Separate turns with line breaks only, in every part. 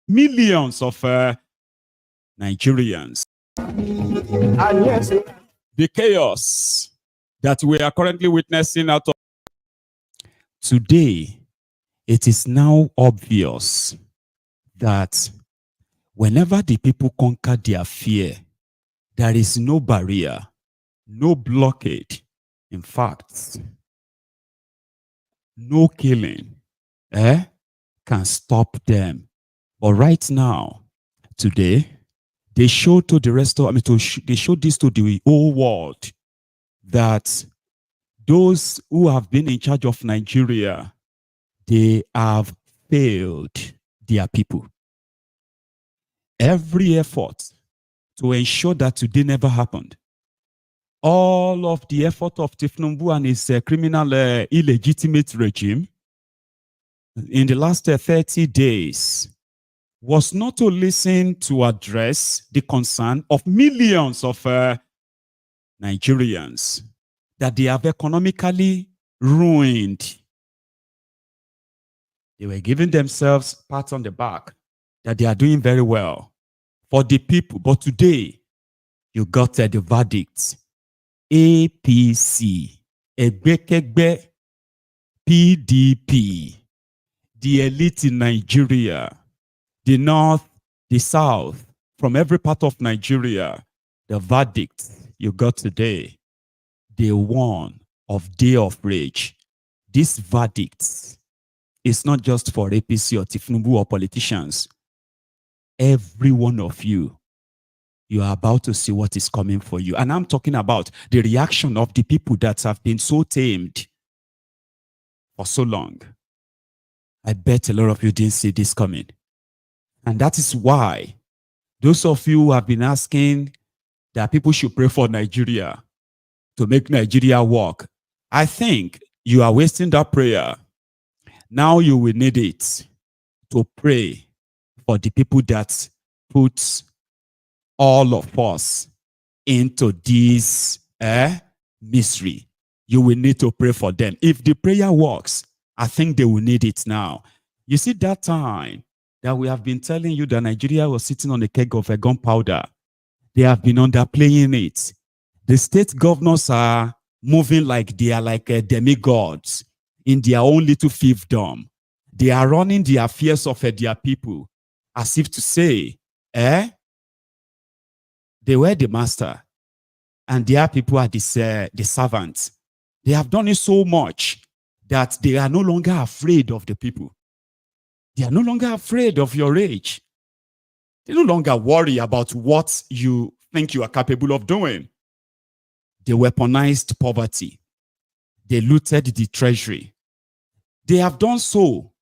millions of Nigerians. The chaos that we are currently witnessing out of today, it is now obvious that whenever the people conquer their fear, there is no barrier, no blockade. In fact, no killing can stop them. But right now, today, they show to the rest of, they show this to the whole world that those who have been in charge of Nigeria, they have failed their people. Every effort to ensure that today never happened, all of the effort of Thiefnubu and his criminal illegitimate regime in the last 30 days was not to listen to address the concern of millions of Nigerians that they have economically ruined. They were giving themselves pats on the back that they are doing very well for the people. But today, you got the verdict. APC, Egbekegbe, PDP, the elite in Nigeria, the north, the south, from every part of Nigeria, the verdict you got today, day one of Day of Rage. This verdict is not just for APC or Thiefnubu or politicians. Every one of you, you are about to see what is coming for you. And I'm talking about the reaction of the people that have been so tamed for so long. I bet a lot of you didn't see this coming. And that is why those of you who have been asking that people should pray for Nigeria to make Nigeria work, I think you are wasting that prayer. Now you will need it to pray for the people that put all of us into this misery. You will need to pray for them. If the prayer works, I think they will need it now. You see, that time that we have been telling you that Nigeria was sitting on a keg of gunpowder, they have been underplaying it. The state governors are moving like they are like demigods in their own little fiefdom. They are running the affairs of their people as if to say, they were the master and their people are the servants. They have done it so much that they are no longer afraid of the people. They are no longer afraid of your age. They no longer worry about what you think you are capable of doing. They weaponized poverty. They looted the treasury. They have done so.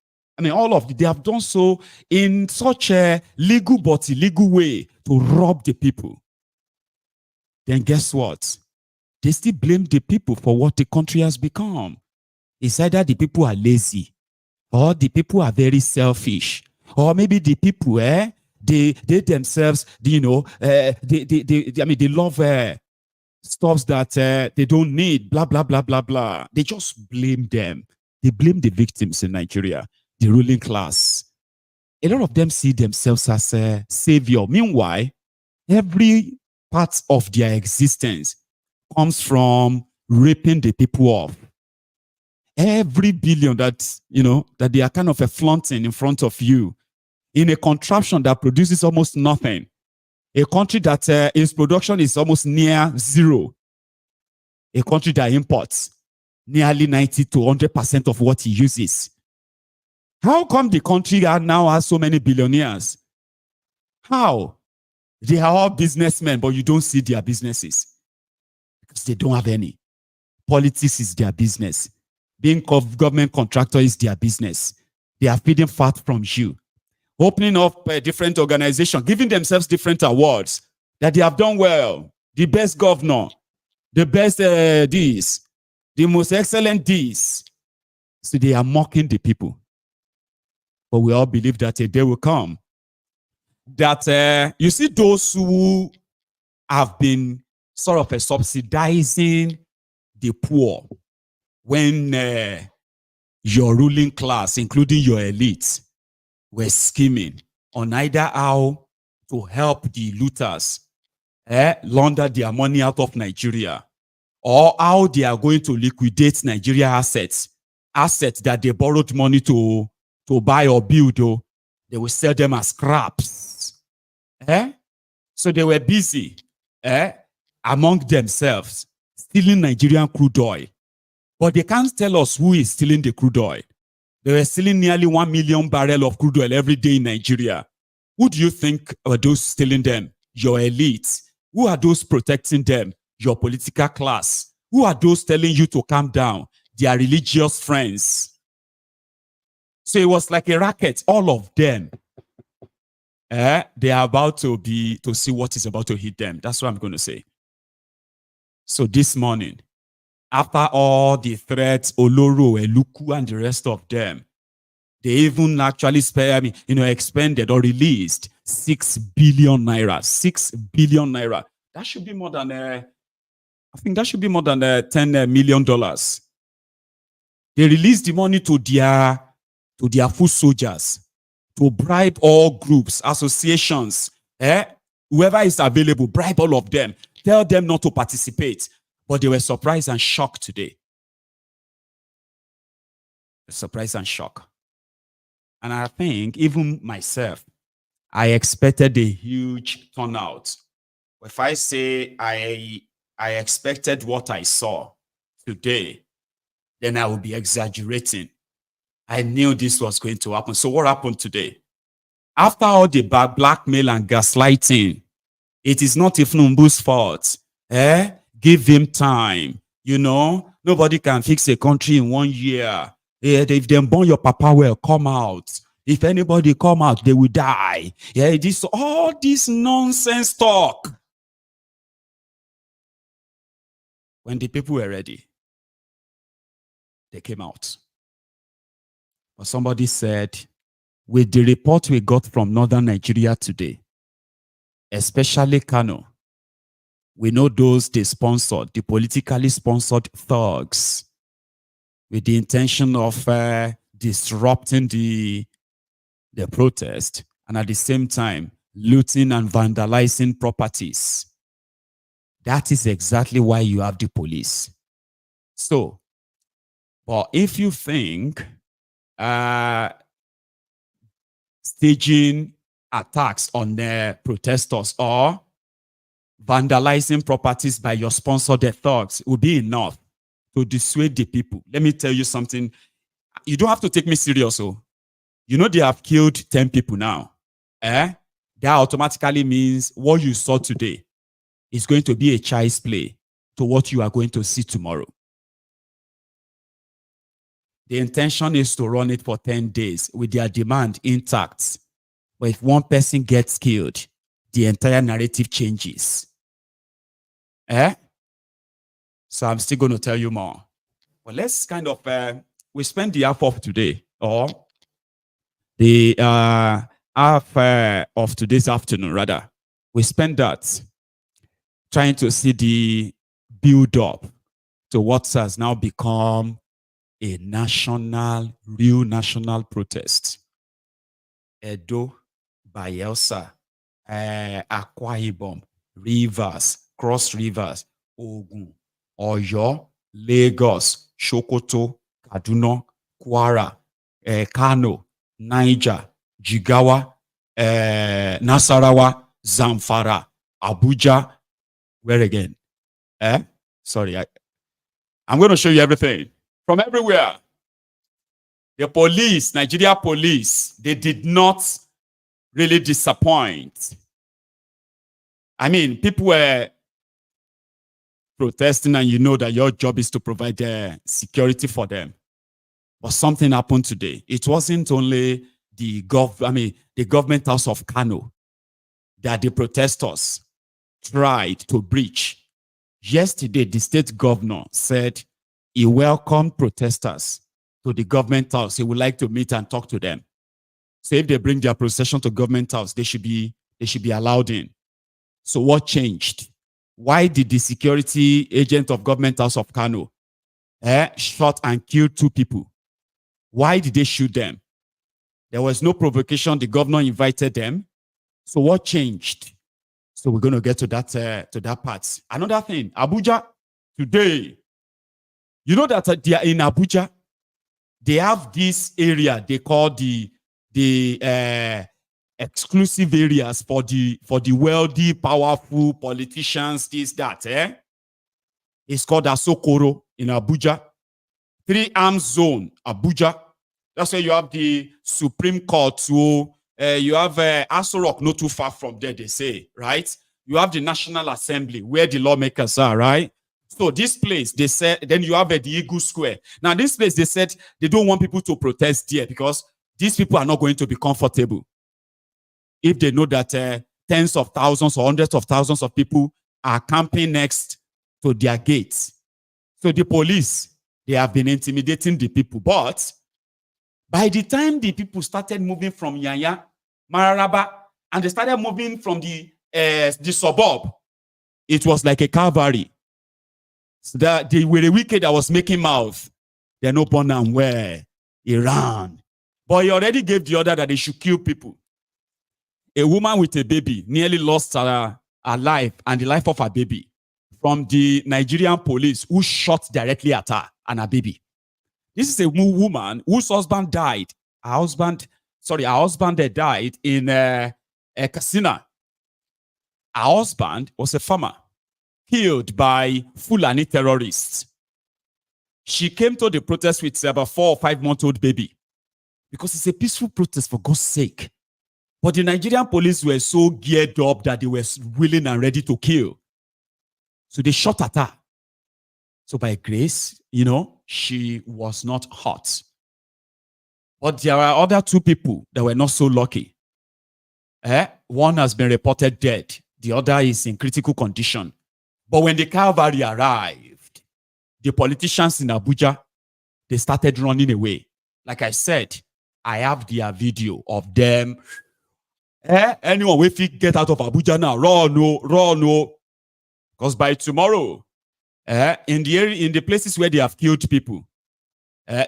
All of they have done so in such a legal but illegal way to rob the people. Then guess what? They still blame the people for what the country has become. It's either the people are lazy, or the people are very selfish, or maybe the people, they themselves, they love stuff that they don't need, blah, blah, blah, blah, blah. They just blame them. They blame the victims in Nigeria, the ruling class. A lot of them see themselves as a savior. Meanwhile, every part of their existence comes from ripping the people off. Every billion that, that they are kind of flaunting in front of you in a contraption that produces almost nothing. A country that its production is almost near zero. A country that imports nearly 90 to 100% of what it uses. How come the country now has so many billionaires? How? They are all businessmen, but you don't see their businesses. Because they don't have any. Politics is their business. Being a government contractor is their business. They are feeding fat from you. Opening up a different organization, giving themselves different awards that they have done well. The best governor, the best this, the most excellent this. So they are mocking the people. But we all believe that a day will come that you see those who have been sort of subsidizing the poor when your ruling class, including your elite, were scheming. on either how to help the looters launder their money out of Nigeria, or how they are going to liquidate Nigeria assets that they borrowed money to buy or build. They will sell them as scraps. So they were busy among themselves stealing Nigerian crude oil. But they can't tell us who is stealing the crude oil. They were stealing nearly 1 million barrels of crude oil every day in Nigeria. Who do you think are those stealing them? Your elites. Who are those protecting them? Your political class. Who are those telling you to calm down? Their religious friends. So it was like a racket, all of them. They are about to see what is about to hit them. That's what I'm going to say. So this morning, after all the threats, Oloro, Eluku, and the rest of them, they even actually expended or released 6 billion naira. 6 billion naira. That should be more than I think that should be more than $10 million. They released the money to their foot soldiers to bribe all groups, associations, whoever is available, bribe all of them. Tell them not to participate. But they were surprised and shocked today. Surprised and shocked. And I think even myself, I expected a huge turnout. If I say I expected what I saw today, then I would be exaggerating. I knew this was going to happen. So what happened today? After all the blackmail and gaslighting, it is not Thiefnubu's fault. Give him time. Nobody can fix a country in 1 year. If they burn your papa well, come out. If anybody come out, they will die. All this nonsense talk. When the people were ready, they came out. But somebody said, with the report we got from northern Nigeria today, especially Kano, we know those they sponsored, the politically sponsored thugs, with the intention of disrupting the protest, and at the same time, looting and vandalizing properties. That is exactly why you have the police. So, but if you think staging attacks on the protesters or vandalizing properties by your sponsored thugs will be enough to dissuade the people, let me tell you something. You don't have to take me serious. They have killed 10 people now. That automatically means what you saw today is going to be a child's play to what you are going to see tomorrow. The intention is to run it for 10 days with their demand intact. But if one person gets killed, the entire narrative changes. So I'm still going to tell you more. But let's kind of, we spend the half of today, or the half of today's afternoon, rather. We spend that trying to see the build-up to what has now become a real national protest. Edo, Bayelsa, Akwa Ibom, Rivers, Cross Rivers, Ogun, Oyo, Lagos, Sokoto, Kaduna, Kwara, Kano, Niger, Jigawa, Nasarawa, Zamfara, Abuja. Where again? Sorry, I'm going to show you everything. From everywhere. The police, Nigeria police, they did not really disappoint. I mean, people were protesting, and you know that your job is to provide security for them. But something happened today. It wasn't only the government house of Kano that the protesters tried to breach. Yesterday, the state governor said he welcomed protesters to the government house. He would like to meet and talk to them. So if they bring their procession to government house, they should be allowed in. So what changed? Why did the security agent of government house of Kano shot and killed 2 people? Why did they shoot them? There was no provocation. The governor invited them. So what changed? So we're going to get to that part. Another thing, Abuja today. You know that they are in Abuja. They have this area they call the exclusive areas for the wealthy, powerful politicians. This that. It's called Asokoro in Abuja. 3 arms zone, Abuja. That's where you have the Supreme Court. So you have Aso Rock not too far from there, they say, right? You have the National Assembly where the lawmakers are, right? So this place, they said, then you have the Eagle Square. Now this place, they said they don't want people to protest there because these people are not going to be comfortable. If they know that tens of thousands or hundreds of thousands of people are camping next to their gates. So the police, they have been intimidating the people. But by the time the people started moving from Yanya, Mararaba, and they started moving from the suburb, it was like a cavalry. So they were the wicked that was making mouth. They're no born and where Iran. But he already gave the order that they should kill people. A woman with a baby nearly lost her life and the life of her baby from the Nigerian police who shot directly at her and her baby. This is a woman whose husband died. Her husband died in a casino. Her husband was a farmer, killed by Fulani terrorists. She came to the protest with about 4 or 5 month old baby because it's a peaceful protest, for God's sake. But the Nigerian police were so geared up that they were willing and ready to kill. So they shot at her. So by grace, she was not hurt. But there are other 2 people that were not so lucky. One has been reported dead. The other is in critical condition. But when the cavalry arrived, the politicians in Abuja, they started running away. Like I said, I have their video of them. Anyone will get out of Abuja now, run no. Because by tomorrow, in the places where they have killed people,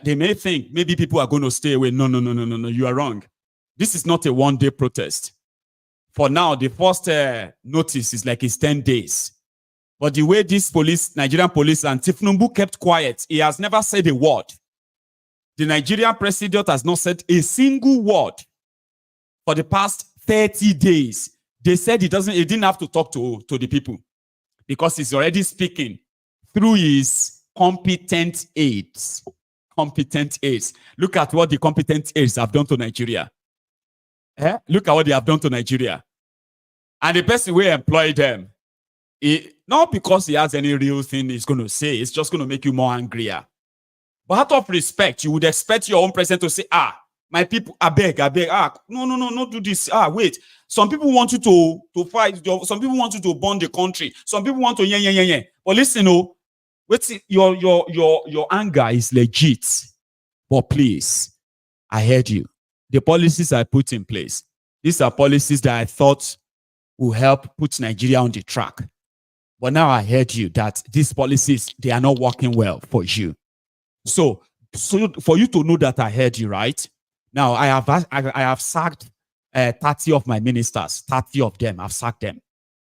they may think maybe people are going to stay away. No, you are wrong. This is not a one-day protest. For now, the first notice is like it's 10 days. But the way this Nigerian police and Thiefnubu kept quiet, he has never said a word. The Nigerian president has not said a single word for the past 30 days. They said he didn't have to talk to the people because he's already speaking through his competent aides. Competent aides. Look at what the competent aides have done to Nigeria. Look at what they have done to Nigeria. And the person who employed them, not because he has any real thing he's going to say, it's just going to make you more angrier. But out of respect, you would expect your own president to say, my people, I beg, no, do this. Wait. Some people want you to fight. Some people want you to burn the country. Some people want to yeah. But listen, your anger is legit. But please, I heard you. The policies I put in place, these are policies that I thought will help put Nigeria on the track. But now I heard you that these policies, they are not working well for you. So for you to know that I heard you, right? Now I have sacked 30 of my ministers. 30 of them, I've sacked them.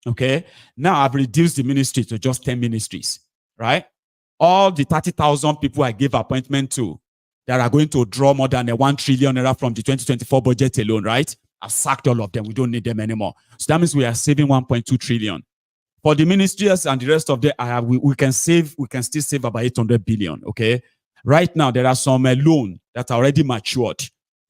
Okay. Now I've reduced the ministry to just 10 ministries, right? All the 30,000 people I gave appointment to that are going to draw more than 1 trillion naira from the 2024 budget alone, right? I've sacked all of them. We don't need them anymore. So that means we are saving 1.2 trillion. For the ministries and the rest of them, we can still save about 800 billion. Okay. Right now, there are some loans that are already matured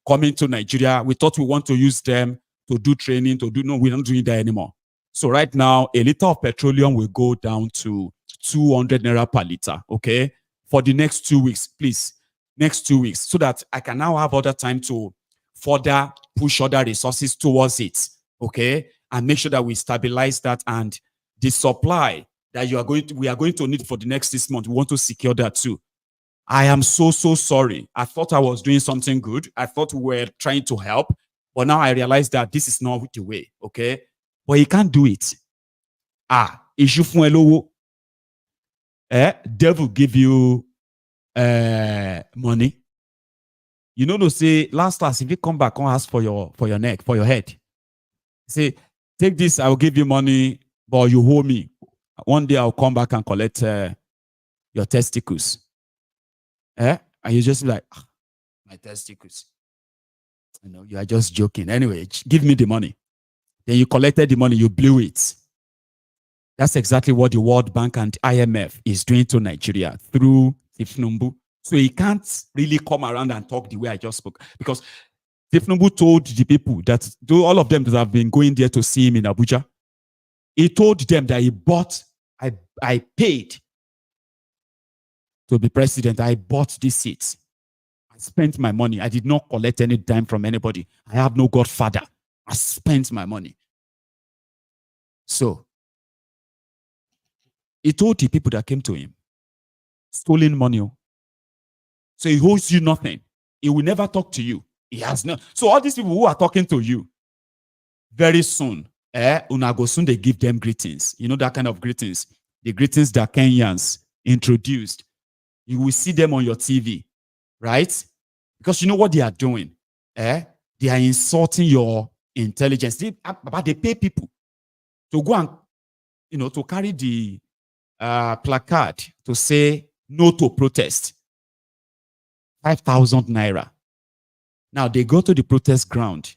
coming to Nigeria. We thought we want to use them to do training, no, we're not doing that anymore. So right now, a liter of petroleum will go down to 200 naira per liter. Okay. For the next 2 weeks, please. Next 2 weeks, so that I can now have other time to further push other resources towards it, okay, and make sure that we stabilize that, and the supply that we are going to need for the next 6 months, we want to secure that too. I am so sorry. I thought I was doing something good. I thought we were trying to help, but now I realize that this is not the way, okay? But you can't do it. Issue fun elowo. Devil give you money. You know, to say last if you come back and ask for your neck, for your head, say, take this, I will give you money, but you owe me. One day I'll come back and collect your testicles. And you just be like, my testicles. You know, you are just joking. Anyway, give me the money. Then you collected the money, you blew it. That's exactly what the World Bank and IMF is doing to Nigeria through Thiefnubu. So he can't really come around and talk the way I just spoke. Because Thiefnubu told the people that, all of them that have been going there to see him in Abuja, he told them that he bought, I paid to be president. I bought this seat. I spent my money. I did not collect any dime from anybody. I have no godfather. I spent my money. So, he told the people that came to him, stolen money. So he owes you nothing. He will never talk to you. He has no. So all these people who are talking to you, very soon, unago soon they give them greetings. You know that kind of greetings. The greetings that Kenyans introduced. You will see them on your TV, right? Because you know what they are doing. They are insulting your intelligence. But they pay people to go and, to carry the placard to say no to protest. 5,000 naira. Now they go to the protest ground.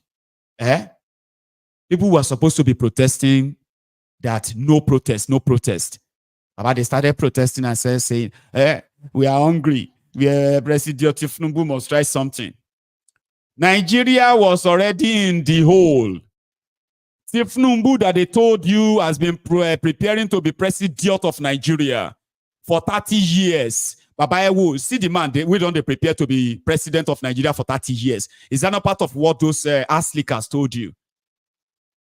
People who are supposed to be protesting that no protest, no protest. But they started protesting and saying, we are hungry. President Thiefnubu must try something. Nigeria was already in the hole. Thiefnubu that they told you has been preparing to be president of Nigeria for 30 years. Baba, see the man, we don't prepare to be president of Nigeria for 30 years. Is that not part of what those ass lickers told you?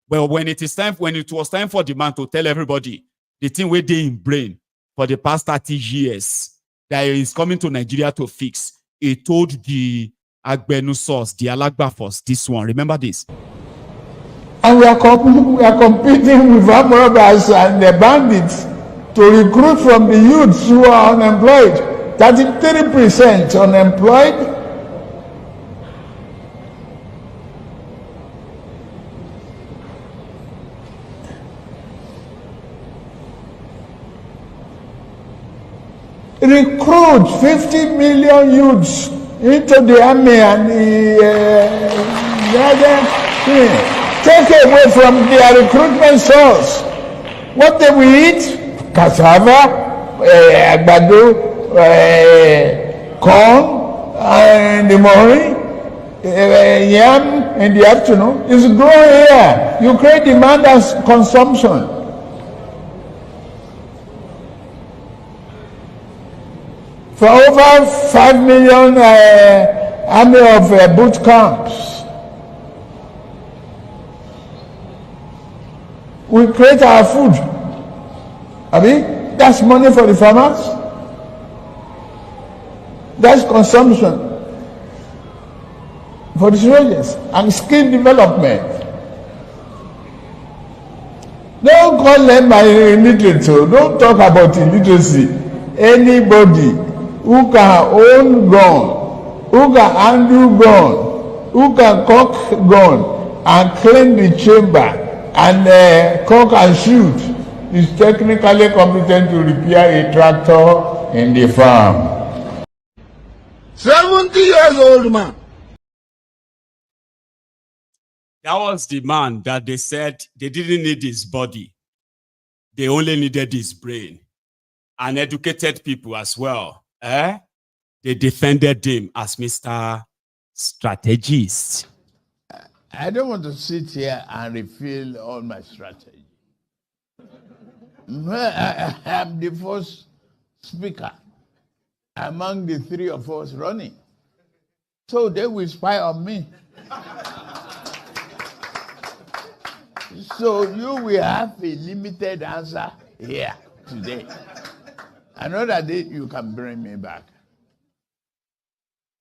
Well, when it was time for the man to tell everybody the thing where they in brain for the past 30 years that he is coming to Nigeria to fix, he told the Agbenu source, the Alagba force, this one. Remember this?
And we are competing with armed robbers and the bandits to recruit from the youths who are unemployed. 33% unemployed. Recruit 50 million youths into the army and the other thing. Take away from their recruitment source. What they will eat? Cassava, agbado, corn in the morning, yam in the afternoon. It's growing here. You create demand as consumption. For over 5 million army of boot camps. We create our food. That's money for the farmers. That's consumption for the soldiers and skill development. Don't call them by illiterate. Don't talk about illiteracy. Anybody who can own gun, who can handle gun, who can cock gun and clean the chamber and cock and shoot is technically competent to repair a tractor in the farm.
70 years old man.
That was the man that they said they didn't need his body. They only needed his brain. And educated people as well. They defended him as Mr. Strategist.
I don't want to sit here and reveal all my strategy. I am the first speaker among the three of us running. So they will spy on me. So you will have a limited answer here today. Another day you can bring me back.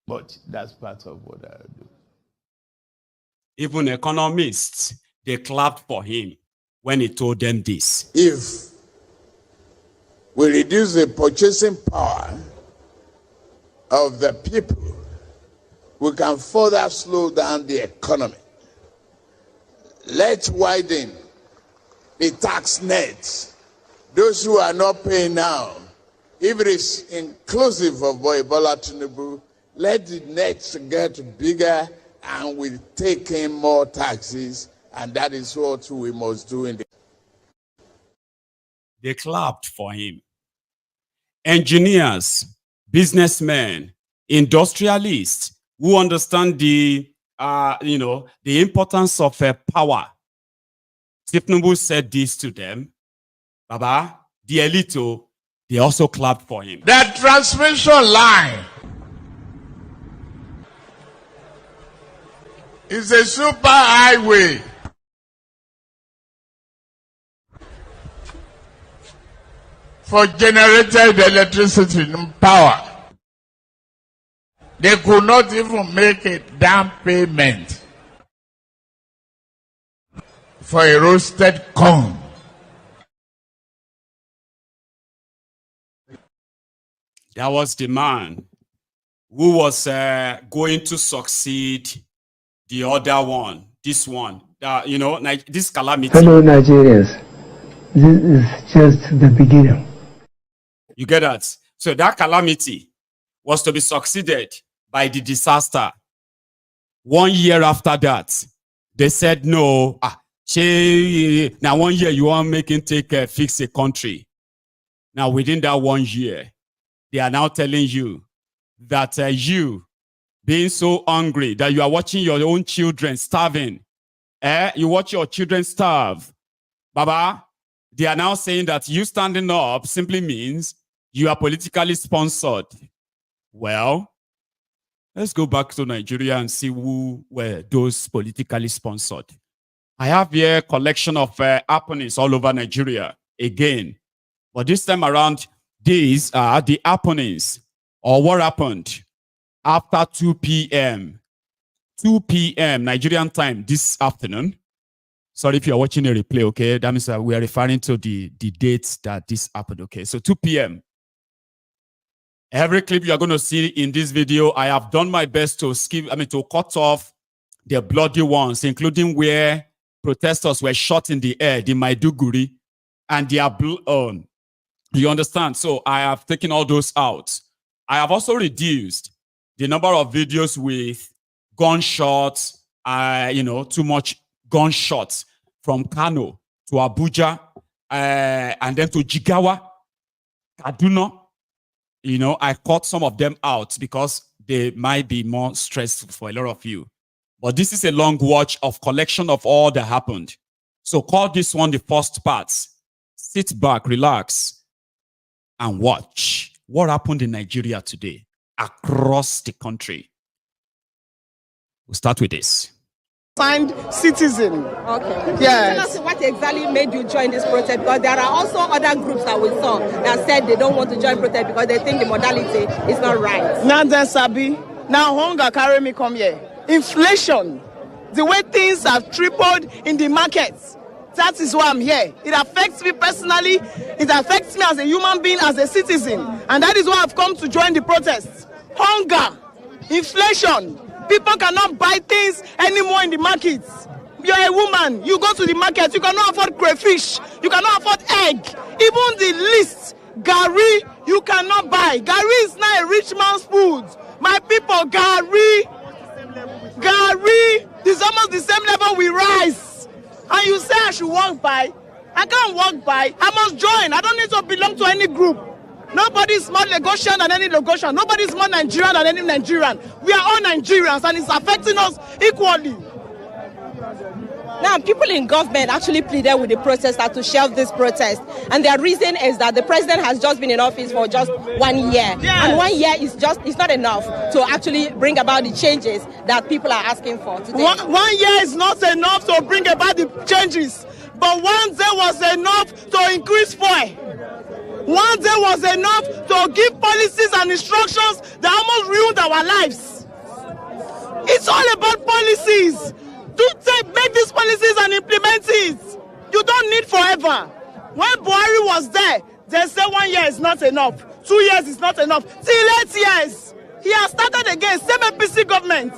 But that's part of what I do.
Even economists, they clapped for him when he told them this.
If we reduce the purchasing power of the people we can further slow down the economy. Let's widen the tax net. Those who are not paying now, if it is inclusive of Bola Thinubu, let the net get bigger and we take in more taxes, and that is what we must do in the...
They clapped for him. Engineers, businessmen, industrialists who understand the importance of power. Thiefnubu said this to them. Baba, the elite, they also clapped for him.
That transmission line is a super highway. For generated electricity and power. They could not even make a down payment for a roasted corn.
That was the man who was going to succeed the other one, this one, this Calamity.
Fellow Nigerians, this is just the beginning.
You get that? So that Calamity was to be succeeded by the disaster. 1 year after that, they said, no, now 1 year you want making fix a country. Now within that 1 year, they are now telling you that you being so hungry that you are watching your own children starving. You watch your children starve. Baba, they are now saying that you standing up simply means you are politically sponsored. Well, let's go back to Nigeria and see who were those politically sponsored. I have here a collection of happenings all over Nigeria again. But this time around, these are the happenings or what happened after 2 p.m. 2 p.m. Nigerian time this afternoon. Sorry if you're watching a replay, okay? That means we are referring to the dates that this happened, okay? So 2 p.m. Every clip you are going to see in this video, I have done my best to to cut off the bloody ones, including where protesters were shot in the air, the Maiduguri, and they are you understand? So I have taken all those out. I have also reduced the number of videos with gunshots, too much gunshots from Kano to Abuja, and then to Jigawa, Kaduna. I cut some of them out because they might be more stressful for a lot of you. But this is a long watch of collection of all that happened. So call this one the first part. Sit back, relax, and watch what happened in Nigeria today across the country. We'll start with this.
Signed citizen.
Okay.
Yes.
Tell us what exactly made you join this protest, because there are also other groups that we saw that said they don't want to join protest because they think the modality is not right.
Now then, Sabi, now hunger carry me come here. Inflation, the way things have tripled in the markets. That is why I'm here. It affects me personally. It affects me as a human being, as a citizen. And that is why I've come to join the protests. Hunger, inflation. People cannot buy things anymore in the markets. You're a woman. You go to the market. You cannot afford crayfish. You cannot afford egg. Even the least gari, you cannot buy. Gari is not a rich man's food. My people, gari, is almost the same level with rice. And you say I should walk by. I can't walk by. I must join. I don't need to belong to any group. Nobody is more Lagosian than any Lagosian. Nobody is more Nigerian than any Nigerian. We are all Nigerians, and it's affecting us equally.
Now, people in government actually pleaded with the protesters to shelve this protest. And their reason is that the president has just been in office for just 1 year.
Yes.
And 1 year is not enough to actually bring about the changes that people are asking for today.
1 year is not enough to bring about the changes. But 1 day was enough to increase fuel. 1 day was enough to give policies and instructions that almost ruined our lives. It's all about policies. Make these policies and implement it. You don't need forever. When Buhari was there, they said 1 year is not enough. 2 years is not enough. Till 8 years. He has started again, same APC government.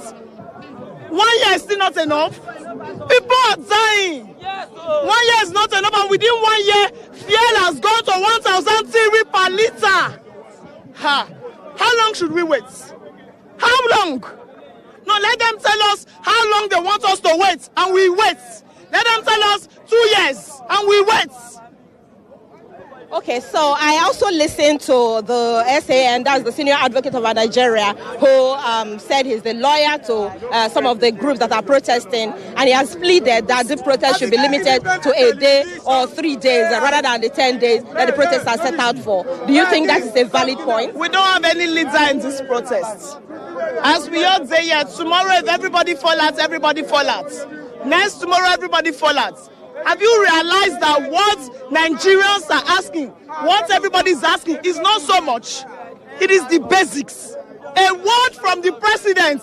1 year is still not enough. People are dying. 1 year is not enough, and within 1 year, fuel has gone to 1,003 per liter. How long should we wait? How long? No, let them tell us how long they want us to wait, and we wait. Let them tell us 2 years, and we wait.
Okay, so I also listened to the SAN, that's the Senior Advocate of Nigeria, who said he's the lawyer to some of the groups that are protesting, and he has pleaded that the protest should be limited to a day or 3 days rather than the 10 days that the protests are set out for. Do you think that is a valid point?
We don't have any leader in this protest. As we all say here, tomorrow if everybody fall out, everybody fall out. Next tomorrow, everybody fall out. Have you realized that what Nigerians are asking, what everybody is asking, is not so much? It is the basics. A word from the president,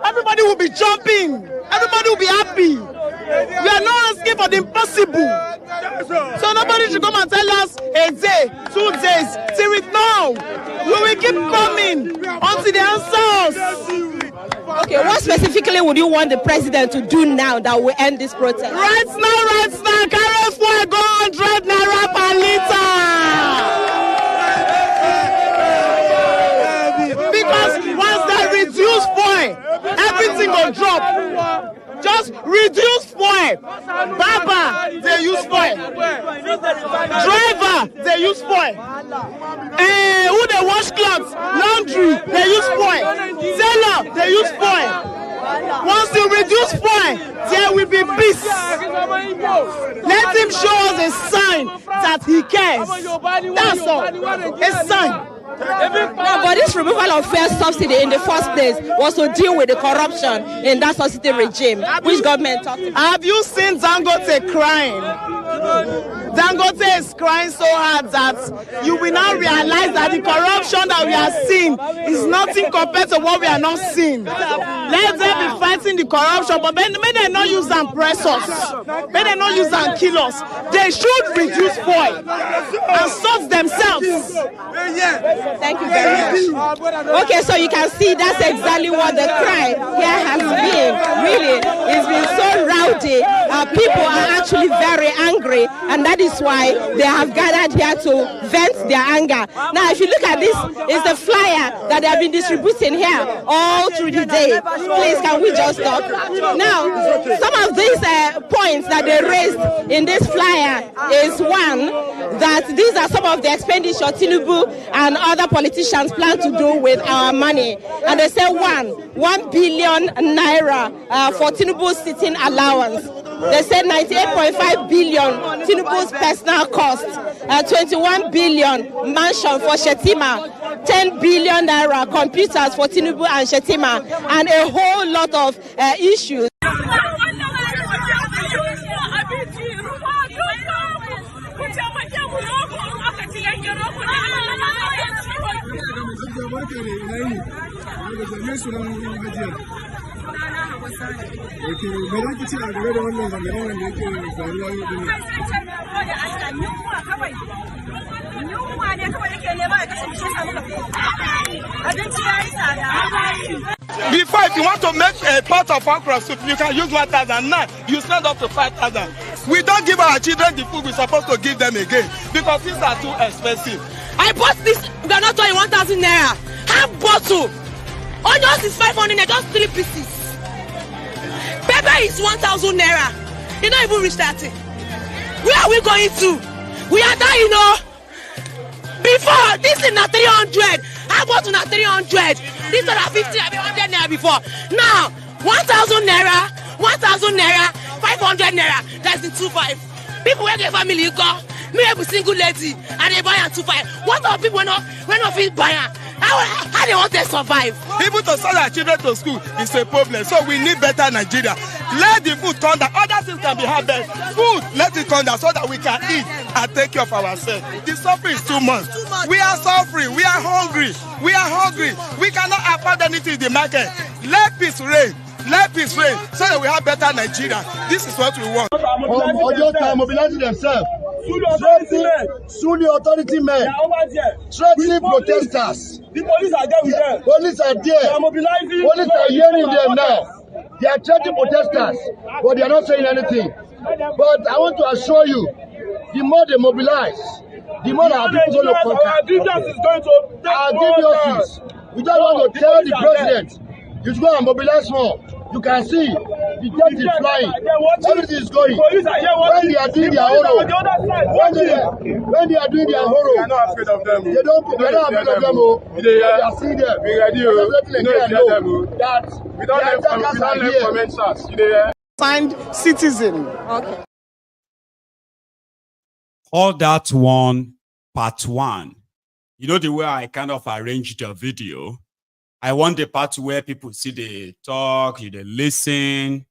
everybody will be jumping. Everybody will be happy. We are not asking for the impossible. So nobody should come and tell us a day, 2 days, till it now. We will keep coming until the answers.
Okay, what specifically would you want the president to do now that will end this protest?
Right now, carry fuel go 100 naira per liter. Because once they reduce fuel, everything will drop. Just reduce fuel. Barber, they use fuel. Driver, they use fuel. Who they wash clothes, laundry, they use fuel. Seller, they use fuel. Once you reduce fuel, there will be peace. Let him show us a sign that he cares. That's all. A sign.
Now, but this removal of fuel subsidy in the first place was to deal with the corruption in that subsidy regime, which government talked about.
Have you seen Dangote crying? Dangote is crying so hard that you will now realize that the corruption that we are seeing is nothing compared to what we are not seeing. Let them be fighting the corruption, but may they not use and press us. May they not use and kill us. They should reduce fuel and sort themselves.
Thank you very much. Okay, so you can see that's exactly what the cry here has been. Really, it's been so rowdy. People are actually very angry, and that is why they have gathered here to vent their anger. Now, if you look at this, it's the flyer that they have been distributing here all through the day. Please, can we just talk? Now, some of these points that they raised in this flyer is one, that these are some of the expenditure Thiefnubu and other politicians plan to do with our money. And they say 1 billion naira for Thiefnubu's sitting allowance. They said 98.5 billion Thiefnubu's personal cost, 21 billion mansion for Shetima, 10 billion naira computers for Thiefnubu and Shetima, and a whole lot of issues.
Before, if you want to make a pot of okra soup, you can use 1,000. Now you spend up to 5,000. We don't give our children the food we're supposed to give them again because these are too expensive.
I bought this granite oil 1,000 naira. Half bottle. Onions is 500 naira, just 3 pieces. Pepper is 1,000 naira. You don't even reach that thing. Where are we going to? We are dying, you know. Before, this is not 300. Half bottle not 300. This are 50, 100 naira before. Now, 1,000 naira, 1,000 naira, 500 naira. That's the 2.5. People where their family you go. Me have a single lady and they buy a 2.5. What are people when not feel buy? How they want to survive?
People to send our children to school is a problem. So we need better Nigeria. Let the food turn down. Other things can be harvested. Food, let it turn down so that we can eat and take care of ourselves. The suffering is too much. We are suffering. We are hungry. We are hungry. We cannot afford anything in the market. Let peace reign. Let peace reign so that we have better Nigeria. This is what we want.
Audio time mobilizing themselves. Threatening the authority men. Threatening protesters.
The police are there with them.
Police are there.
They are mobilizing.
Police are hearing them now. They are threatening protesters, but they are not saying anything. But I want to assure you, the more they mobilize, the more our people going to conquer.
Our grievances is going to
Our grievances. We don't want to tell the president, you should go and mobilize more. You can see the jet is flying. Everything is going. When they are doing their horror, when they are doing their horror,
we are not afraid of them.
They don't. They are not afraid of them. They are seeing them.
We ready. We don't let comments.
Signed citizen.
Okay.
All that one, part one. You know the way I kind of arranged the video? I want the part where people see the talk, they listen.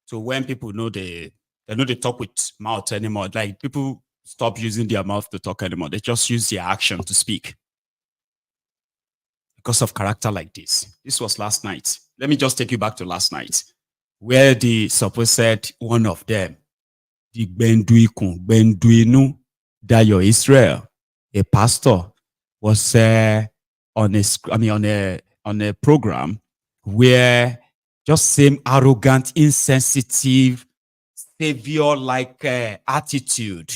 So when people know they talk with mouth anymore, like people stop using their mouth to talk anymore. They just use their action to speak. Because of character like this. This was last night. Let me just take you back to last night, where the supposed one of them, the Benduinu Dayo Israel, a pastor, was on a program where just same arrogant, insensitive, savior-like attitude.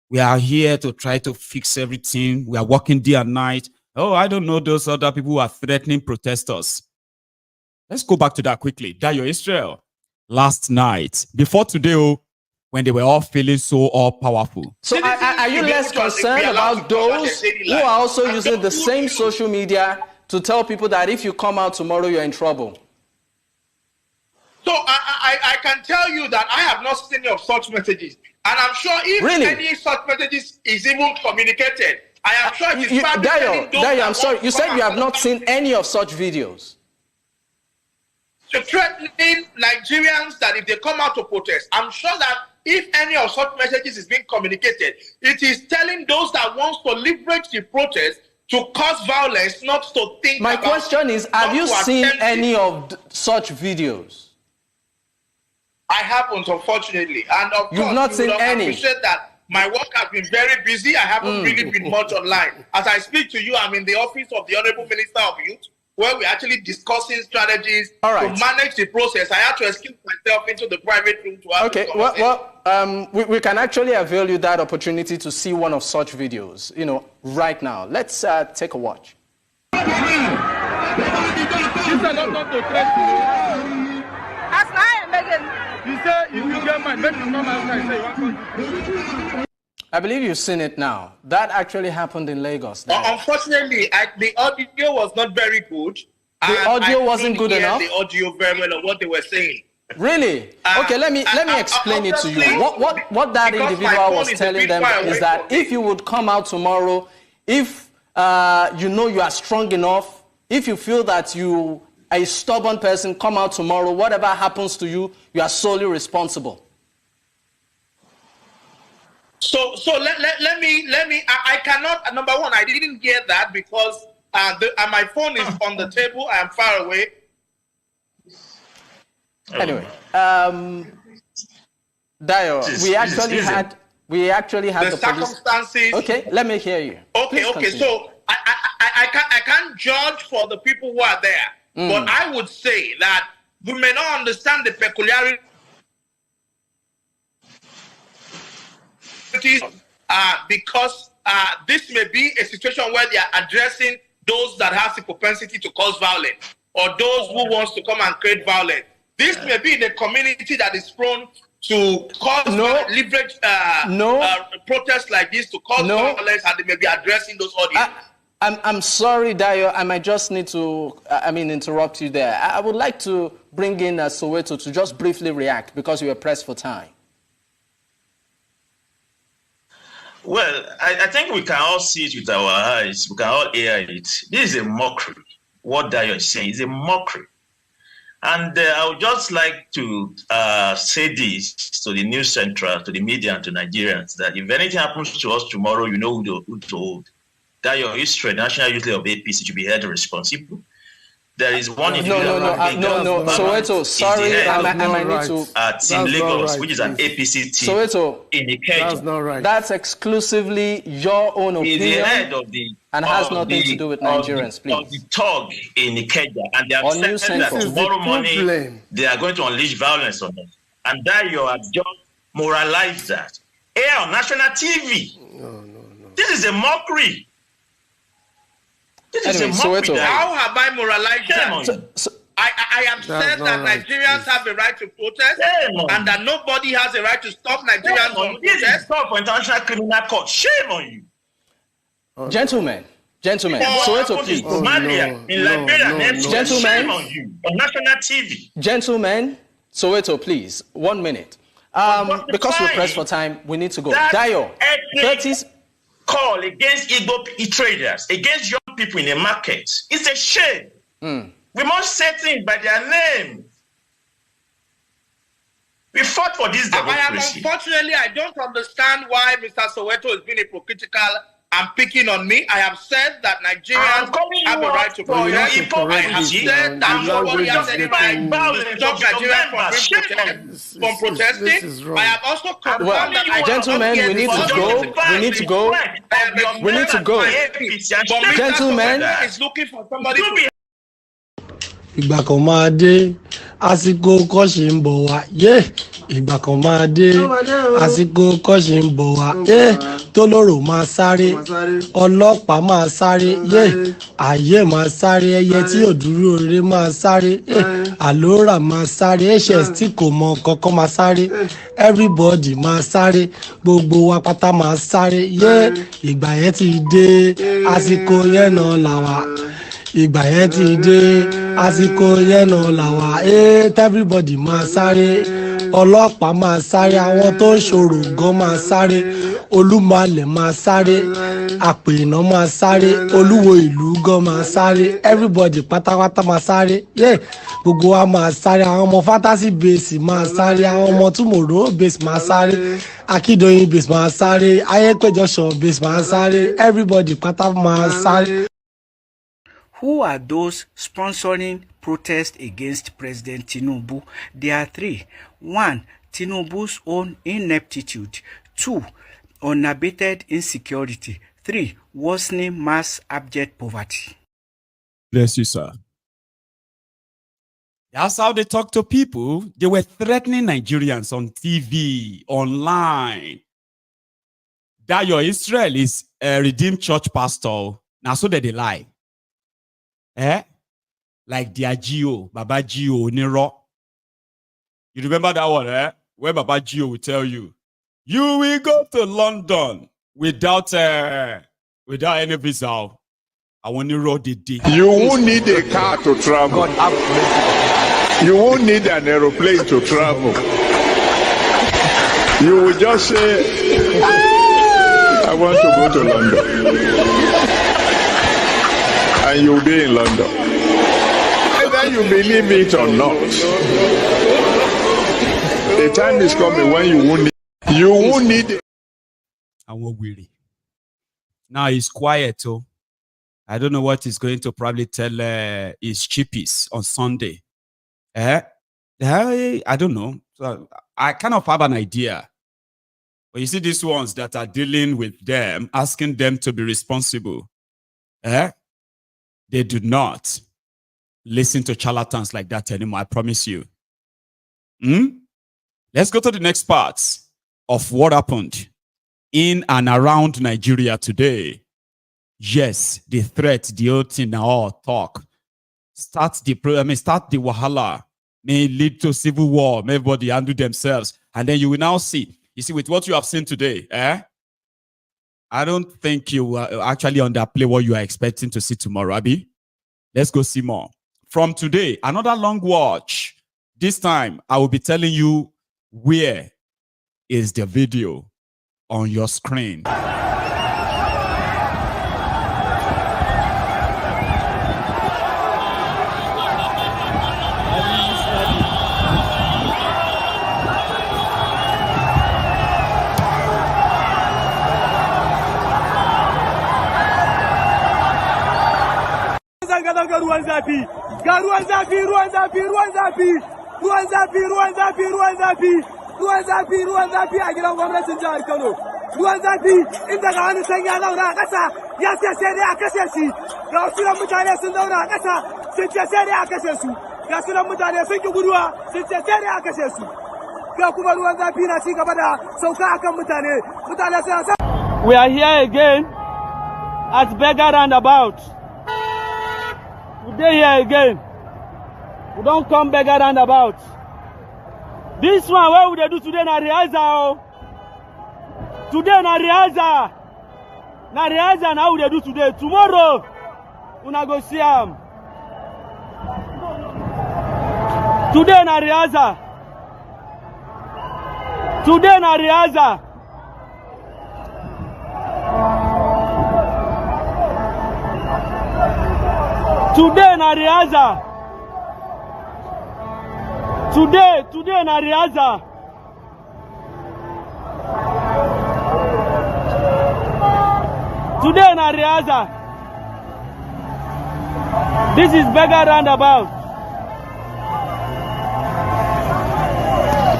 We are here to try to fix everything. We are working day and night. Oh, I don't know those other people who are threatening protesters. Let's go back to that quickly. Dayo Israel, last night, before today, when they were all feeling so all-powerful.
So are you less concerned about those who are also using the same social media to tell people that if you come out tomorrow, you're in trouble?
So I can tell you that I have not seen any of such messages. And I'm sure if any such messages is even communicated, I am sure it is probably
Dayo, I'm sorry. You said you have not seen any of such videos.
So threatening Nigerians that if they come out to protest, I'm sure that if any of such messages is being communicated, it is telling those that want to liberate the protest to cause violence, not to think.
My question is, have you seen any of such videos?
I haven't, unfortunately. And of
You've not seen any.
I appreciate that. My work has been very busy. I haven't really been much online. As I speak to you, I'm in the office of the Honorable Minister of Youth, where we're actually discussing strategies to manage the process. I had to excuse myself into the private room to have this conversation.
We can actually avail you that opportunity to see one of such videos, right now. Let's take a watch. I believe you've seen it now. That actually happened in Lagos.
Unfortunately, the audio was not very good.
The audio wasn't good enough?
The audio very well of what they were saying.
Really? Okay, let me explain it to you. What that individual was telling them is that if you would come out tomorrow, if you know you are strong enough, if you feel that you are a stubborn person, come out tomorrow, whatever happens to you, you are solely responsible.
So let me, I cannot, number one, I didn't hear that because my phone is on the table, I am far away.
Anyway, Dayo, we actually had the
circumstances.
Okay, let me hear you.
Okay, so I can't judge for the people who are there, but I would say that we may not understand the peculiarity because this may be a situation where they are addressing those that have the propensity to cause violence or those who wants to come and create violence. This may be in a community that is prone to cause leverage protests like this, to cause violence, and they may be addressing those audiences.
I'm sorry, Dayo. I might just need to, interrupt you there. I would like to bring in Soweto to just briefly react because you are pressed for time.
Well, I think we can all see it with our eyes. We can all hear it. This is a mockery. What Dayo is saying is a mockery. And I would just like to say this to the News Central, to the media, and to Nigerians, that if anything happens to us tomorrow, you know who to hold. Dayo Israel, National Youth Leader of APC, should be held responsible. there is one
No. Soweto, sorry, I might need to.
Team Lagos, which is an APC team.
Soweto,
in Ikeja.
That's not right.
That's exclusively your own opinion.
Is the head of the
and has nothing to do with Nigerians, please.
Of the thug in Ikeja, and they have said that tomorrow morning they are going to unleash violence on us, and that you have just moralized that. Air on national TV.
No.
This is a mockery. This is a mockery.
How have I moralized that? I am saying that Nigerians have a right to protest and that nobody has a right to stop Nigerians from protest.
This is stop for International Criminal Court. Shame on you.
Gentlemen, Soweto, please.
In Liberia,
gentlemen,
shame on you on national TV.
Gentlemen, Soweto, please. 1 minute. Because we're pressed for time, we need to go. Dayo, 30
call against Igbo traders, against young people in the market. It's a shame. We must say things by their name. We fought for this democracy.
Unfortunately, I don't understand why Mr. Soweto is being hypocritical and picking on me. I have said that Nigerians have a right to protest. I have said that nobody has any right to stop Nigerians from protesting. I have also confirmed that I
gentlemen, we need to go. We need to go. We need to go. Gentlemen,
is looking for somebody to.
Ìgbà kan máa dé àsìkò kọ́ṣì ń bọ̀ wá ìgbà kan máa dé àsìkò kọ́ṣì ń bọ̀ wá tólóró máa sáré ọlọ́pàá máa sáré ayé máa sáré ẹyẹ tí ò dúró rere máa sáré àlórà máa sáré hs tí kò mọ kankan máa sáré everybody máa sáré gbogbo wa pátá máa sáré ìgbà yẹn ti dé àsìkò yẹn náà làwà. Ìgbà yẹn ti dé àsìkò yẹn náà làwà everybody máa sáré ọlọ́pàá máa sáré àwọn tó ń ṣòro gan máa sáré olúmọlẹ̀ máa sáré àpènà máa sáré olúwo ìlú gan máa sáré everybody pátápátá máa sáré gbogbo wa máa sáré àwọn ọmọ fantasy base máa sáré àwọn ọmọ túmọ̀rọ̀ base máa sáré akíndóyin base máa sáré ayépéjọsọ base máa sáré everybody pátá máa sáré.
Who are those sponsoring protests against President Thiefnubu? There are three. 1. Tinubu's own ineptitude. 2. Unabated insecurity. 3. Worsening mass abject poverty.
Bless you, sir. That's how they talk to people. They were threatening Nigerians on TV, online. That your Israel is a redeemed church pastor. Now, so that they lie. Like their Gio, Baba Gio, Nero. You remember that one, where Baba Gio will tell you, you will go to London without any visa. I want to road the day.
You won't need a car to travel. You won't need an aeroplane to travel. You will just say, I want to go to London. And you'll be in London. Whether you believe it or not, the time is coming when you won't need it.
I won't worry. Now he's quiet too. I don't know what he's going to probably tell his chippies on Sunday. I don't know. So I kind of have an idea. But you see these ones that are dealing with them, asking them to be responsible. They do not listen to charlatans like that anymore, I promise you. Let's go to the next part of what happened in and around Nigeria today. Yes, the threat, the whole thing, all talk. Start the wahala, may lead to civil war, may everybody handle themselves. And then you will now see, with what you have seen today, I don't think you will actually underplay what you are expecting to see tomorrow, Abi. Let's go see more. From today, another long watch. This time, I will be telling you where is the video on your screen.
ruwan zafi ruwan zafi ruwan zafi ruwan zafi ruwan zafi ruwan zafi ruwan zafi ruwan zafi a gidan gwamnatin jihar Kano ruwan zafi inda ga wani san ya zauna a ƙasa ya ce sai dai a kashe shi ga wasu mutane sun zauna a ƙasa sun ce sai dai a kashe su ga su mutane sun ki guduwa sun ce sai dai a kashe su ga kuma ruwan zafi na ci gaba da sauka akan mutane suna sa.
We are here again at Beggar Roundabout. Today here again. We don't come Beggar Roundabout. This one, what would they do today na rehearsal? Today na rehearsal. Na rehearsal na how they do today. Tomorrow, una go see am. Today na rehearsal. Today na rehearsal. Today na rehearsal. Today na rehearsal. Today na rehearsal. This is Beggar Roundabout.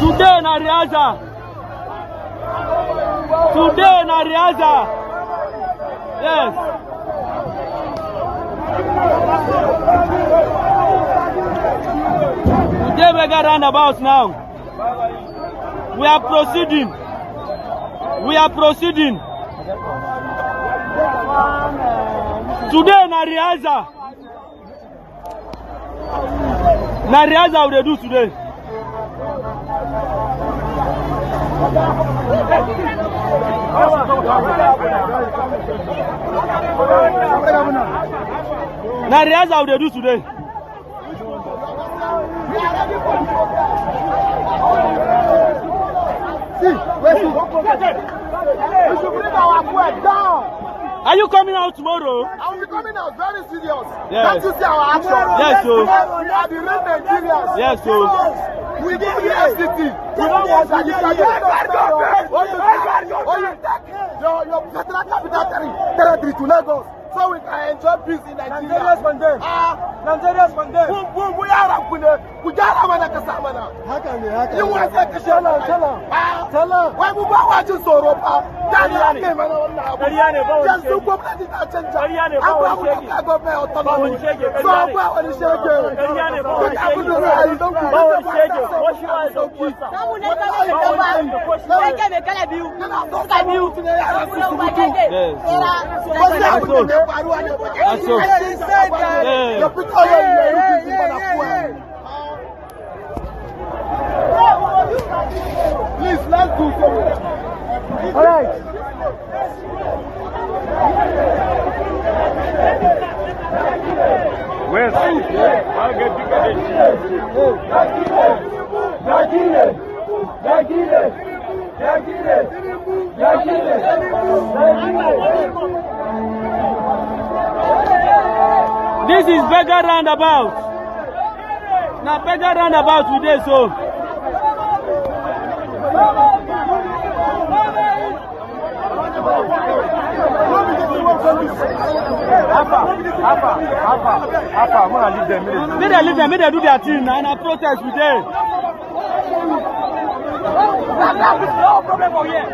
Today na rehearsal. Today na rehearsal. Yes. Today Beggar Roundabout now. We are proceeding. We are proceeding. Today na rehearsal. Na rehearsal we dey do today. Na rehearsal we dey do today.
See, we should bring our fuel down.
Are you coming out tomorrow?
I will be coming out very serious.
Yes.
Can't you see our action?
Yes, so.
We are the real Nigerians.
Yes, so.
We give you SDT. We don't want that. You can your federal capital territory to Lagos, so we can enjoy peace in Nigeria. Nigerians condemn. Nigerians condemn. We are we got mana kasamana. You want to tell her. Why we want to sorrow pa? Dariane mana wannan abu. Yanzu gwamnati ta canja. An ba mu da gwamnati autonomy. So ba wani shege. Duk abin da za a yi don ku. Ba wani shege. Wasu ba ya sauki. Kamu ne kala da ba. Shege mai kala biyu. Suka biyu. Wasu abin da ya faru a ne. Ya fito yau ya rubuta mana kuwa. Please, let's do something. All right.
Where's I'll get This is Beggar Roundabout. Now Beggar Roundabout today, so. May they do their thing and I protest with them. No problem for here.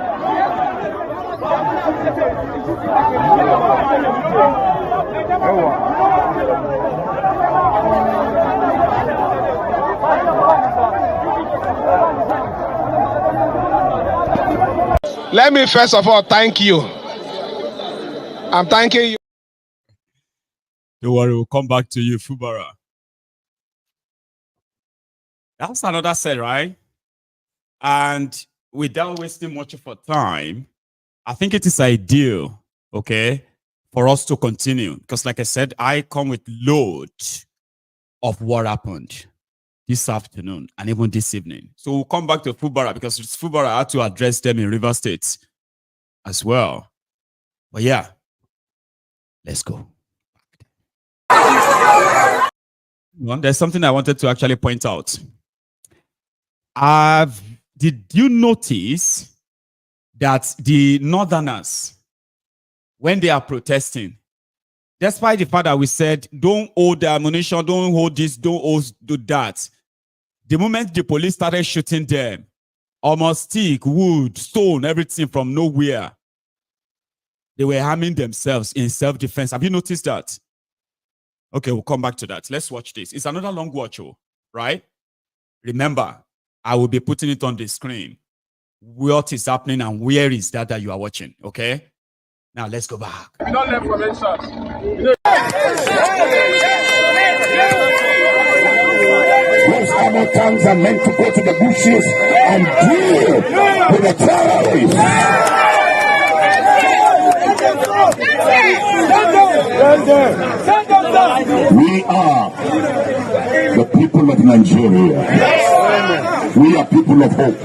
Let me first of all thank you. I'm thanking you.
Don't worry, we'll come back to you, Fubara. That's another set, right? And without wasting much of our time, I think it is ideal, okay, for us to continue. Because like I said, I come with loads of what happened this afternoon and even this evening. So we'll come back to Fubara because it's Fubara had to address them in River State as well. But yeah, let's go. Well, there's something I wanted to actually point out. Did you notice that the Northerners, when they are protesting, Despite the fact that we said, don't hold the ammunition, don't hold this, do that. The moment the police started shooting them, almost stick, wood, stone, everything from nowhere, they were harming themselves in self-defense. Have you noticed that? Okay, we'll come back to that. Let's watch this. It's another long watch, right? Remember, I will be putting it on the screen. What is happening and where is that you are watching, okay? Now, let's go back.
We don't learn from any shots.
Those armor tanks are meant to go to the bushes and deal with the terrorists. We are the people of Nigeria. We are people of hope.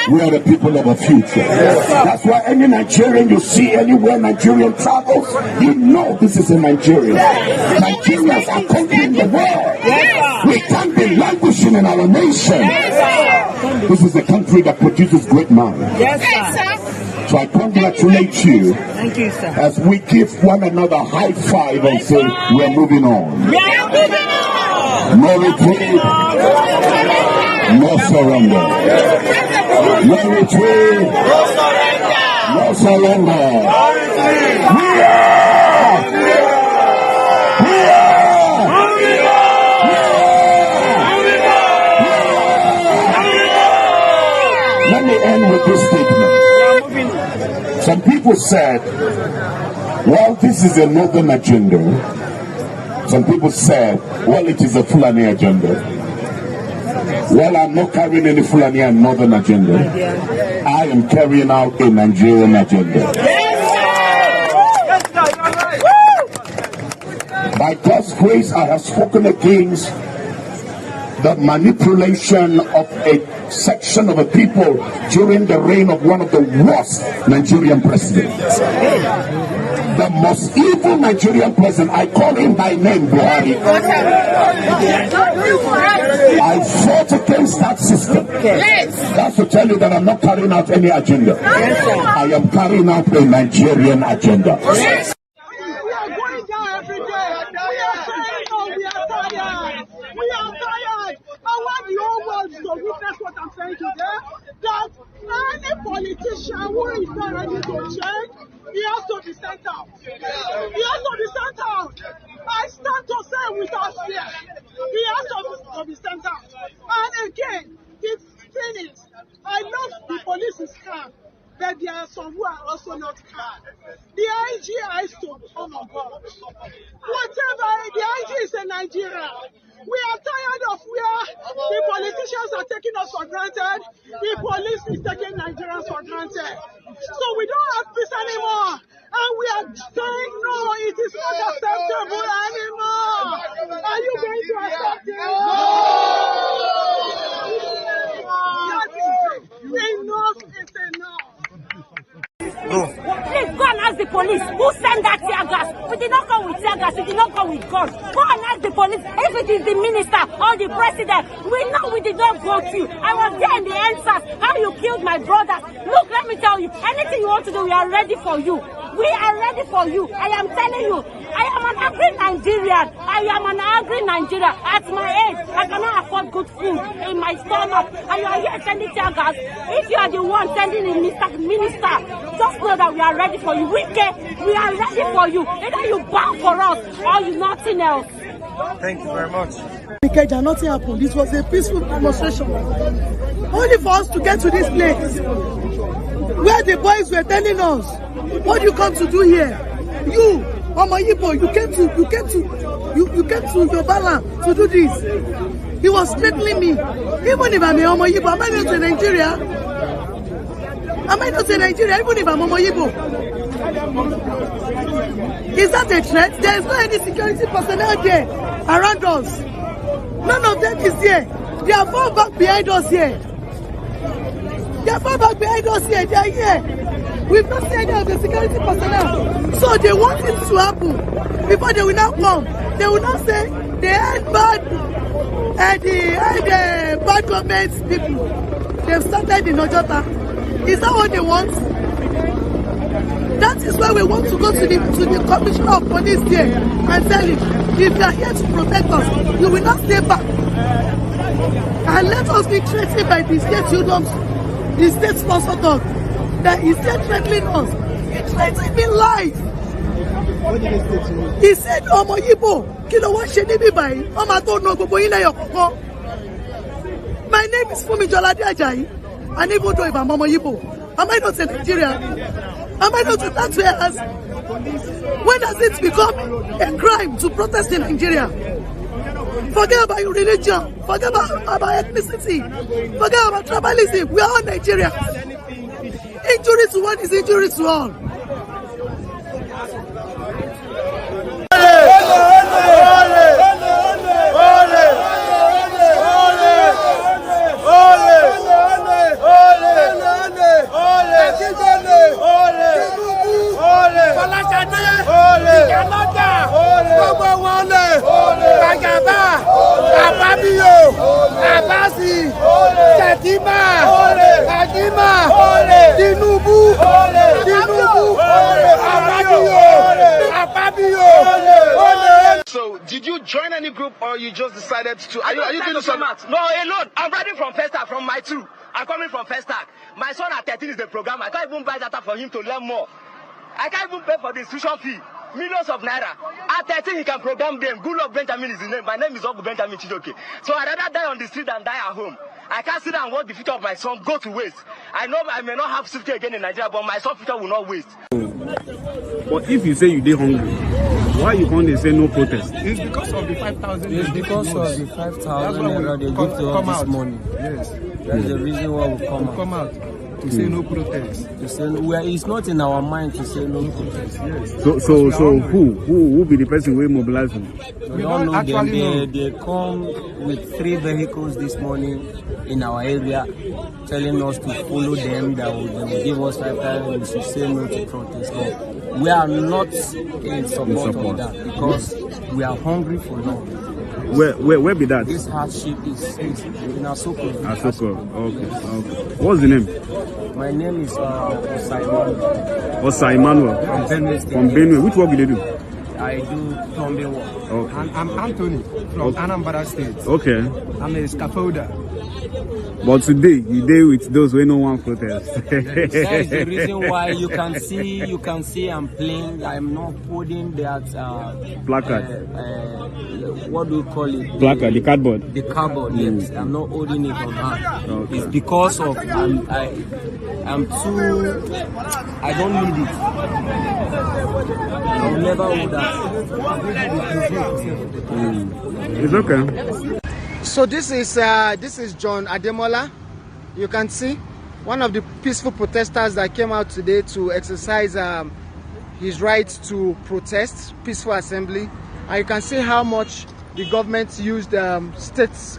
We are the people of the future. That's why any Nigerian you see anywhere Nigerian travels, you know this is a Nigeria. Nigerians are conquering the world. We can't be languishing in our nation. This is a country that produces great minds. So I congratulate you.
Thank you, sir.
As we give one another a high five and say, we're moving on. No retreat. No surrender. No retreat. No surrender. We are. Let me end with this statement. Some people said, well, this is a northern agenda. Some people said, well, it is a Fulani agenda. Well, I'm not carrying any Fulani and northern agenda. I am carrying out a Nigerian agenda. By God's grace, I have spoken against the manipulation of a section of the people during the reign of one of the worst Nigerian presidents. The most evil Nigerian president, I call him by name, Buhari. I fought against that system. That's to tell you that I'm not carrying out any agenda. I am carrying out a Nigerian agenda.
We are going down every day. We are saying, oh, we are tired. We are tired. I want the whole world to witness what I'm saying today. That any politician who is not ready to change, he has to be sent out. He has to be sent out. I stand to say without fear. He has to be sent out. And again, it's finished. I love the police is calm, but there are some who are also not calm. The IG has to come on board. Whatever, the IG is in Nigeria. We are tired of where the politicians are taking us for granted. The police is taking Nigerians for granted. So we don't have peace anymore. And we are saying, no, it is not acceptable anymore. Are you going to accept it? No! That is it. Enough is enough.
Please go and ask the police who sent that tear gas. We did not come with tear gas, we did not come with guns. Go and ask the police if it is the minister or the president. We know we did not go to you. I was there in the answers, how you killed my brother. Look, let me tell you, anything you want to do, we are ready for you. We are ready for you. I am telling you, I am an angry Nigerian. I am an angry Nigerian. At my age, I cannot afford good food in my stomach. And you are here sending tear gas. If you are the one sending the minister, just know that we are ready for you. We are ready for you. Either you bow for us or you nothing else.
Thank you very much.
Nothing happened. This was a peaceful demonstration. Only for us to get to this place where the boys were telling us, what do you come to do here? You, Mama Yibo, you came to Yorubas to do this. He was threatening me. Even if I'm a Mama Yibo, am I not in Nigeria? Am I not in Nigeria? Even if I'm Mama Yibo. Is that a threat? There is no any security personnel there around us. None of them is here. They are far back behind us here. They are far back behind us here. They are here. We've not seen any of the security personnel. So they want it to happen. Before they will now come, they will not say they had bad government people. They've started in Ojota. Is that what they want?
That is why we want to go to the commissioner of police there and tell him, if you are here to protect us, you will not stay back. And let us be threatened by the state unions, the state sponsor dog, that is still threatening us. He threatened me live.
What did he say to you?
He said, Omo Yibo, kilo wa se nibi bayi, Omo to no gbogbo yin leyo koko. My name is Fumi Jolade Ajayi, and even though if I'm Omo Yibo, am I not a Nigerian? Am I not a taxpayer? When does it become a crime to protest in Nigeria? Forget about your religion, forget about ethnicity, forget about tribalism. We are all Nigerians. Injury to one is injury to all.
So, did you join any group or you just decided to? Are you doing something?
No, alone. I'm riding from First Tag, from my 2. I'm coming from First Tag. My son at 13 is the program. I can't even buy data for him to learn more. I can't even pay for the institution fee. Millions of naira. At 13, he can program them. Good luck, Benjamin is his name. My name is Ogu Benjamin Chidoke. So I'd rather die on the street than die at home. I can't sit down and watch the future of my son go to waste. I know I may not have safety again in Nigeria, but my son's future will not waste.
But if you say you dey hungry, why you can't say no protest?
It's because of the 5,000.
It's because of the 5,000 naira they give to us this morning.
Yes.
That's the reason why we come out.
To say no protest.
To say it's not in our mind to say no protest.
Yes.
So who be the person who mobilize them?
We don't know them. They come with 3 vehicles this morning in our area, telling us to follow them. They will give us 5,000. We should say no to protest. But we are not in support of that because we are hungry for love.
Where be that?
This hardship is in Asoko.
Asoko. Okay. What's the name?
My name is Osai Emmanuel.
Osai Emmanuel. From Benue. Which work do you do?
I do plumbing work.
Okay.
I'm Anthony from Anambra State.
Okay.
I'm a scaffolder.
But today, you deal with those who no one protest.
That is the reason why you can see I'm playing. I'm not holding that
placard.
What do you call it?
Placard, the cardboard.
The cardboard, yes. I'm not holding it on hand. Okay. It's because of I'm too. I don't need it. I'll never hold that.
It's okay.
So this is John Ademola. You can see one of the peaceful protesters that came out today to exercise his right to protest, peaceful assembly. And you can see how much the government used state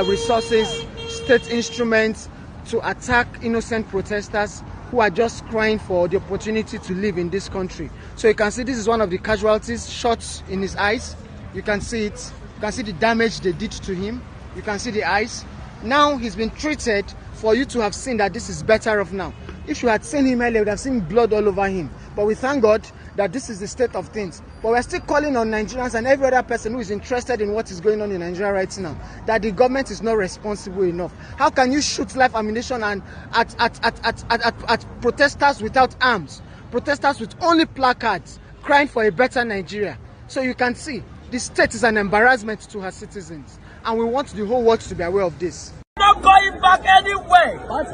resources, state instruments to attack innocent protesters who are just crying for the opportunity to live in this country. So you can see this is one of the casualties, shots in his eyes. You can see it. You can see the damage they did to him. You can see the eyes. Now he's been treated for you to have seen that this is better off now. If you had seen him earlier, you would have seen blood all over him. But we thank God that this is the state of things. But we're still calling on Nigerians and every other person who is interested in what is going on in Nigeria right now, that the government is not responsible enough. How can you shoot live ammunition and at protesters without arms, protesters with only placards, crying for a better Nigeria? So you can see the state is an embarrassment to her citizens, and we want the whole world to be aware of this.
Not going back anywhere. Only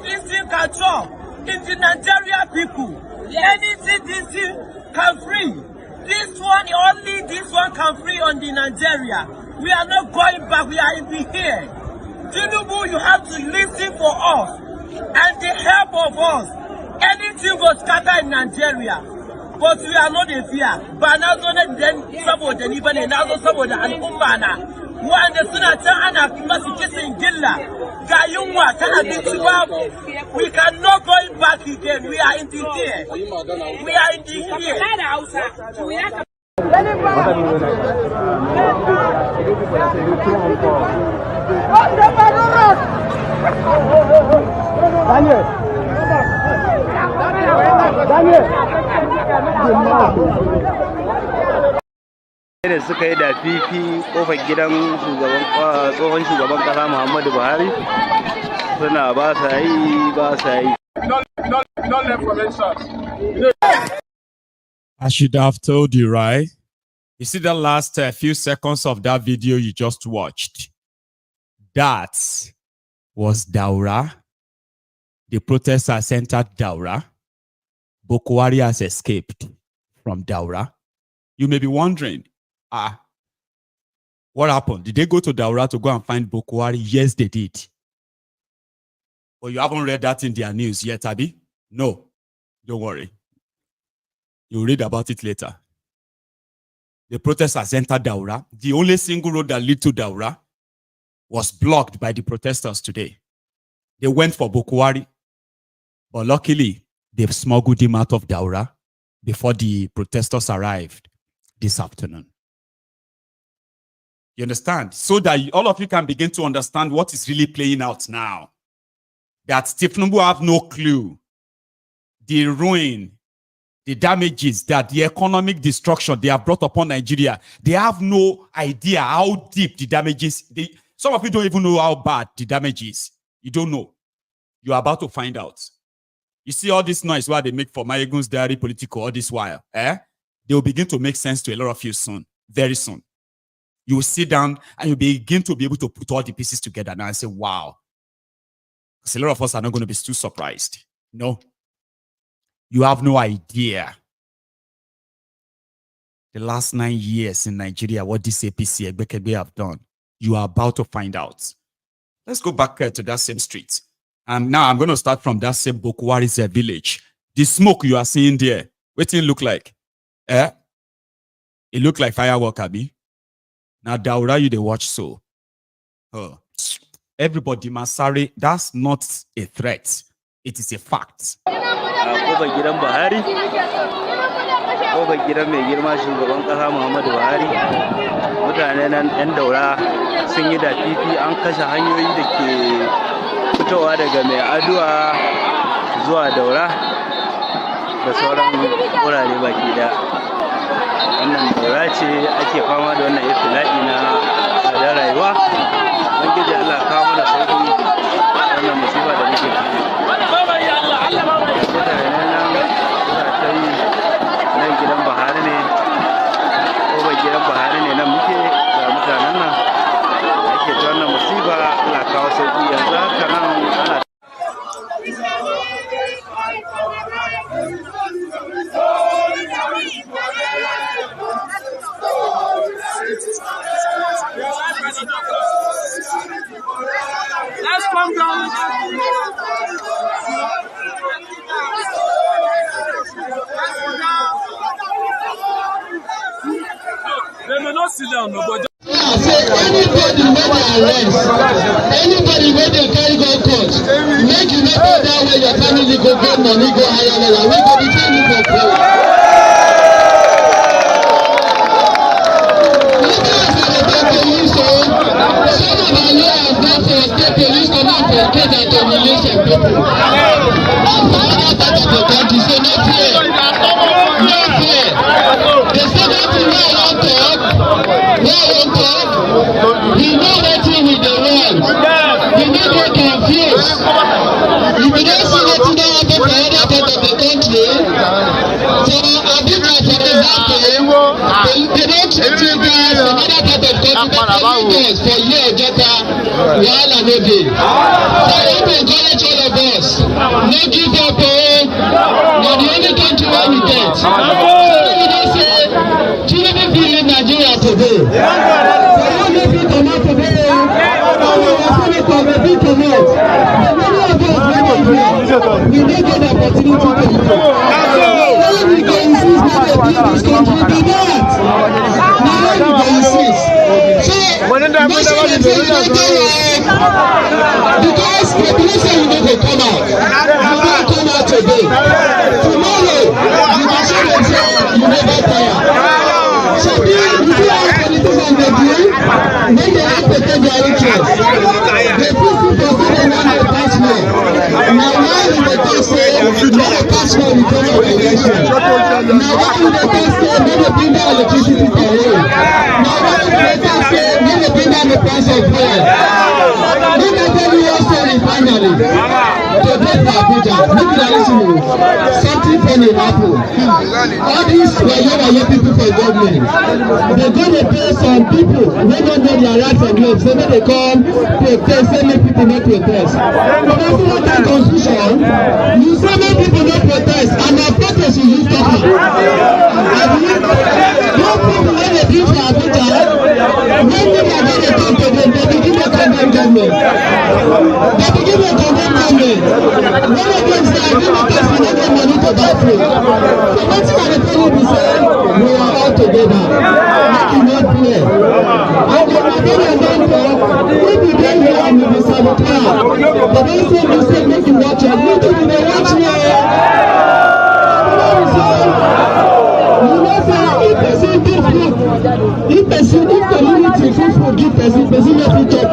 this thing can talk in the Nigerian people. Anything this thing can free. This one, only this one can free on the Nigeria. We are not going back. We are in the here. Thiefnubu, you have to listen for us and the help of us. Anything will scatter in Nigeria. But we are not in fear. But now then saboda ni bane na zo saboda al'umma na wanda suna can ana masu kisan gilla ga yunwa ta abinci babu. We cannot go back again. We are in the fear. We are in the fear.
da suka yi da fifi kofar gidan tsohon shugaban kasa Muhammadu Buhari suna ba sa yi.
I should have told you, right? You see the last few seconds of that video you just watched? That was Daura. The protesters entered Daura. Boko Haram has escaped from Daura. You may be wondering, what happened? Did they go to Daura to go and find Boko Haram? Yes, they did. But you haven't read that in their news yet, Abi? No, don't worry. You'll read about it later. The protesters entered Daura. The only single road that led to Daura was blocked by the protesters today. They went for Boko Haram, but luckily, they've smuggled him out of Daura before the protesters arrived this afternoon. You understand? So that all of you can begin to understand what is really playing out now. That Thiefnubu have no clue. The ruin, the damages, that the economic destruction they have brought upon Nigeria, they have no idea how deep the damages. Some of you don't even know how bad the damage is. You don't know. You are about to find out. You see all this noise where they make for MaiyegunSDiary, Politico, all this while. They will begin to make sense to a lot of you soon. Very soon. You will sit down and you begin to be able to put all the pieces together now and say, wow. Because a lot of us are not going to be too surprised. No. You have no idea. The last 9 years in Nigeria, what this APC Egbekebe have done, you are about to find out. Let's go back to that same street. And now I'm going to start from that same Boko Haram village. The smoke you are seeing there, what it look like? It look like firework, Abi. Now, Daura, you they watch so. Everybody, Masari, that's not a threat. It is a fact.
Kofar gidan Buhari, kofar gidan mai girma shugaban kasa Muhammadu Buhari, mutane nan 'yan Daura sun yi da fifi an kashe hanyoyi da ke fitowa daga mai aduwa zuwa Daura da sauran wurare baki da. Wannan Daura ce ake fama da wannan ibtila'i na tsadar rayuwa. Ubangiji Allah kawo mana sauki wannan musiba da muke ciki. Nan gidan Buhari ne, ko gidan Buhari ne nan muke ga mutanen nan ake ta wannan musiba. Allah kawo sauki yanzu haka nan ana
Let's come down. They may not sit down, no, but
anybody wey dey carry go court, make you no go that way your family go get money go higher level. We go defend you for free. Some of our lawyers now for state police come out for case and to release some people. And for other part of the country, so no fear. No fear. They say that thing wey I wan talk, we know wetin we dey want. We no dey confused. If you don see wetin don happen for other part of the country, for Abuja for example, they don treat you guys from other part of the country, they treat for year Ojota, wahala no dey. So I dey encourage all of us, no give up na the only country wey we get. So we don say, Tinubu fit leave Nigeria today. For you no fit comot today, we fit comot. Many of us wey dey here, we no get the opportunity to vote. Now we go insist make they build this country be that. Now we go insist. So, make sure they say you don't go because population will not come out. You don't come out today. Tomorrow, you go show them say you never tire. So, if you have politicians they do, then they have to take their interest. They put people for say they want to pass law. Now why we dey talk say pass for the general election. Now what do they say? When they bring down electricity for you. Now what do they say? When they bring down the price of fuel. Let me tell you one story finally. Today for Abuja, look at this. Something funny happened. All these Wayo people for government, they go to pay some people who don't know their rights and laws. So when they come protest, say make people not protest. But if you want that constitution, you say make people not protest, and the protest you use to do. Those people when they do for Abuja, when they are going to talk to them, they begin to condemn government. They begin to condemn government. One of them say, I give a person no get money to buy food. So that's why the people be saying, we are all together. Make it not clear. And the Nigerian don't talk, we be there here and we be sabotage. But they say, we say, make you watch us. You think they watch me? You know, say, if person give food, if community food give person not fit chop.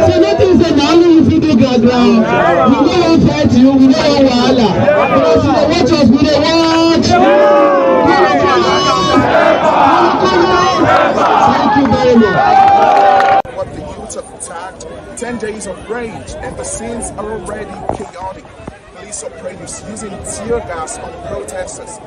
So nothing say na only if you do ground. We no wan fight you, we no wan wahala. Because you dey watch us, we dey watch. Thank you very much.
What the youth have attacked, 10 days of rage, and the scenes are already chaotic. Police operatives using tear gas on protesters.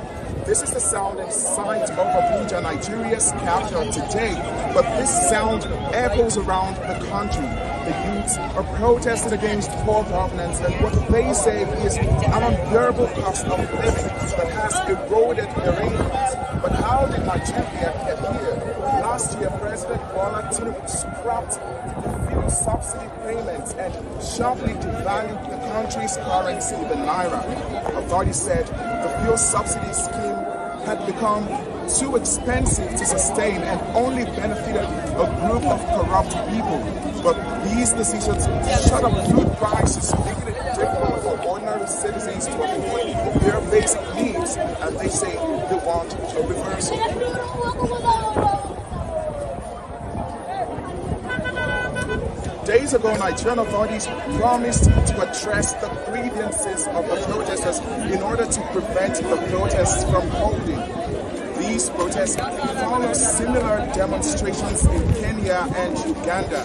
This is the sound and sight of Abuja, Nigeria's capital today, but this sound echoes around the country. The youths are protesting against poor governance and what they say is an unbearable cost of living that has eroded their incomes. But how did Nigeria get here? Last year, President Tinubu scrapped the fuel subsidy payments and sharply devalued the country's currency, the naira. Authorities said the fuel subsidy scheme had become too expensive to sustain and only benefited a group of corrupt people. But these decisions shut up food prices, making it difficult for ordinary citizens to afford their basic needs, and they say they want a reversal. Days ago, Nigerian authorities promised to address the grievances of the protesters in order to prevent the protests from holding. These protests follow similar demonstrations in Kenya and Uganda.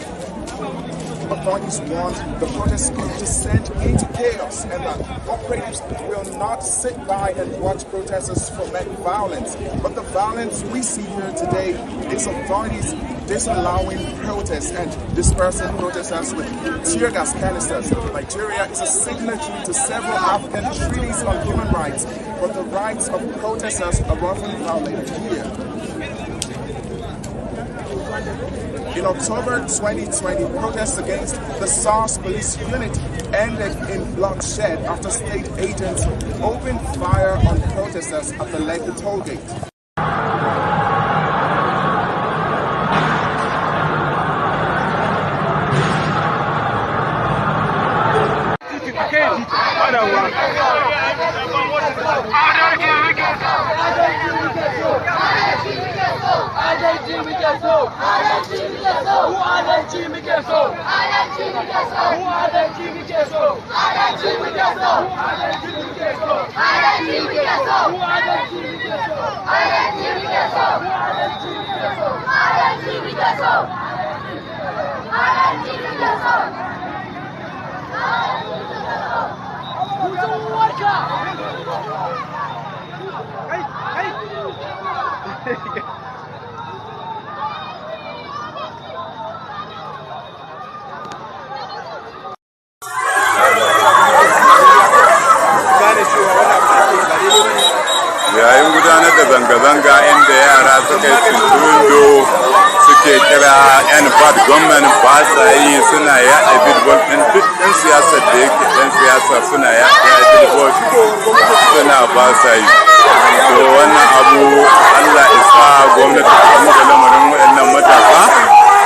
Authorities warned the protests could descend into chaos and that operatives will not sit by and watch protesters foment violence. But the violence we see here today is authorities disallowing protests and dispersing protesters with tear gas canisters. Nigeria is a signatory to several African treaties on human rights, but the rights of protesters are often violated here. In October 2020, protests against the SARS police unit ended in bloodshed after state agents opened fire on protesters at the Lekki toll gate.
yayin gudanar da zanga-zanga inda yara suka yi tuntundo suke kira yan bad gwamnan ba sa yi suna yaɗa billboard ɗin duk ɗan siyasar da yake ɗan siyasa suna yaɗa billboard suna ba sa yi. To wannan abu Allah isa gwamnati ta da lamarin waɗannan matasa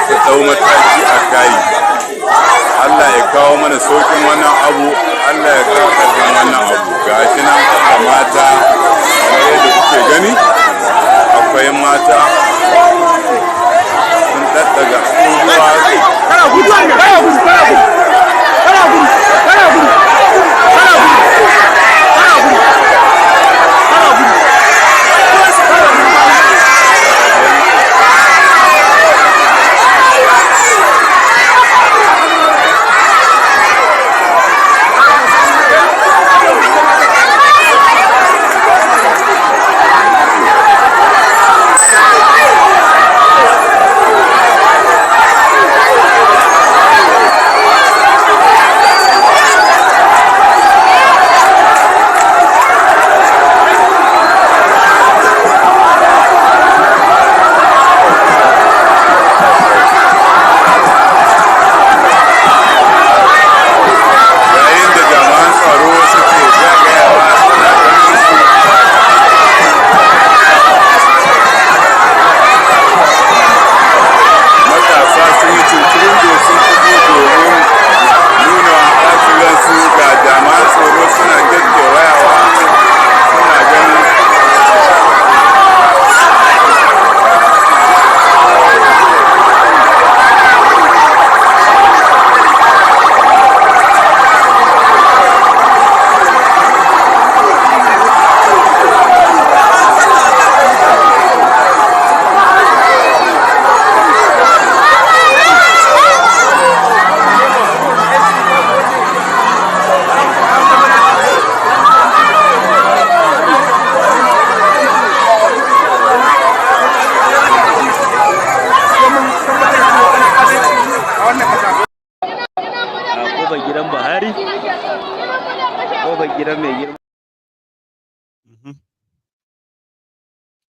su ɗau mataki a kai. Allah ya kawo mana saukin wannan abu, Allah ya kawo ƙarfin wannan abu. Ga shi nan da mata kamar yadda kuke gani, akwai mata sun daddaga abubuwa. Kana gudu, kana gudu, kana gudu, kana gudu, kana gudu, kana gudu.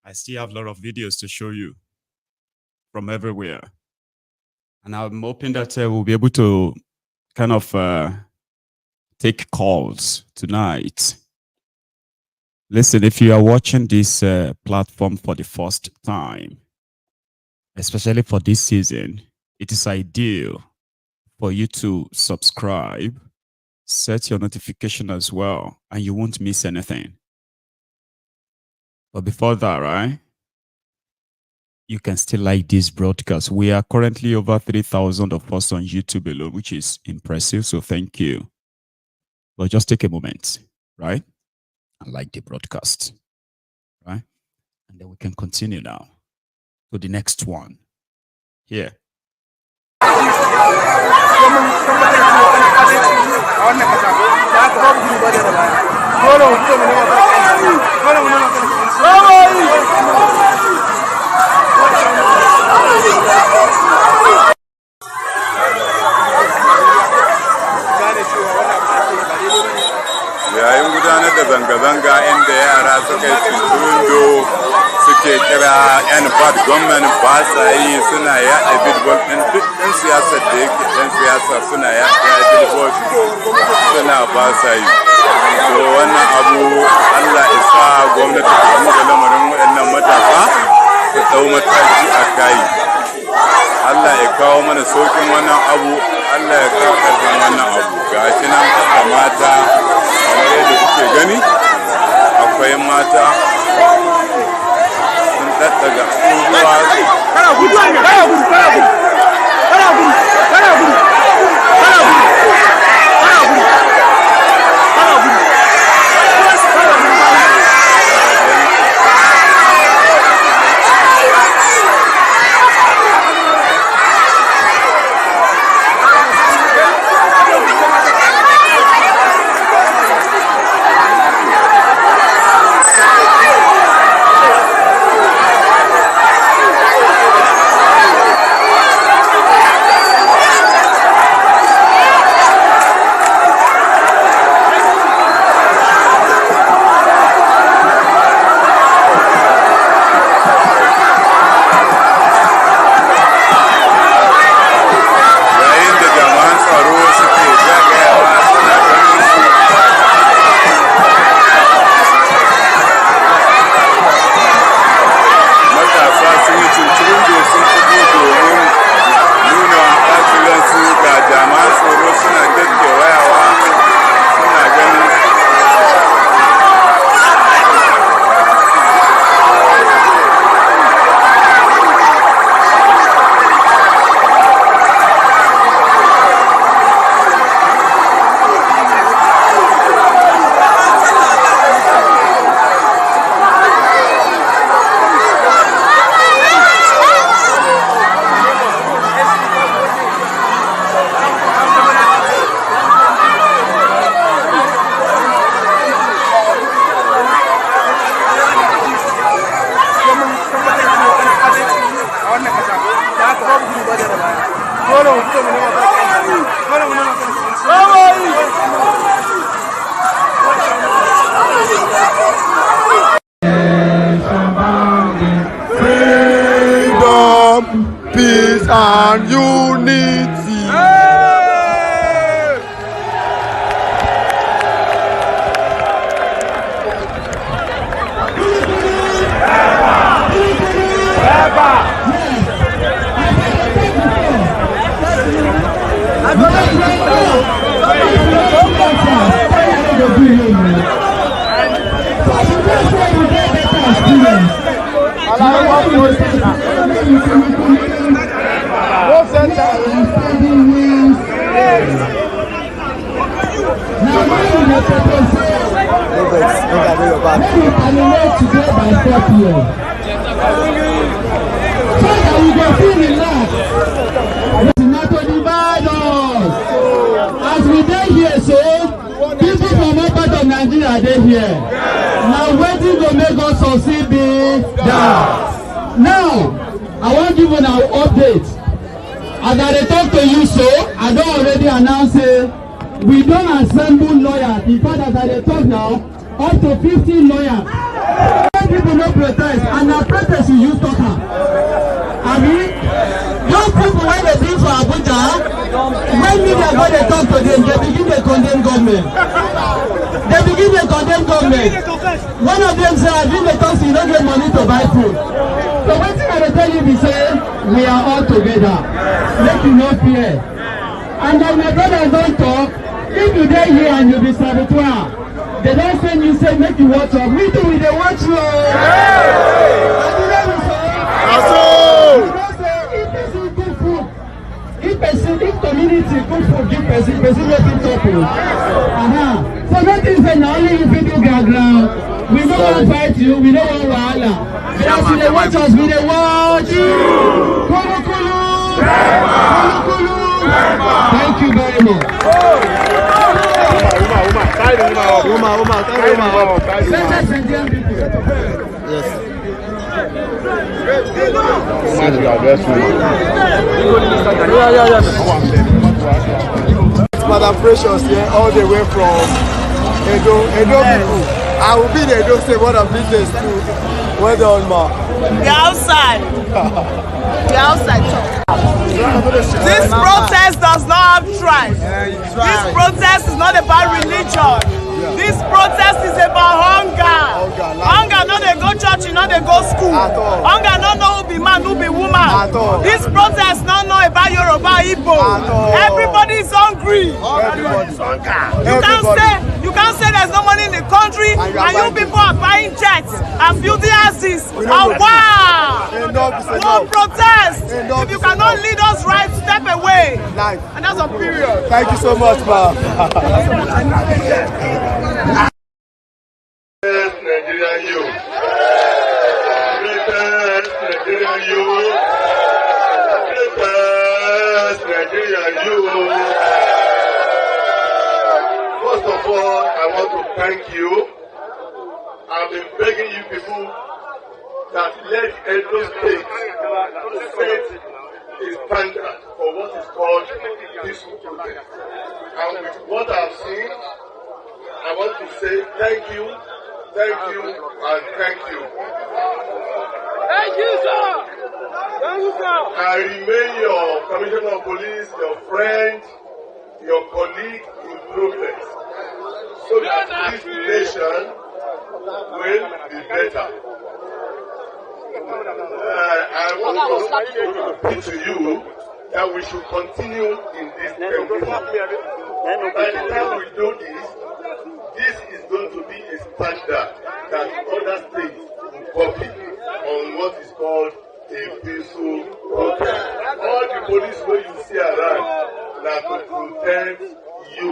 I still have a lot of videos to show you from everywhere. And I'm hoping that we'll be able to kind of take calls tonight. Listen, if you are watching this platform for the first time, especially for this season, it is ideal for you to subscribe, set your notification as well, and you won't miss anything. But before that, right, you can still like this broadcast. We are currently over 3,000 of us on YouTube alone, which is impressive. So thank you. But just take a moment, right? And like the broadcast, right? And then we can continue now to the next one. Here.
Yayin gudanar da zanga-zanga inda yara suka yi tuntundo suke kira 'yan bad gwamnati ba sa yi, suna yaɗa billboard ɗin duk ɗan siyasar da yake ɗan siyasa suna yaɗa billboard suna ba sa yi. So wannan abu Allah isa gwamnati ta duba lamarin waɗannan matasa su ɗau mataki a kai. Allah ya kawo mana sauƙin wannan abu, Allah ya kawo ƙarfin wannan abu. Ga shi nan haka mata kamar yadda kuke gani, akwai mata sun ɗaɗɗaga
peace and unity.
Not to divide us. As we dey here, so people from all part of Nigeria dey here. Now wetin go make us succeed be that. Now I wan give una update. As I dey talk to you so, I don already announce say we don't assemble lawyers. In fact, as I talk now, up to 15 lawyers. People no protest, and our protest you use talker. I mean, those people when they bring for Abuja, when media go they talk to them, they begin to condemn government. They begin to condemn government. One of them say, I bring the talk, you don't get money to buy food. So one thing I will tell you, we say, we are all together. Make you no fear. And like my brothers don't talk, if you dey here and you be saboteur, they don't send you say make you watch up. We do, we dey watch you. If community cook food, give person let him talk. So nothing say now only if you do ground. We don't want to fight you, we don't want wahala. Because you dey watch us, we dey watch you. Koolu, Koolu. Koolu, Koolu. Thank you very much.
Yes. Madam Precious here, all the way from Edo people. I will be in Edo State one of these days too. Well done, ma.
We're outside. We're outside. This protest does not have tribes. This protest is not about religion. This protest is about hunger. Hunger, no they go church, no they go school. Hunger, no know who be man, who be woman. This protest no know about Yoruba, Igbo. Everybody is hungry. You can't say there's no money in the country and you people are buying jets and building houses. And wow! No protest. If you cannot lead us right, step away. And that's a period.
Thank you so much, ma.
Nigerian youth. Nigerian youth. Nigerian youth. First of all, I want to thank you. I've been begging you people that let Edo State set a standard for what is called peaceful protest. And with what I've seen, I want to say thank you, and thank you.
Thank you, sir. Thank you, sir.
I remain your commissioner of police, your friend, your colleague in progress, so that this nation will be better. I want to repeat to you that we should continue in this endeavor. By the time we do this, this is going to be a standard that other states will copy on what is called a peaceful protest. All the police where you see around now to protect you.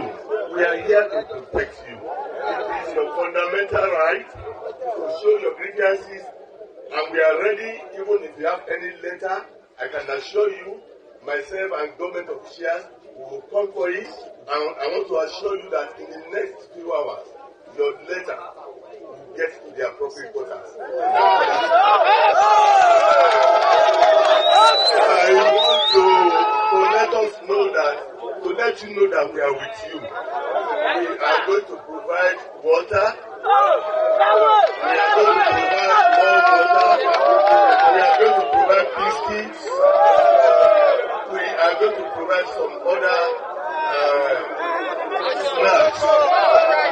We are here to protect you. It is your fundamental right to show your grievances, and we are ready. Even if you have any letter, I can assure you, myself and government officials will come for it. And I want to assure you that in the next few hours, your letter will get to the appropriate quarters. I want to let us know that, to let you know that we are with you. We are going to provide water. We are going to provide more water. We are going to provide biscuits. We are going to provide some other snacks.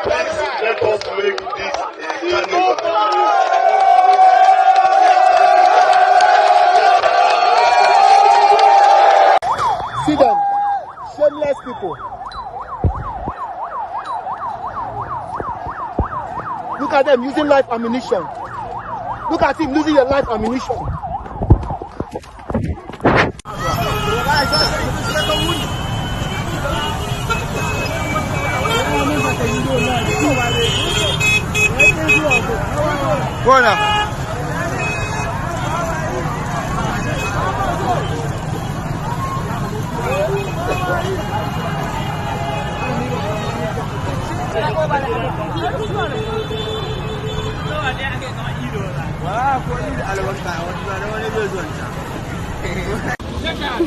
Please let us make this a carnival.
See them, shameless people. Look at them using live ammunition. Look at him using your live ammunition.
Go now.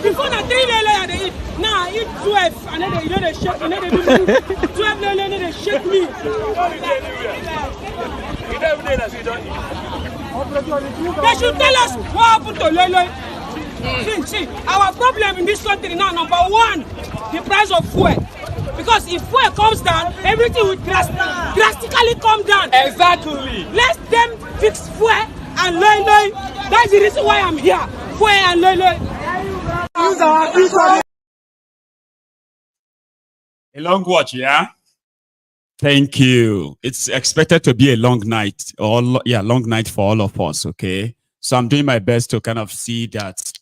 Before the 3 days, Now I eat 12, and then they shake, and then they do 12, and then they shake me. They should tell us what happened to Lele. See, our problem in this country now, number one, the price of fuel. Because if fuel comes down, everything will drastically come down.
Exactly.
Let them fix fuel and Lele. That's the reason why I'm here. Fuel and Lele.
A long watch, yeah? Thank you. It's expected to be a long night. Long night for all of us, okay? So I'm doing my best to kind of see that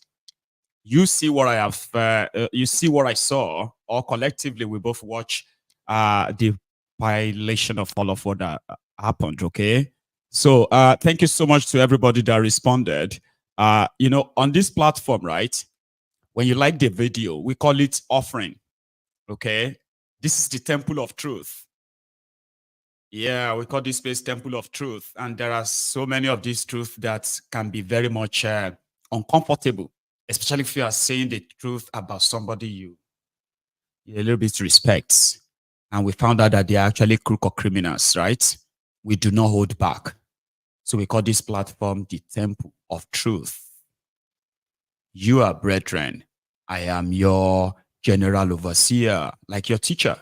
you see what I have, you see what I saw, or collectively we both watch the violation of all of what that happened, okay? So thank you so much to everybody that responded. You know, on this platform, right? When you like the video, we call it offering, okay? This is the temple of truth. Yeah, we call this place temple of truth. And there are so many of these truths that can be very much uncomfortable, especially if you are saying the truth about somebody you a little bit respect. And we found out that they are actually crook or criminals, right? We do not hold back. So we call this platform the temple of truth. You are brethren. I am your general overseer, like your teacher.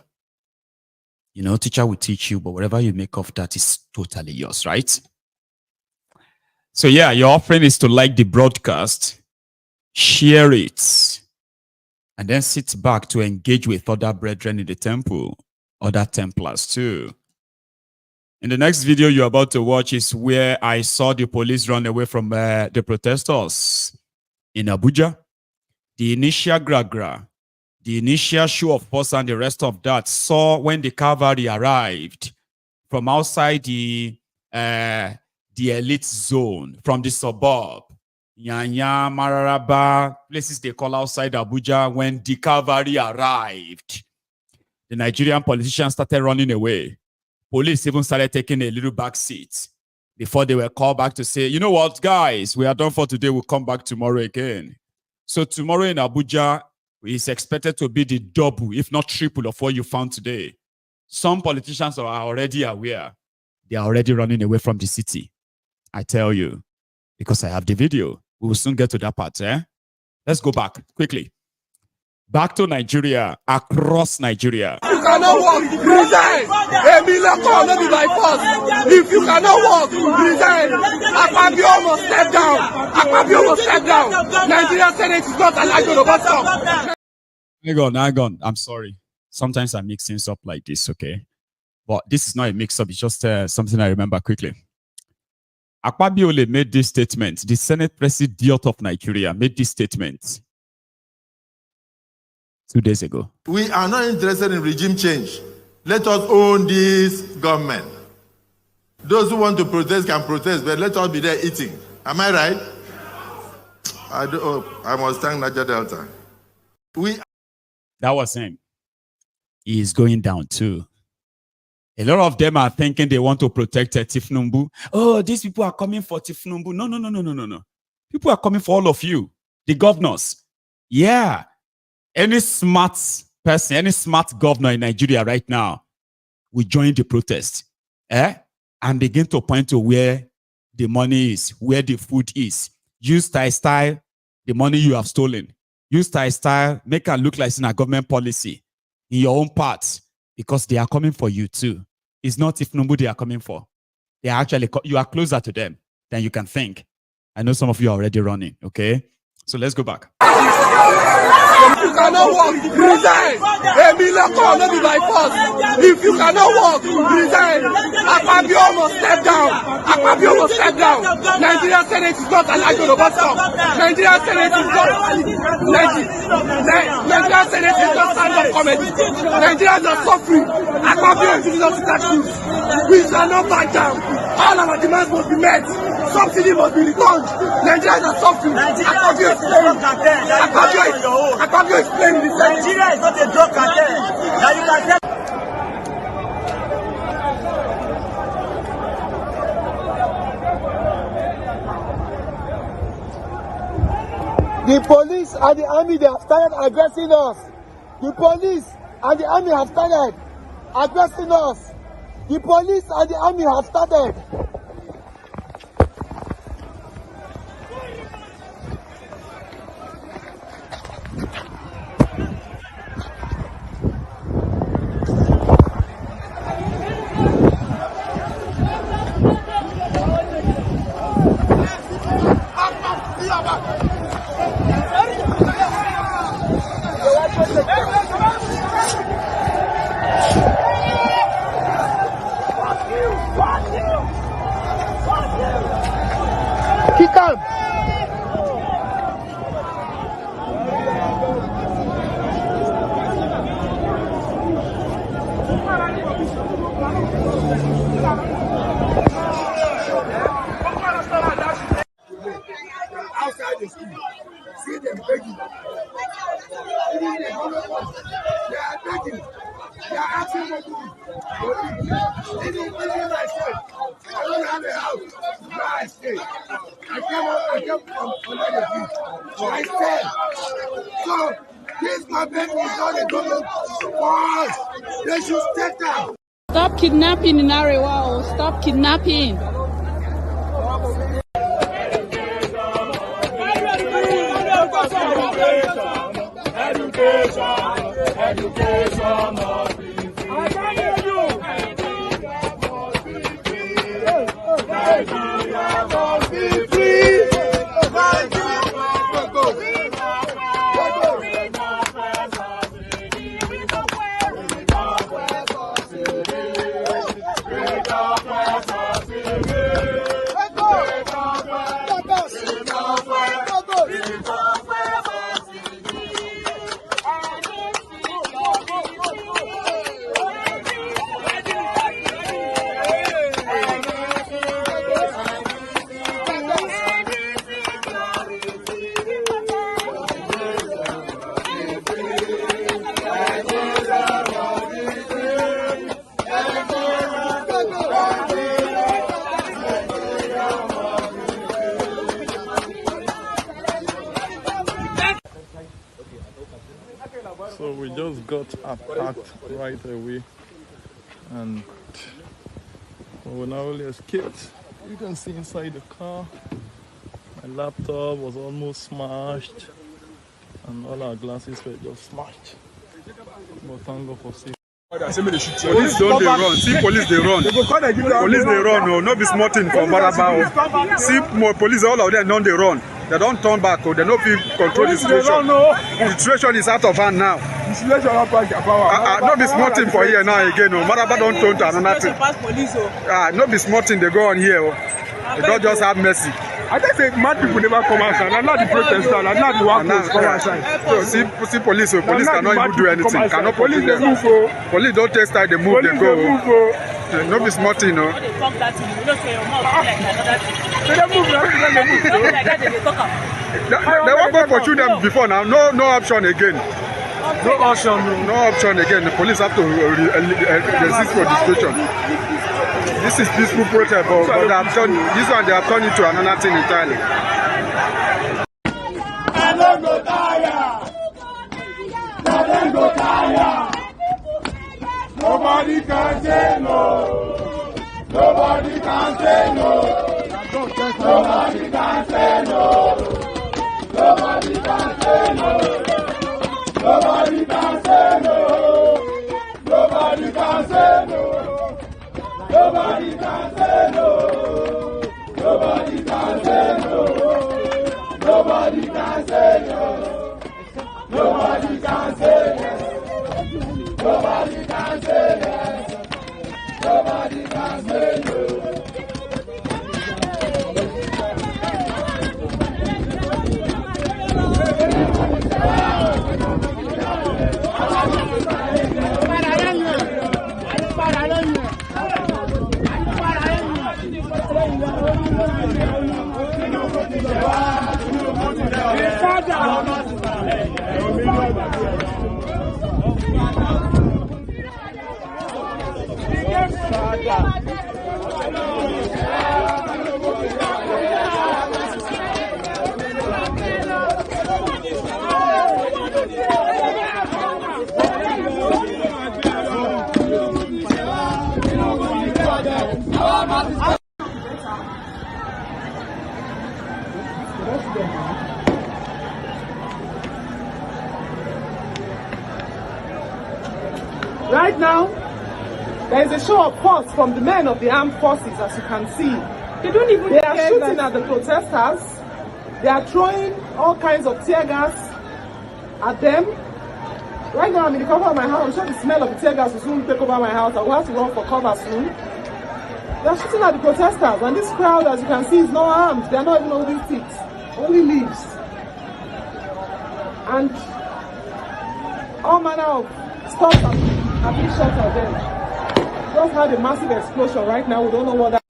You know, teacher will teach you, but whatever you make of that is totally yours, right? So yeah, your offering is to like the broadcast, share it, and then sit back to engage with other brethren in the temple, other Templars too. In the next video you're about to watch is where I saw the police run away from the protesters in Abuja. The initial gra-gra, the initial show of force and the rest of that saw when the cavalry arrived from outside the elite zone, from the suburb, Nyanya, Mararaba, places they call outside Abuja. When the cavalry arrived, the Nigerian politicians started running away. Police even started taking a little back seat before they were called back to say, you know what, guys, we are done for today. We'll come back tomorrow again. So tomorrow in Abuja is expected to be the double, if not triple, of what you found today. Some politicians are already aware. They are already running away from the city. I tell you, because I have the video. We will soon get to that part. Let's go back quickly. Back to Nigeria, across Nigeria.
You cannot walk, resign. A million call, not be by force. If you cannot walk, resign. Akpabio must step down. Akpabio must step down. Nigerian Senate is not allowed to stop.
Hang on. I'm sorry. Sometimes I mix things up like this, okay? But this is not a mix-up. It's just something I remember quickly. Akpabio made this statement. The Senate President of Nigeria made this statement 2 days ago.
We are not interested in regime change. Let us own this government. Those who want to protest can protest, but let us be there eating. Am I right? I must thank Niger Delta.
That was him. He is going down too. A lot of them are thinking they want to protect Thiefnubu. Oh, these people are coming for Thiefnubu. No. People are coming for all of you, the governors. Yeah. Any smart person, any smart governor in Nigeria right now will join the protest and begin to point to where the money is, where the food is. Use style the money you have stolen. Use style, make it look like it's in a government policy in your own part, because they are coming for you too. It's not Thiefnubu they are coming for. They are actually, you are closer to them than you can think. I know some of you are already running, okay? So let's go back.
You cannot walk, resign. A million call, not be by force. If you cannot walk, resign. Akpabio must step down. Akpabio must step down. Nigerian Senate is not allowed to stop. Nigerian Senate is not. Nigerian Senate is not stand-up comedy. Nigerians are suffering. Akpabio is giving us statues. We shall not back down. All our demands must be met. Subsidy must be returned. Nigerians are suffering. Akpabio is playing. Akpabio is playing this. Nigeria is not a drug cartel. Now you can tell. The police and the army, they have started aggressing us. The police and the army have started aggressing us. The police and the army have started. Kick him!
Outside the school, see them begging. Even they are begging. They are asking for food. Even myself, I don't have a house where I stay. I came from under the bridge. I stay. So this government is not a government for us. They should step down.
Stop kidnapping in Arewa. Stop kidnapping.
Education must be free. I can hear you. Nigeria must be free.
So we just got attacked right away and we narrowly escaped. You can see inside the car, my laptop was almost smashed and all our glasses were just smashed. But thank God for safety.
Police don't they run. See police they run. Police they run. No, not be smarting for Maraba. See more police, all of them don't they run. They don't turn back. They don't feel control the situation. The situation is out of hand now. Not be smarting for here now again. Maraba don't turn to another thing. Not be smarting they go on here. They don't just have mercy.
I just say mad people never come outside. I'm not the protesters. I'm not the workers come outside.
So see police. So police cannot even do anything. Cannot police they move. Police don't take time. They move. They go. No be smarting, you know. They won't go pursue them before now. No option again. No option again. The police have to resist for the situation. This is peaceful protest, but they have turned, this one they have turned into another thing entirely.
Nobody can say no. Nobody can say no. Nobody can say no. Nobody can say no. Nobody can say no. Nobody can say no. Nobody can say no. Nobody can say no. Nobody can say no. Nobody can say yes. Nobody can say yes. Nobody can say no.
Right now, there is a show of force from the men of the armed forces, as you can see. They are shooting at the protesters. They are throwing all kinds of tear gas at them. Right now, I'm in the cover of my house. I'm sure the smell of the tear gas will soon take over my house. I will have to run for cover soon. They are shooting at the protesters, and this crowd, as you can see, is not armed. They are not even holding sticks, only leaves. And all manner of stuff have been shot at them. Just had a massive explosion right now. We don't know what that.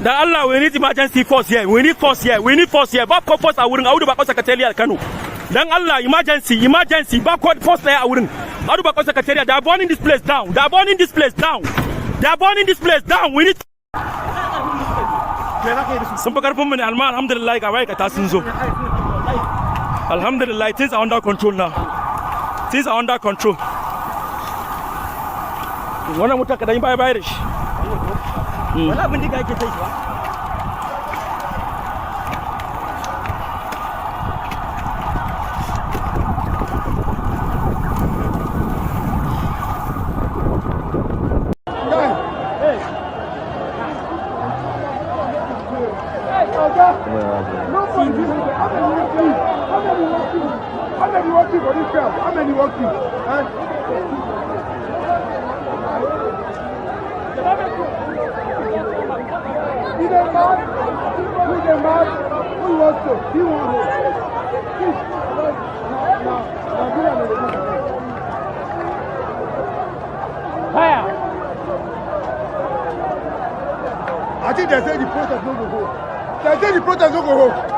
Allah, we need emergency force here. We need force here. We need force here. Backward force a wurin. Audu Bako Secretariat Kano. Dan Allah, emergency. Backward force there a wurin. Audu Bako Secretariat. They are burning this place down. They are burning this place down. They are burning this place down. We need. Sun fi karfin mu ne, amma alhamdulillah ga ma'aikata sun zo. Alhamdulillah, things are under control now. Things are under control. Wannan mutum kadan baya da shi. Wala abin da kake sai ba.
I think they say the protest no go home. They say the protest no go home.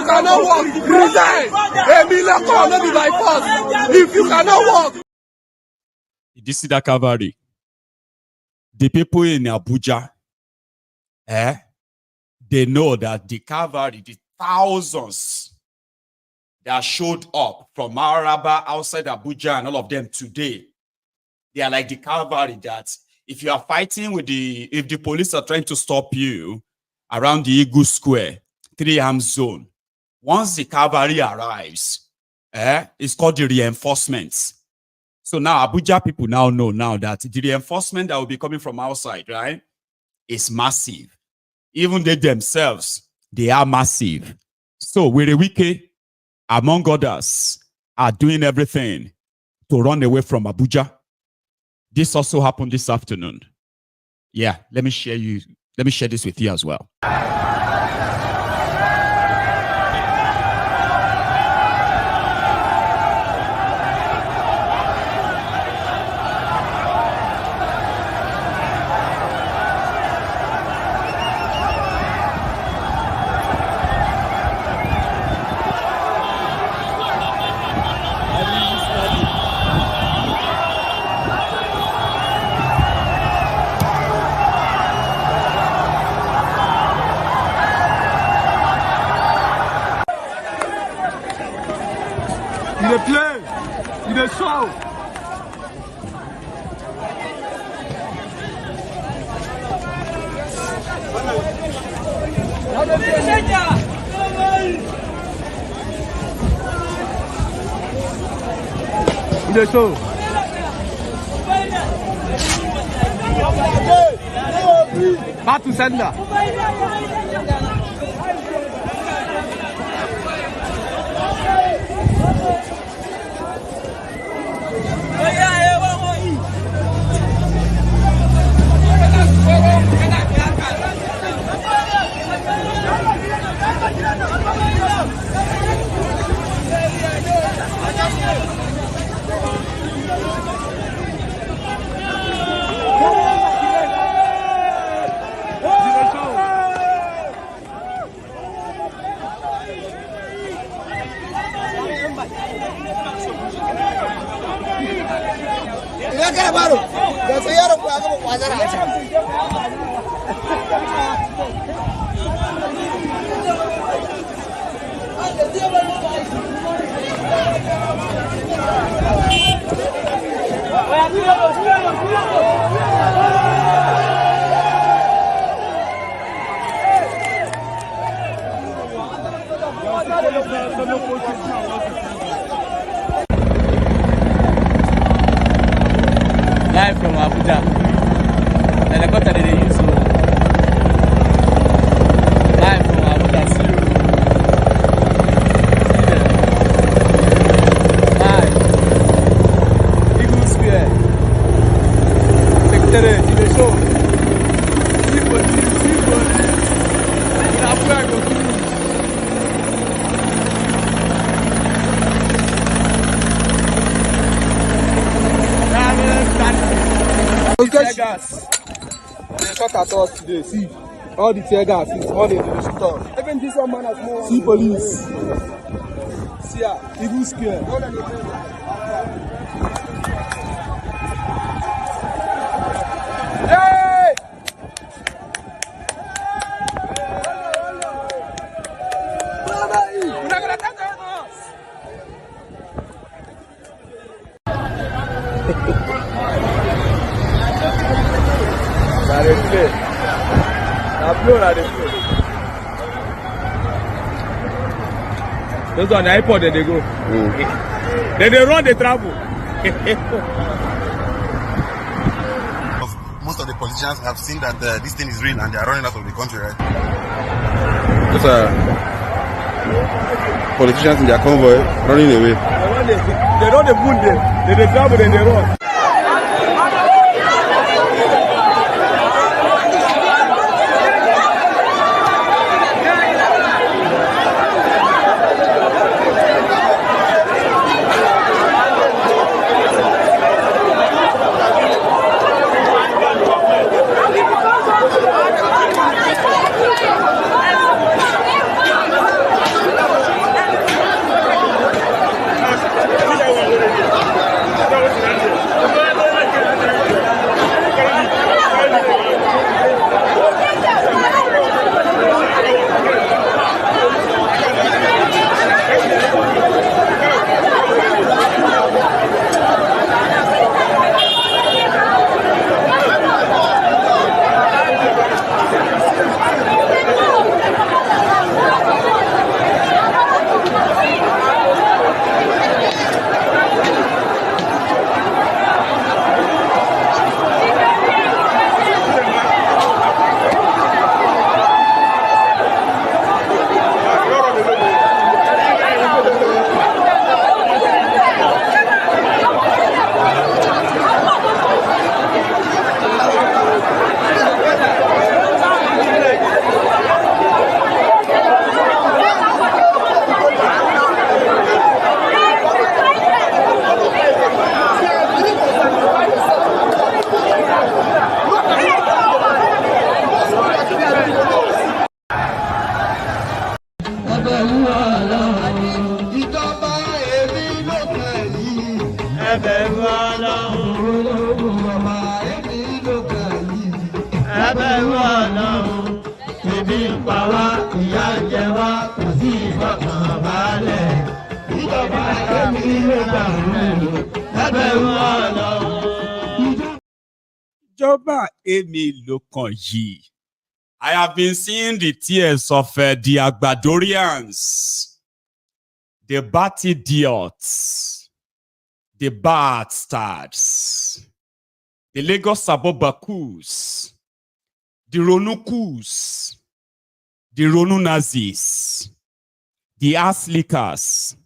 Cannot walk, resign. A miracle, not be by force. If you cannot walk.
Did you see that cavalry? The people in Abuja, they know that the cavalry, the thousands that showed up from Maraba outside Abuja and all of them today, they are like the cavalry that if you are fighting with if the police are trying to stop you around the Eagle Square, 3-arm zone, once the cavalry arrives, it's called the reinforcements. So now Abuja people now know now that the reinforcement that will be coming from outside, right, is massive. Even they themselves, they are massive. So Werewike, among others, are doing everything to run away from Abuja. This also happened this afternoon. Yeah, let me share this with you as well.
In the play, in the show. In the show. Back to sender.
Live from Abuja. The helicopter they use. Live from Abuja. See you. Live. Eagle Square. Secretary in the show. See tear gas. They shot at us today. See, all the tear gas is all they shoot us. Even this one man has more. See police. See ya, Eagle Square. Hey! We're not gonna touch us. Those on the iPod, they go. Then they run, they travel.
Most of the politicians have seen that this thing is real and they are running out of the country, right?
Those are politicians in their convoy running away.
They run the moon, they travel, then they run.
ìjọba ẹ̀mí
Ìjọba èmi ló kàn yìí. I have been seeing the tears of the Agbadorians, the Batidiots, the Bastards, the Lagos Sabobakus, the Ronukus, the Ronu Nazis, the ass lickers,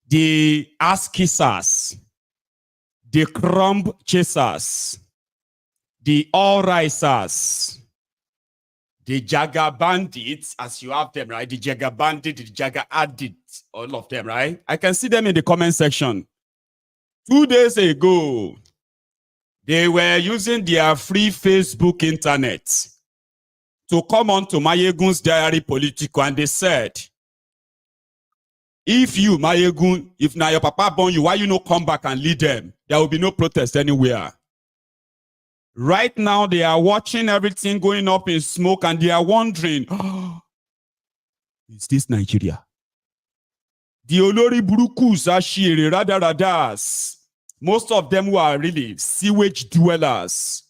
the ass kissers, the crumb chasers, the all-risers, the Jagger bandits, as you have them, right? The Jagger bandit, the Jagger addicts, all of them, right? I can see them in the comment section. 2 days ago, they were using their free Facebook internet to come on to MaiyegunsDiary Politico, and they said, if you, Maiyegun, if now your papa born you, why you no come back and lead them? There will be no protest anywhere. Right now, they are watching everything going up in smoke, and they are wondering, oh, is this Nigeria? The Olori Burukus are shiri radaradas. Most of them who are really sewage dwellers,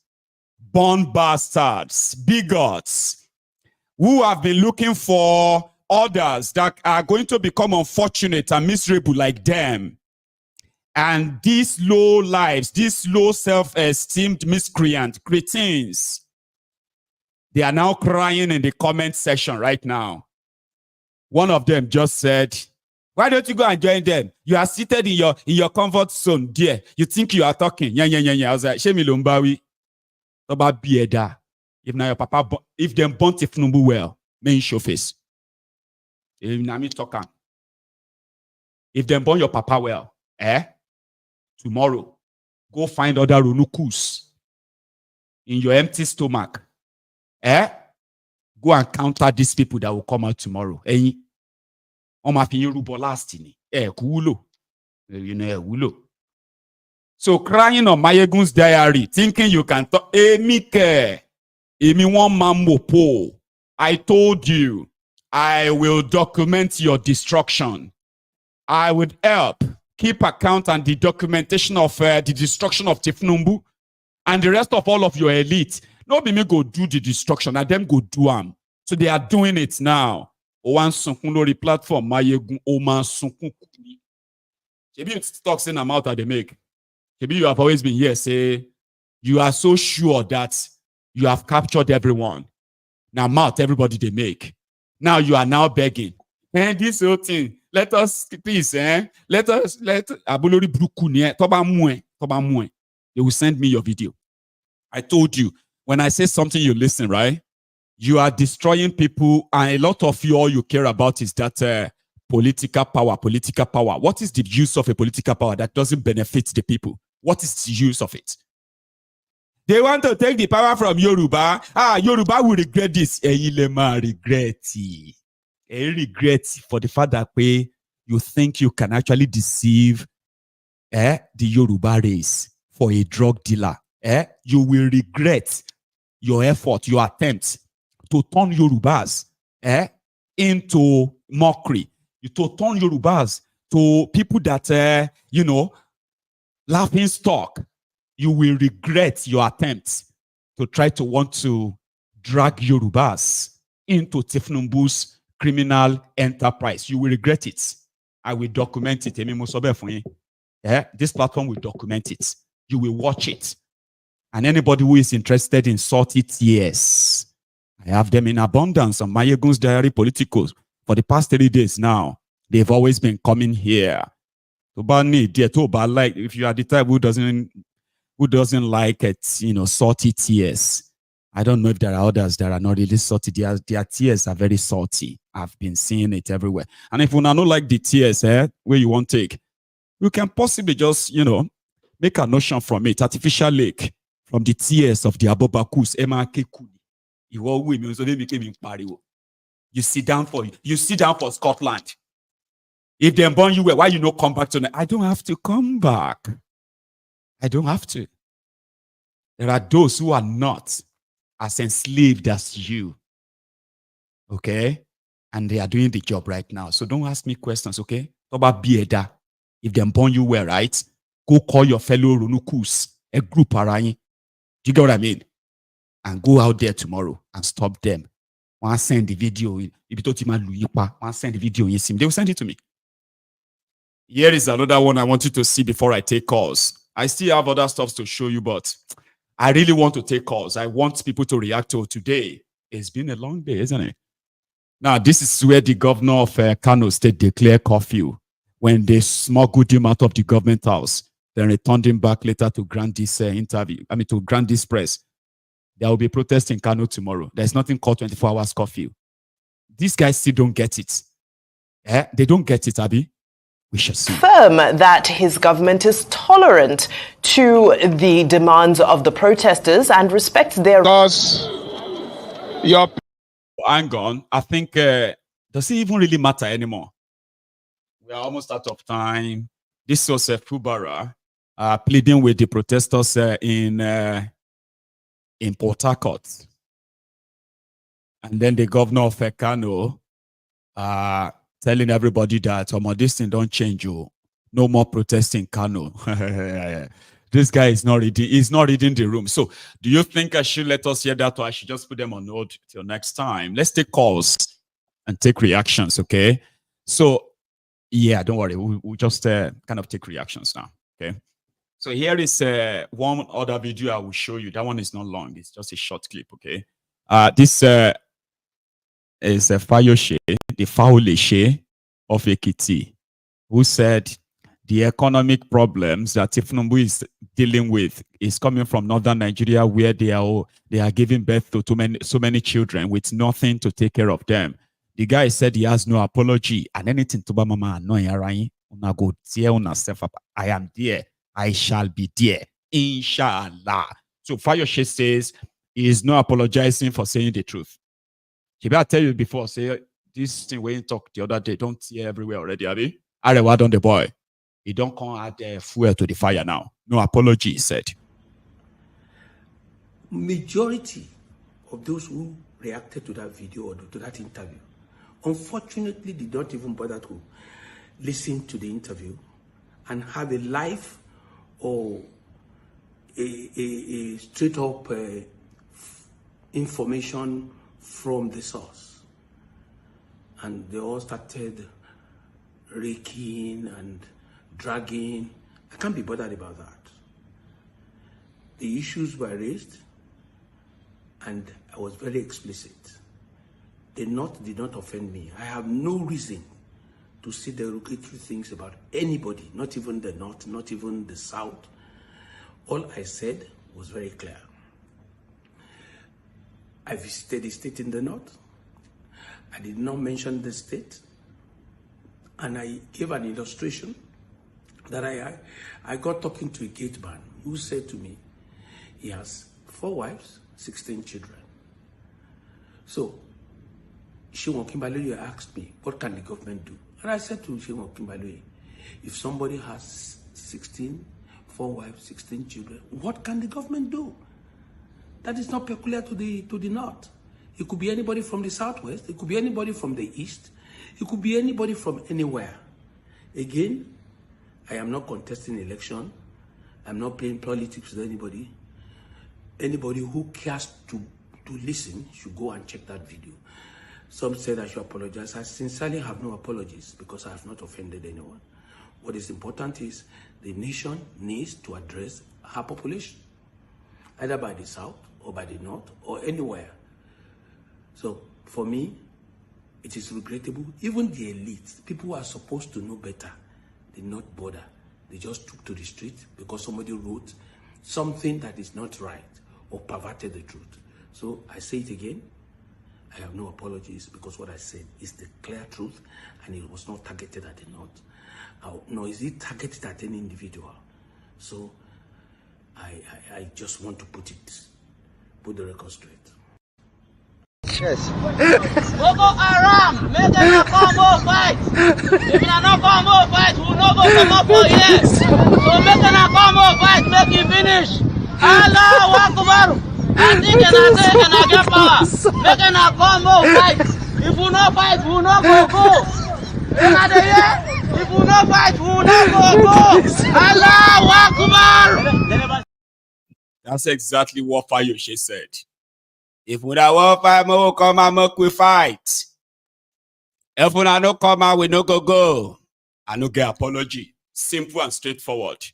born bastards, bigots, who have been looking for others that are going to become unfortunate and miserable like them. And these low lives, these low self-esteemed miscreant cretins, they are now crying in the comment section right now. One of them just said, why don't you go and join them? You are seated in your comfort zone, dear. You think you are talking. Yeah. I was like, Shemi Lombawi. About Bieda. If now your papa, if them born Thiefnubu well, may show face. If them born your papa well, tomorrow, go find other Runukus in your empty stomach. Go and counter these people that will come out tomorrow. Koolu. So crying on MaiyegunsDiary, thinking you can talk. I told you, I will document your destruction. I would help keep account and the documentation of the destruction of Thiefnubu and the rest of all of your elite. No be me go do the destruction, and them go do them. So they are doing it now. Owan Sunkun lori platform Maiyegun Oman Sunkun. Maybe it's talks in amount that they make. Maybe you have always been here, say you are so sure that you have captured everyone. Now mouth everybody they make. Now you are now begging. And this whole thing, let us please, let Abulori Brukuni, Toba Mue. They will send me your video. I told you, when I say something, you listen, right? You are destroying people, and a lot of you, all you care about is that political power. What is the use of a political power that doesn't benefit the people? What is the use of it? They want to take the power from Yoruba. Yoruba will regret this. Regret for the fact that way you think you can actually deceive the Yoruba race for a drug dealer. You will regret your effort, your attempt to turn Yorubas into mockery. To turn Yorubas to people that, laughing stock. You will regret your attempts to try to want to drag Yorubas into Thiefnubu's criminal enterprise. You will regret it. I will document it. This platform will document it. You will watch it. And anybody who is interested in salty tears, I have them in abundance on MaiyegunsDiary Politico for the past 3 days now. They've always been coming here. If you are the type who doesn't like it, salty tears. I don't know if there are others that are not really salty. Their tears are very salty. I've been seeing it everywhere. And if you don't like the tears, where you want to take, you can possibly just, make a notion from it, artificial lake, from the tears of the Abobakus, You sit down for Scotland. If they born you, why you no come back to? I don't have to come back. I don't have to. There are those who are not as enslaved as you. Okay? And they are doing the job right now. So don't ask me questions, okay? Talk about Bieda. If they born you well, right? go call your fellow Runukus, a group around. Do you get what I mean? And go out there tomorrow and stop them. One send the video. If you don't one send the video. They will send it to me. Here is another one I want you to see before I take calls. I still have other stuff to show you, but I really want to take calls. I want people to react to today. It's been a long day, isn't it? Now, this is where the governor of Kano State declared curfew when they smuggled him out of the government house, then returned him back later to grant this to grant this press. There will be protest in Kano tomorrow. There's nothing called 24 hours curfew. These guys still don't get it. They don't get it, Abby. We shall see.
Firm that his government is tolerant to the demands of the protesters and respects their...
Hang on. I think, does it even really matter anymore? We are almost out of time. This was Fubara pleading with the protesters in Port Harcourt. And then the governor of Kano telling everybody that this thing don't change you. No more protesting Kano. This guy is not reading. He's not reading the room. So do you think I should let us hear that, or I should just put them on hold till next time? Let's take calls and take reactions, okay? So yeah, don't worry. We'll just kind of take reactions now, okay? So here is one other video I will show you. That one is not long. It's just a short clip, okay? This is Fayose, the Faulishe of Ekiti, who said the economic problems that Thiefnubu is dealing with is coming from northern Nigeria, where they are giving birth to so many children with nothing to take care of them. The guy said he has no apology and anything to mama no yarai. Una go tear una self up. I am there. I shall be there. Inshallah. So Fayose says he is not apologizing for saying the truth. Maybe I tell you before, say this thing when you talk the other day, don't tear everywhere already, Abi. Arewa done the boy. He don't come add fuel to the fire now. No apology, he said.
Majority of those who reacted to that video or to that interview, unfortunately, did not even bother to listen to the interview and have a live or a straight up information from the source. And they all started raking and dragging. I can't be bothered about that. The issues were raised and I was very explicit. The North did not offend me. I have no reason to say derogatory things about anybody, not even the North, not even the South. All I said was very clear. I visited the state in the North. I did not mention the state. And I gave an illustration that I got talking to a gate man who said to me, he has 4 wives, 16 children. So, Shimon Kimbalue asked me, what can the government do? And I said to Shimon Kimbalue, if somebody has 4 wives, 16 children, what can the government do? That is not peculiar to the North. It could be anybody from the Southwest. It could be anybody from the East. It could be anybody from anywhere. Again, I am not contesting election. I'm not playing politics with anybody. Anybody who cares to listen should go and check that video. Some said I should apologize. I sincerely have no apologies because I have not offended anyone. What is important is the nation needs to address her population, either by the South or by the North or anywhere. So for me, it is regrettable. Even the elite, people who are supposed to know better, did not bother. They just took to the street because somebody wrote something that is not right or perverted the truth. So I say it again, I have no apologies because what I said is the clear truth and it was not targeted at the North. Nor is it targeted at any individual. So I just want to put the record straight.
Yes.
Boko Haram, make them come over fight. If you not come over fight, we will not go come up for years. So make them come over fight, make it finish. Allahu Akbar. I think and I get power. Make them come over fight. If we not fight, we will not go. If we not fight, we will not go. Allahu Akbar.
That's exactly what Fayoshe said. If we don't want fight, we will come and make we fight. If we don't come out, we no go. I no get apology. Simple and straightforward.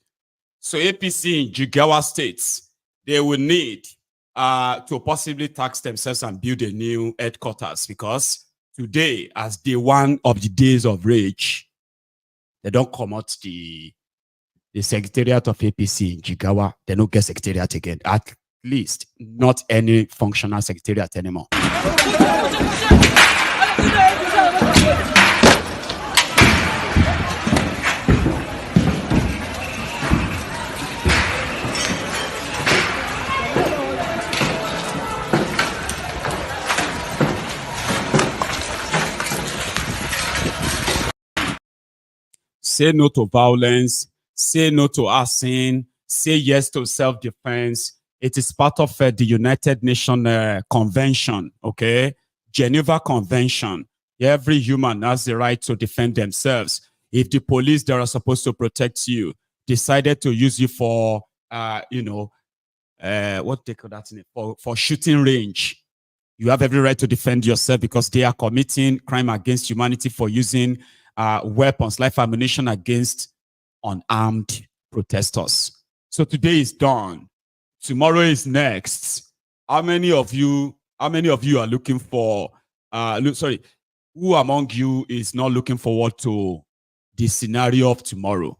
So APC in Jigawa states, they will need to possibly tax themselves and build a new headquarters, because today, as day one of the days of rage, they don't come out the secretariat of APC in Jigawa. They don't get secretariat again. At least not any functional secretariat anymore. Say no to violence, say no to arson, say yes to self-defense. It is part of the United Nations Convention, okay? Geneva Convention. Every human has the right to defend themselves. If the police that are supposed to protect you decided to use you for, what they call that in it, for shooting range, you have every right to defend yourself, because they are committing crime against humanity for using weapons, live ammunition against unarmed protesters. So today is done. Tomorrow is next. How many of you are looking for? Who among you is not looking forward to the scenario of tomorrow?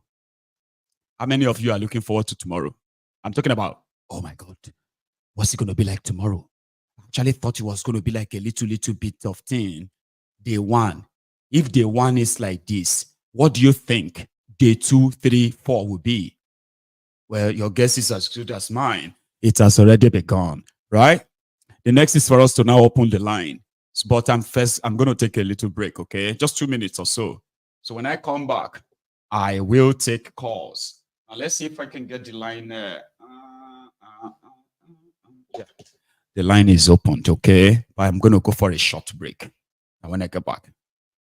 How many of you are looking forward to tomorrow? I'm talking about, oh my God, what's it going to be like tomorrow? I actually thought it was going to be like a little bit of thing. Day one. If day one is like this, what do you think day 2, 3, 4 will be? Well, your guess is as good as mine. It has already begun, right? The next is for us to now open the line. But I'm going to take a little break, okay? Just 2 minutes or so. So when I come back, I will take calls. Now let's see if I can get the line. Yeah. The line is opened, okay? But I'm going to go for a short break. And when I get back,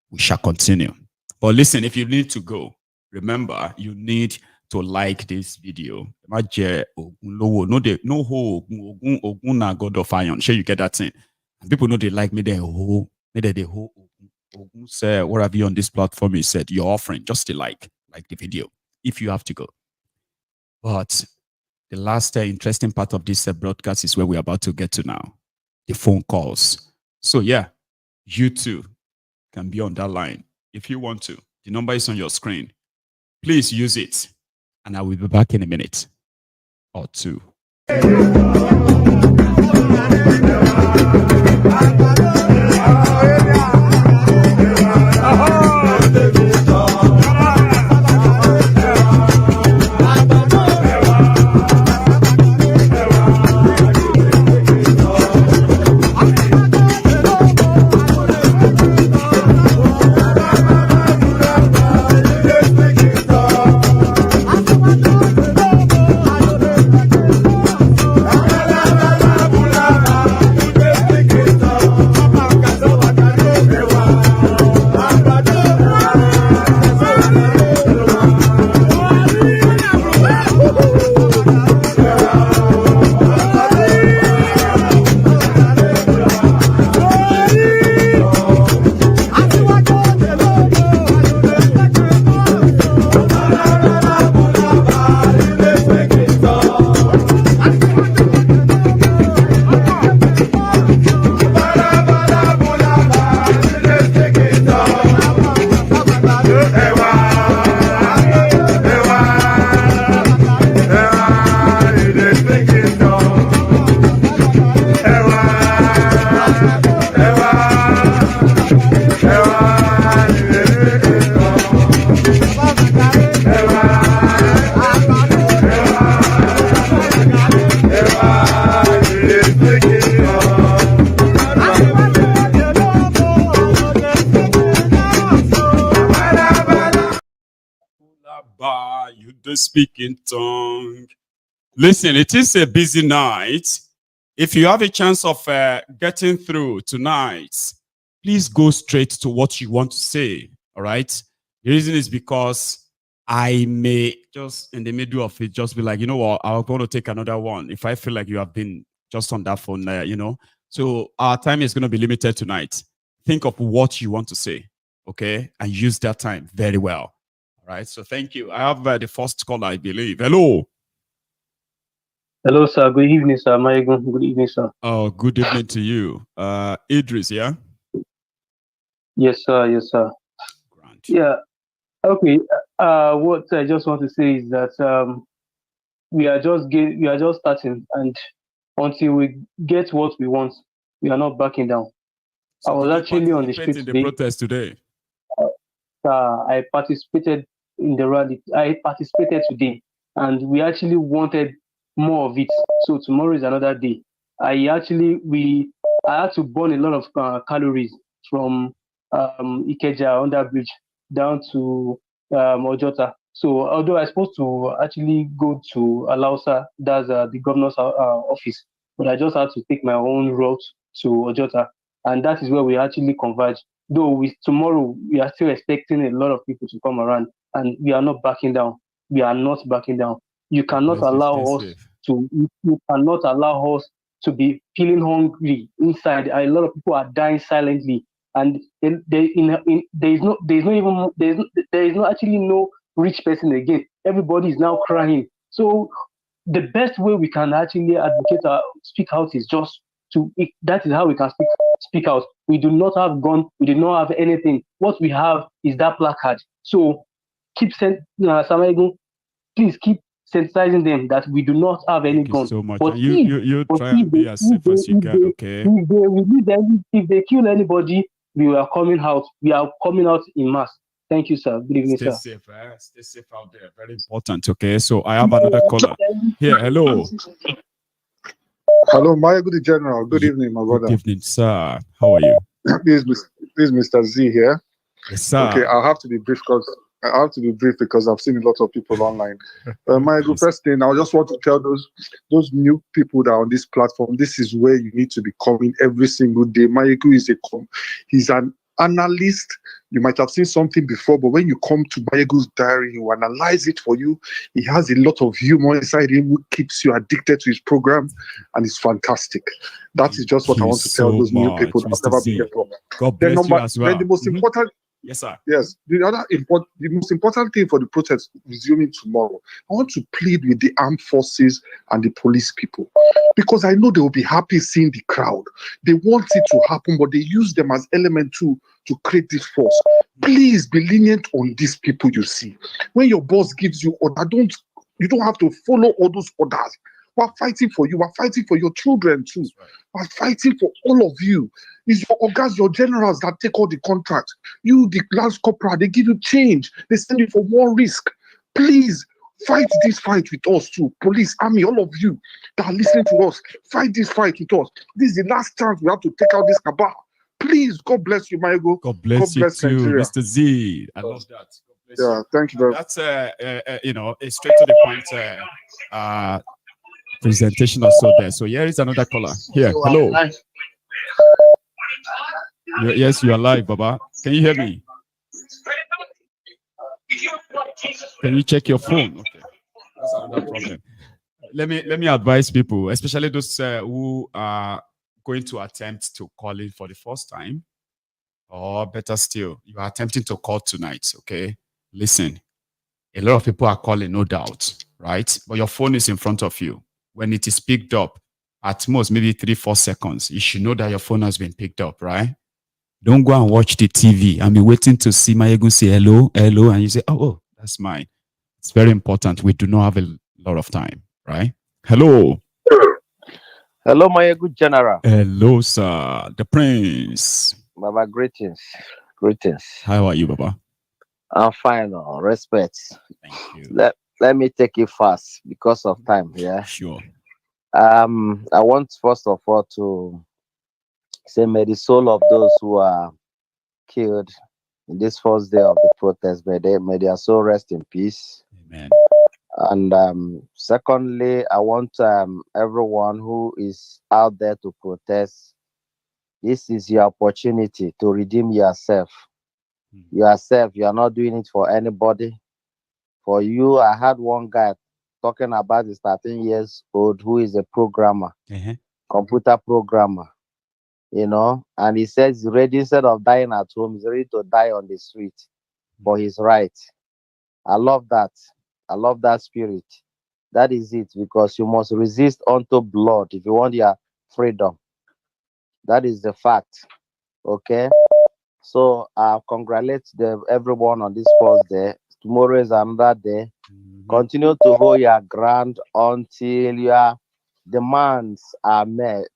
we shall continue. But listen, if you need to go, remember, you need to like this video. No God of iron. Sure, you get that thing. And people know they like me. They say, what have you on this platform? You said you're offering just a like the video if you have to go. But the last interesting part of this broadcast is where we're about to get to now, the phone calls. So yeah, you too can be on that line if you want to. The number is on your screen. Please use it, and I will be back in a minute or two. Speak in tongue. Listen, it is a busy night. If you have a chance of getting through tonight, please go straight to what you want to say. All right. The reason is because I may just in the middle of it just be like, you know what, I'm going to take another one if I feel like you have been just on that phone there, you know. So our time is going to be limited tonight. Think of what you want to say, okay, and use that time very well. All right. So thank you. I have the first caller, I believe. Hello.
Hello, sir. Good evening, sir. Maiyegun. Good evening, sir.
Oh, good evening to you. Idris, yeah?
Yes, sir. Yes, sir.
Grant.
Yeah. Okay. What I just want to say is that we are just starting, and until we get what we want, we are not backing down.
So
I was actually on the street
in
today.
The protest today.
I participated in the rally. I participated today, and we actually wanted more of it. So tomorrow is another day. I had to burn a lot of calories from Ikeja under bridge down to Ojota. So although I was supposed to actually go to Alausa, that's the governor's office, but I just had to take my own route to Ojota, and that is where we actually converge. Though tomorrow we are still expecting a lot of people to come around, and we are not backing down. We are not backing down. You cannot allow us to. You cannot allow us to be feeling hungry inside. A lot of people are dying silently, and there is not actually no rich person again. Everybody is now crying. So the best way we can actually advocate speak out is just that is how we can speak out. We do not have gun, we do not have anything. What we have is that placard. So Maiyegun, please keep sensitizing them that we do not have any gun.
So much. But you try and be as safe as you can, okay?
If they kill anybody, we are coming out. We are coming out in mass. Thank you, sir. Good evening,
Stay
sir.
safe, Stay safe out there. Very important, okay? So I have another caller. Here, hello.
Hello, Maiyegun General. Good evening, my brother.
Good evening, sir. How are you?
This is Mr. Z here.
Yes, sir.
Okay, I'll have to be brief because I've seen a lot of people online. Maiyegun, first thing, I just want to tell those new people that are on this platform, this is where you need to be coming every single day. Maiyegun he's an analyst. You might have seen something before, but when you come to Maiyegun's diary, he will analyze it for you. He has a lot of humor inside him who keeps you addicted to his program, and it's fantastic. That is just what I want to tell those new people that have never been here before.
God bless you as well.
Then the most important,
yes, sir.
Yes, the most important thing for the protest resuming tomorrow, I want to plead with the armed forces and the police people, because I know they will be happy seeing the crowd. They want it to happen, but they use them as element to create this force. Please be lenient on these people you see. When your boss gives you order, you don't have to follow all those orders. We're fighting for you. We're fighting for your children too. We're fighting for all of you. It's your organs, your generals that take all the contracts. You, the lance corporal, they give you change. They send you for more risk. Please fight this fight with us too. Police, army, all of you that are listening to us, fight this fight with us. This is the last chance we have to take out this cabal. Please, God bless you, Maiyegun.
God bless you too, Nigeria. Mr. Z. I love that.
Yeah, thank you very
much. That's a straight to the point presentation or so there. So here is another caller. Here, hello. Yes, you are live, Baba. Can you hear me? Can you check your phone? Okay, that's another problem. Let me advise people, especially those who are going to attempt to call in for the first time, or better still, you are attempting to call tonight. Okay, listen. A lot of people are calling, no doubt, right? But your phone is in front of you. When it is picked up, at most maybe 3-4 seconds, you should know that your phone has been picked up, right? Don't go and watch the TV and be waiting to see Maiyegun say hello, hello, and you say, oh, that's mine. It's very important. We do not have a lot of time, right? Hello.
Hello, Maiyegun General.
Hello, sir. The Prince.
Baba, greetings. Greetings.
How are you, Baba?
I'm fine. Respect.
Thank you.
Let me take it fast because of time. Yeah.
Sure.
I want first of all to say, may the soul of those who are killed in this first day of the protest, may their soul rest in peace.
Amen.
And secondly, I want everyone who is out there to protest, this is your opportunity to redeem yourself. Yourself, you are not doing it for anybody. For you, I had one guy talking about his 13 years old who is a programmer, computer programmer, you know, and he says he's ready, instead of dying at home, he's ready to die on the street for his right. I love that. I love that spirit. That is it, because you must resist unto blood if you want your freedom. That is the fact. Okay. So congratulate everyone on this first day. Tomorrow is another day. Continue to hold your ground until your demands are met.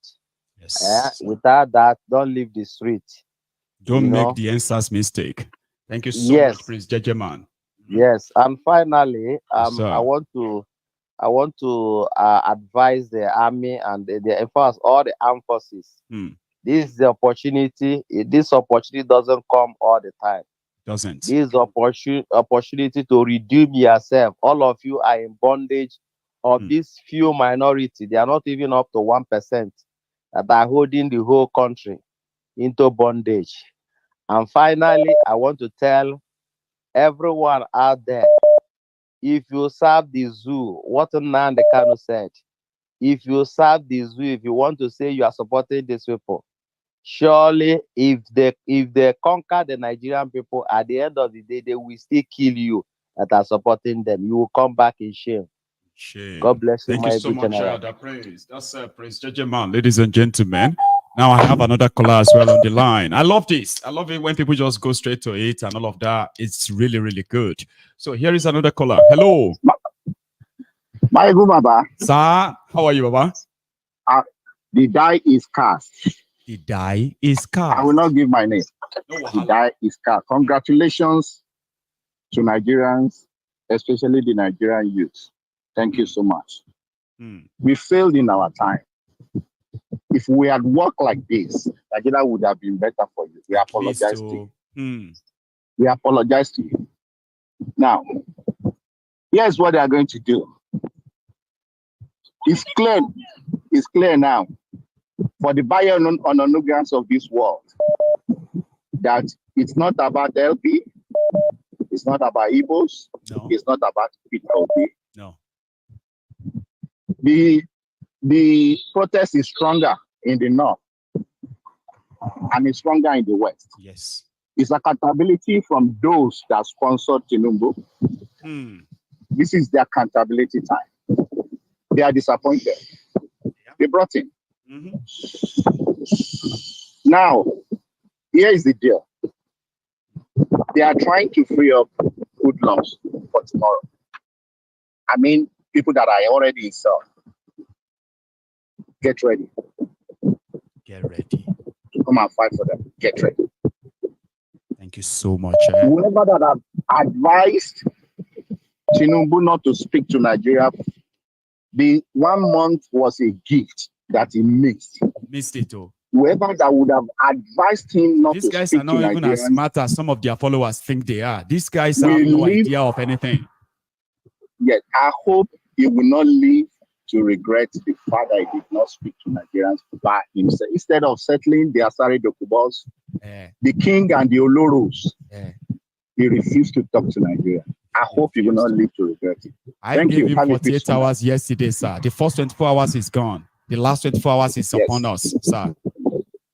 Yes.
Without that, don't leave the street.
Don't make the answers mistake. Thank you so much, Prince Jejeman.
Yes, and finally,
Yes,
I want to advise the army and the enforce all the armed forces. This is the opportunity. This opportunity doesn't come all the time.
Doesn't.
This is opportunity to redeem yourself. All of you are in bondage of this few minority. They are not even up to 1% that are holding the whole country into bondage. And finally, I want to tell everyone out there, if you serve the zoo, what Nnamdi Kanu said, if you serve the zoo, if you want to say you are supporting these people, surely if they conquer the Nigerian people, at the end of the day, they will still kill you that are supporting them. You will come back in shame. God bless you.
Thank you so much, that praise. That's Prince Jejeman, ladies and gentlemen. Now I have another caller as well on the line. I love this. I love it when people just go straight to it and all of that. It's really, really good. So here is another caller. Hello.
Maiyegun Baba.
Sir, how are you, Baba?
The die is cast.
The die is cast.
I will not give my name. The die is cast. Congratulations to Nigerians, especially the Nigerian youth. Thank you so much. We failed in our time. If we had worked like this, Nigeria would have been better for you. We apologize to you. We apologize to you. Now, here's what they are going to do. It's clear. It's clear now for the buyer on grounds of this world that it's not about LP, it's not about Igbos, it's not about PLP.
No.
The protest is stronger in the north and it's stronger in the west.
Yes.
It's accountability from those that sponsored Thiefnubu. This is their accountability time. They are disappointed. They brought in. Now, here is the deal. They are trying to free up food lumps for tomorrow. I mean, people that are already in cell. Get ready.
Get ready.
Come and fight for them. Get ready.
Thank you so much.
Whoever that have advised Thiefnubu not to speak to Nigeria, the 1 month was a gift that he missed.
Missed it all.
Whoever that would have advised him not to speak to Nigerians.
These guys are not even as smart as some of their followers think they are. These guys have no idea of anything.
Yes, I hope he will not live to regret the fact that he did not speak to Nigerians by himself. Instead of settling the Asari Dokubos, the king and the Oloros, he refused to talk to Nigeria. I hope he will not live to regret it.
I gave him 48 hours yesterday, sir. The first 24 hours is gone. The last 24 hours is upon us, sir.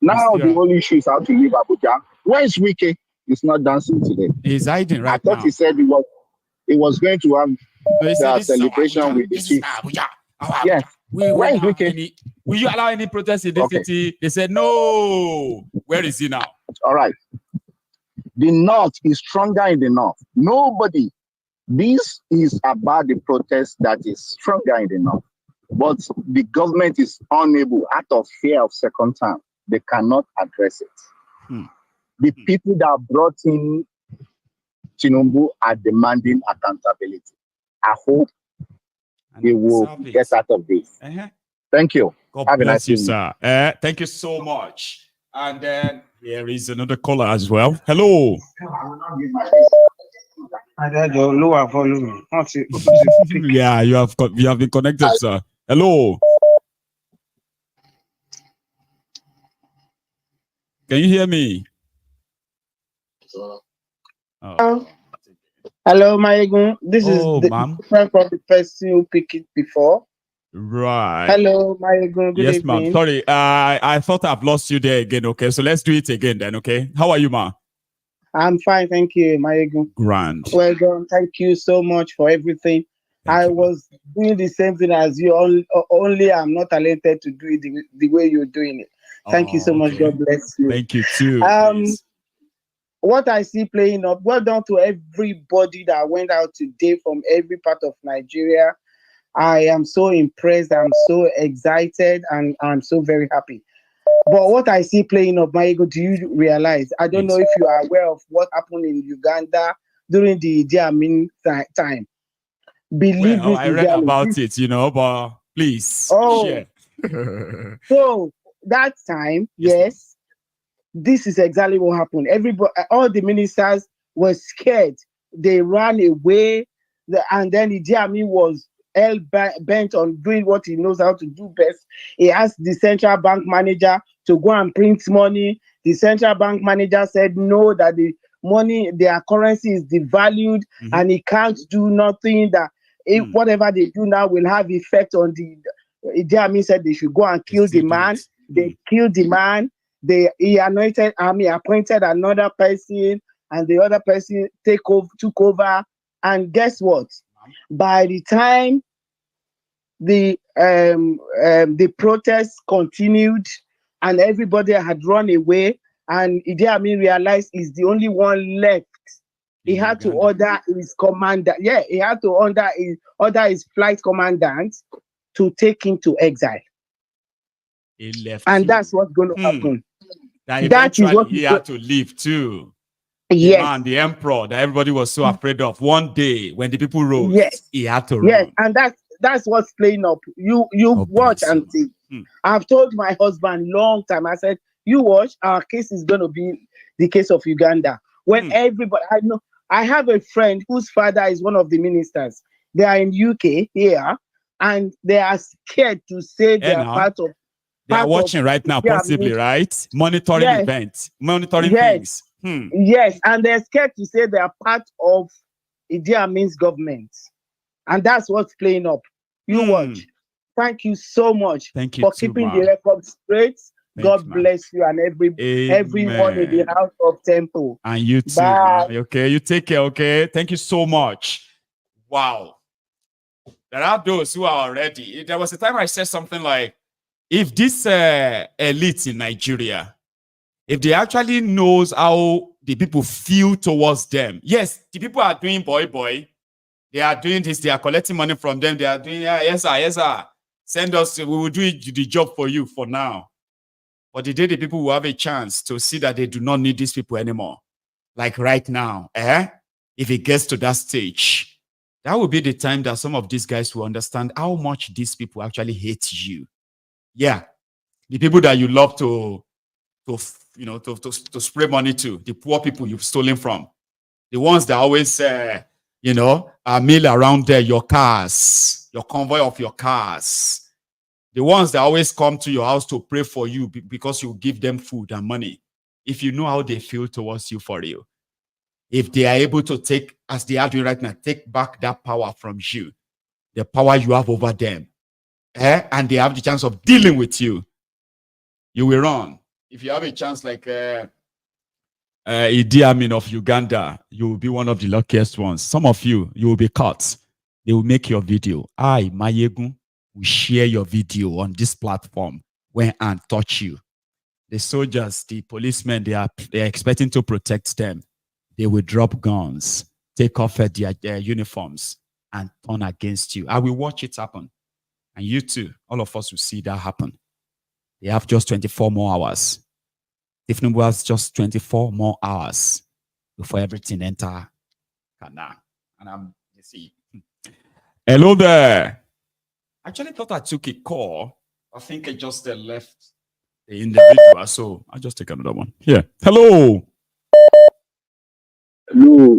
Now the only issue is how to leave Abuja. Where is Wike? He's not dancing today.
He's hiding right now.
I thought he said he was going to have the celebration with the chief. Yes. Where is Wike?
Will you allow any protest in this city? They said no. Where is he now?
All right. The North is stronger in the North. Nobody. This is about the protest that is stronger in the North. But the government is unable, out of fear of second term, they cannot address it. The people that brought in Thiefnubu are demanding accountability. I hope they will get out of this. Thank you.
God bless you, sir. Thank you so much. And then here is another caller as well. Hello. Yeah, you have been connected, sir. Hello. Can you hear me?
Hello, Maiyegun. This is
ma'am.
different from the person who picked it before.
Right.
Hello, Maiyegun. Good
yes, ma'am.
evening.
Sorry, I thought I've lost you there again. Okay, so let's do it again then. Okay, how are you, ma?
I'm fine, thank you, Maiyegun.
Grand.
Well done. Thank you so much for everything. I was doing the same thing as you. Only I'm not talented to do it the way you're doing it. Thank you so much. God bless you.
Thank you too.
What I see playing up, well done to everybody that went out today from every part of Nigeria. I am so impressed. I'm so excited, and I'm so very happy. But what I see playing up, Maiyegun, do you realize? I don't know if you are aware of what happened in Uganda during the Idi Amin time. Believe
well,
me,
I read about it, but please share.
So that time, yes, this is exactly what happened. Everybody, all the ministers were scared. They ran away, and then Idi Amin was bent on doing what he knows how to do best. He asked the central bank manager to go and print money. The central bank manager said no, that the money, their currency is devalued, and he can't do nothing. That if whatever they do now will have effect on the. Idi Amin said they should go and kill the man. They killed the man. He appointed another person, and the other person took over. And guess what? By the time the protests continued and everybody had run away, and Idi Amin realized he's the only one left, he had to order his commander. Yeah, he had to order his flight commandant to take him to exile.
He left,
and that's what's going to happen.
That is what he had to leave too.
Yes.
The man, the emperor that everybody was so afraid of. One day when the people rose, he had to run.
Yes, and that's what's playing up. You watch and see. I've told my husband long time. I said, you watch, our case is going to be the case of Uganda. When everybody, I have a friend whose father is one of the ministers. They are in UK here, and they are scared to say they are part of.
They are watching right now, possibly, right? Monitoring events, monitoring things.
Yes, and they're scared to say they are part of Idi Amin's government. And that's what's playing up. You watch. Thank you so much for keeping the record straight. God bless you and everyone in the house of Temple.
And you too.
Bye.
Okay, you take care, okay? Thank you so much. Wow. There are those who are already. There was a time I said something like, if this elite in Nigeria, if they actually knows how the people feel towards them, yes, the people are doing boy. They are doing this. They are collecting money from them. They are doing, yes, sir. Send us. We will do the job for you for now. But the day the people will have a chance to see that they do not need these people anymore, like right now, if it gets to that stage, that will be the time that some of these guys will understand how much these people actually hate you. Yeah, the people that you love to spray money to, the poor people you've stolen from, the ones that always, mill around there, your cars, your convoy of your cars, the ones that always come to your house to pray for you because you give them food and money. If you know how they feel towards you for real, if they are able to take, as they are doing right now, take back that power from you, the power you have over them, and they have the chance of dealing with you, you will run. If you have a chance like Idi Amin of Uganda, you will be one of the luckiest ones. Some of you will be caught. They will make your video. I, Maiyegun, will share your video on this platform when and touch you. The soldiers, the policemen, they are expecting to protect them. They will drop guns, take off their uniforms, and turn against you. I will watch it happen. And you too, all of us will see that happen. They have just 24 more hours. Thiefnubu has just 24 more hours before everything enter Canaan. And you see. Hello there. I actually thought I took a call. I think I just left the individual. So I'll just take another one. Here. Hello.
Hello.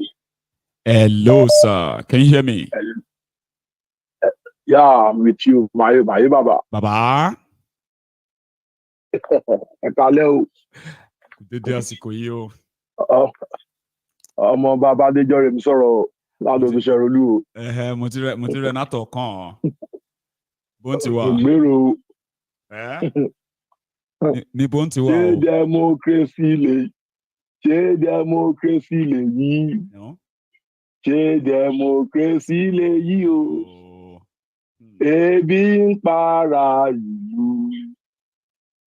Hello, sir. Can you hear me?
Yeah, I'm with you. Maye Baba.
Baba.
Hello.
Dédé àsìkò yìí o.
Ọmọ bàbá Adéjọ́rẹ̀ mi sọ̀rọ̀ Lado to Sherolu.
Motire na to kan. Bonti wa.
Gbero.
Ni bonti wa.
Ṣé democracy le. Ṣé democracy le yí.
No.
Ṣé democracy le yí o. Ebi ń para ìlú.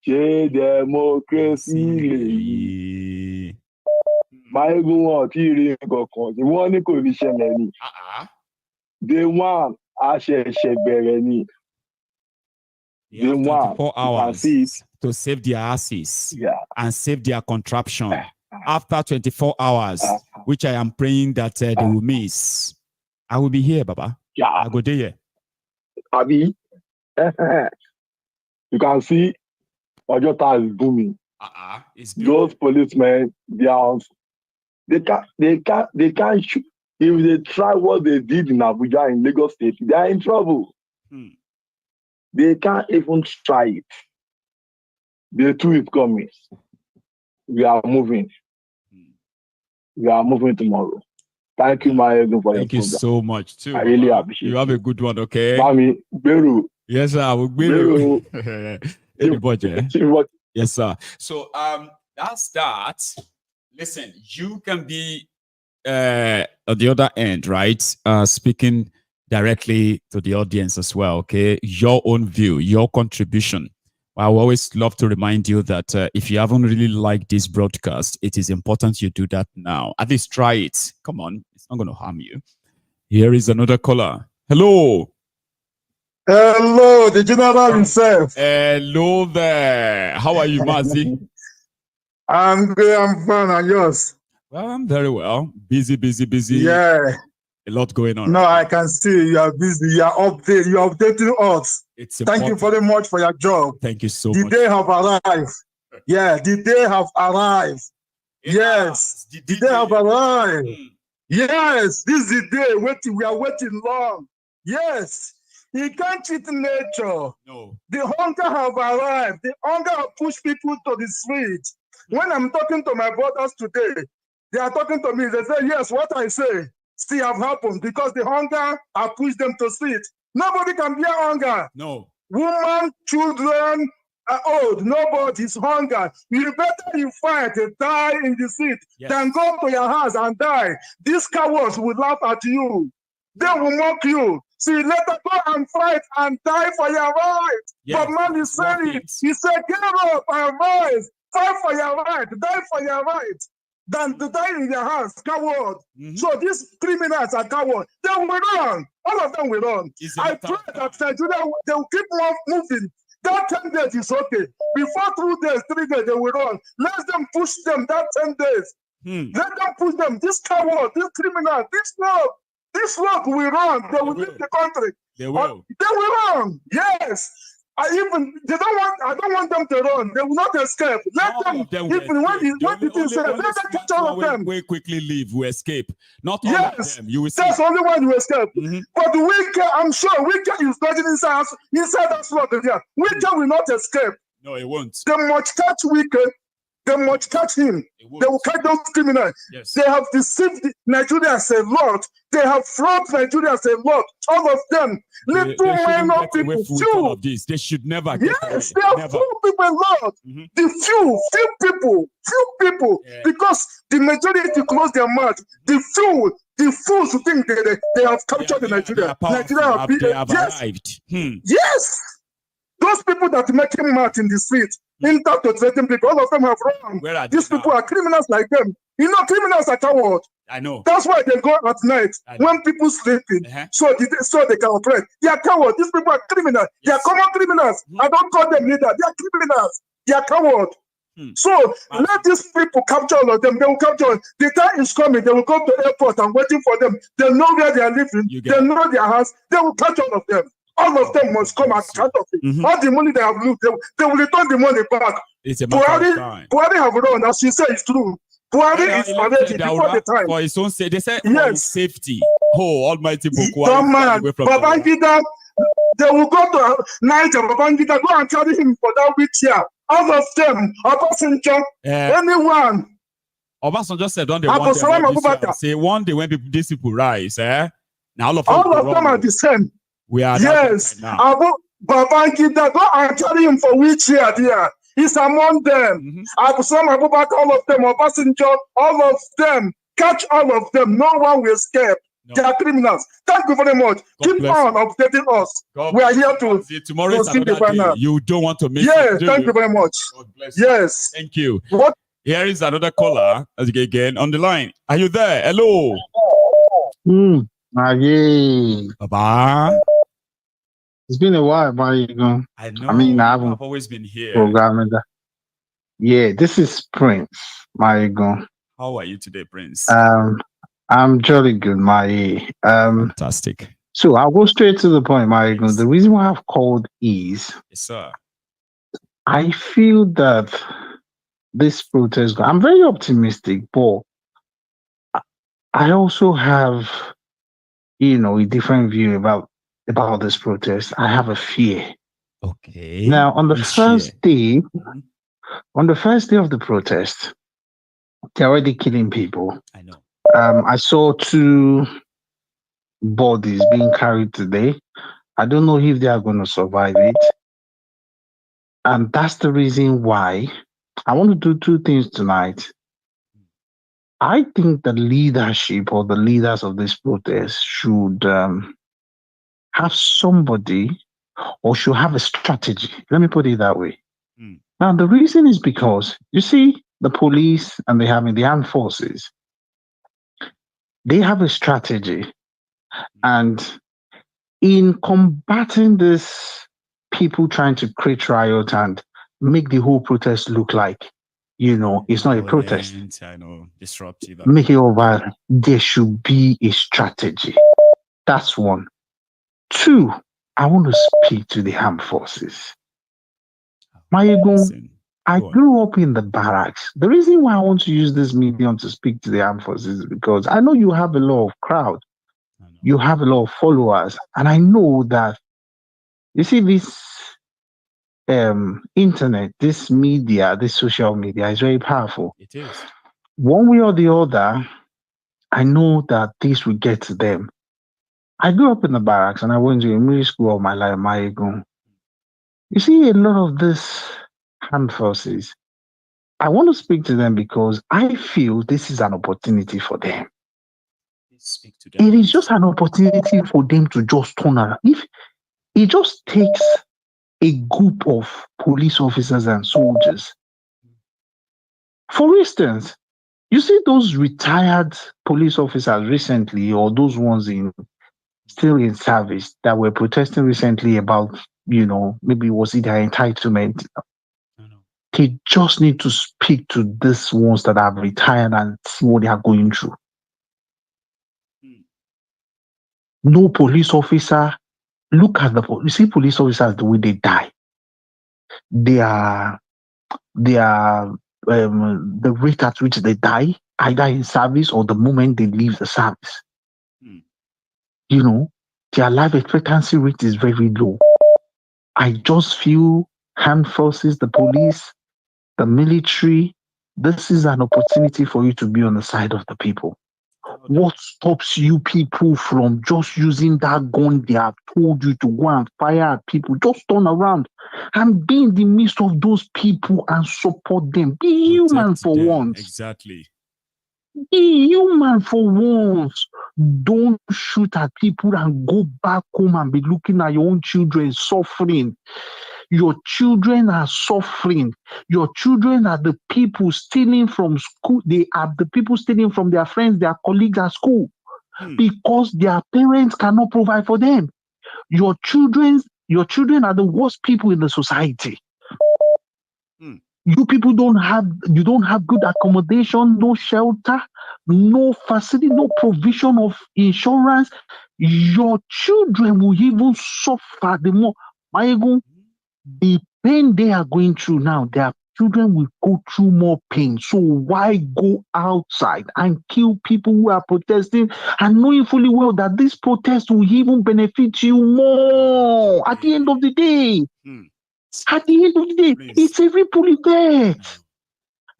Ṣé democracy le yí. Maiyegun wọn tí rí nǹkankan tí wọ́n ní kò rí ṣẹlẹ̀ ni. Day one a ṣẹ̀ṣẹ̀ bẹ̀rẹ̀ ni.
They have 24 hours to save their asses and save their contraption. After 24 hours, which I am praying that they will miss, I will be here, Baba.
Yeah.
I go there.
Abi, you can see Ojota is booming. Those policemen, they can't shoot. If they try what they did in Abuja in Lagos State, they are in trouble. They can't even try it. The two is coming. We are moving. We are moving tomorrow. Thank you, Maiyegun, for
Thank
your
you
program.
so much, too.
I really appreciate it.
You have a good one, okay?
Mami, Beru.
Yes, sir. Beru. Yes, sir. So, that's that. Listen, you can be at the other end, right? Speaking directly to the audience as well, okay? Your own view, your contribution. I always love to remind you that if you haven't really liked this broadcast, it is important you do that now. At least try it. Come on, it's not going to harm you. Here is another caller. Hello.
Hello, the general himself.
Hello there. How are you, Mazi?
I'm good, I'm fine, and yours?
Well, I'm very well. Busy.
Yeah.
A lot going on.
No, I can see you are busy. You are updating us. Thank you very much for your job.
Thank you so
much. The day have arrived. Yeah, the day have arrived. Yes, the day have arrived. Yes, this is the day we are waiting long. Yes, you can't cheat nature.
No.
The hunger have arrived. The hunger have pushed people to the street. When I'm talking to my brothers today, they are talking to me. They say, yes, what I say still have happened because the hunger have pushed them to street. Nobody can bear hunger.
No.
Women, children, old, nobody's hunger. You better fight and die in the street than go to your house and die. These cowards will laugh at you. They will mock you. So you let them go and fight and die for your right. But man is saying it. He said, get up and rise. Fight for your right. Die for your right. Than to die in their house, coward. So these criminals are cowards. They will run. All of them will run. I pray that Nigeria, they will keep on moving. That 10 days is okay. Before 2 days, 3 days, they will run. Let them push them that 10 days. Let them push them. This coward, this criminal, this rogue will run. They will leave the country.
They will.
They will run. Yes. I don't want them to run. They will not escape. Let them even when the thing says, let them catch all of them.
We quickly leave, we escape. Not all of them. You will see.
That's only one you escape. But the wicked, I'm sure wicked is dodging inside that slot there. Wicked will not escape.
No, it won't.
They must catch wicked. They must catch him. They will catch those criminals.
Yes.
They have deceived Nigerians a lot. They have fraud Nigerians a lot. All of them. Little minor people. Few.
They should never
get away. They are few people a lot. The few people. Yeah. Because the majority close their mouth. The fools who think they have captured the Nigeria.
Nigeria have arrived.
Yes. Those people that make him mad in the street, in talk to threaten people, all of them have run. These people are criminals like them. You know, criminals are cowards.
I know.
That's why they go at night when people sleeping, so they can operate. They are cowards. These people are criminals. Yes. They are common criminals. I don't call them leaders. They are criminals. They are cowards. So let these people capture all of them. They will capture. The time is coming. They will go to the airport and waiting for them. They know where they are living. They know their house. They will catch all of them. All of them must come and cut off it. All the money they have looked, they will return the money back.
It's a matter of time.
Buhari have run, as she said, it's true. Buhari is already before the time.
For his own sake, they said for his safety. Oh, Almighty Buhari.
Some man, Babangida, they will go to Niger, Babangida, go and carry him for that wheelchair. All of them, a passenger, anyone.
Obasanjo said, don't they want them say one day when these people rise, now all of
them are the same.
We are
yes. Babangida, go and tell him for which year there. He's among them. Absalom Abubakar, all of them, Obasanjo, all of them. Catch all of them. No one will escape. No. They are criminals. Thank you very much. Keep on updating us. We are here to
tomorrow is another day. You don't want to miss it.
Yes, thank you very much. Yes.
Thank you. What? Here is another caller again on the line. Are you there? Hello. Baba.
It's been a while, Maiyegun.
I know. I mean, I've always been here.
Programming that. Yeah, this is Prince, Maiyegun.
How are you today, Prince?
I'm jolly good,
Fantastic.
So I'll go straight to the point, Maiyegun. Yes. The reason why I've called is,
yes, sir.
I feel that this protest, I'm very optimistic, but I also have, a different view about this protest. I have a fear.
Okay.
Now, on the first day of the protest, they're already killing people.
I know.
I saw 2 bodies being carried today. I don't know if they are going to survive it. And that's the reason why I want to do 2 things tonight. I think the leadership or the leaders of this protest should have somebody or should have a strategy. Let me put it that way. Now, the reason is because, you see, the police and the armed forces, they have a strategy. And in combating this people trying to create riot and make the whole protest look like, it's not a protest.
I know, disruptive.
Make it over. There should be a strategy. That's 1. 2, I want to speak to the armed forces. Maiyegun, I grew up in the barracks. The reason why I want to use this medium to speak to the armed forces is because I know you have a lot of crowd. You have a lot of followers. And I know that, you see, this internet, this media, this social media is very powerful.
It is.
One way or the other, I know that this will get to them. I grew up in the barracks and I went to a middle school all my life, Maiyegun. You see, a lot of this armed forces, I want to speak to them because I feel this is an opportunity for them.
Speak to them.
It is just an opportunity for them to just turn around. If it just takes a group of police officers and soldiers. For instance, you see those retired police officers recently, or those ones still in service that were protesting recently about, maybe was it their entitlement? They just need to speak to these ones that have retired and see what they are going through. No police officer. Look at you see police officers, the way they die. They are the rate at which they die, either in service or the moment they leave the service. Their life expectancy rate is very low. I just feel armed forces, the police, the military, this is an opportunity for you to be on the side of the people. What stops you people from just using that gun they have told you to go and fire at people? Just turn around and be in the midst of those people and support them. Be human for once.
Exactly.
Be human for once. Don't shoot at people and go back home and be looking at your own children suffering. Your children are suffering. Your children are the people stealing from school. They are the people stealing from their friends, their colleagues at school, because their parents cannot provide for them. Your children are the worst people in the society. You people don't have good accommodation, no shelter, no facility, no provision of insurance. Your children will even suffer the more. Maiyegun, the pain they are going through now, their children will go through more pain. So why go outside and kill people who are protesting and knowing fully well that this protest will even benefit you more at the end of the day? At the end of the day, it's a ripple effect.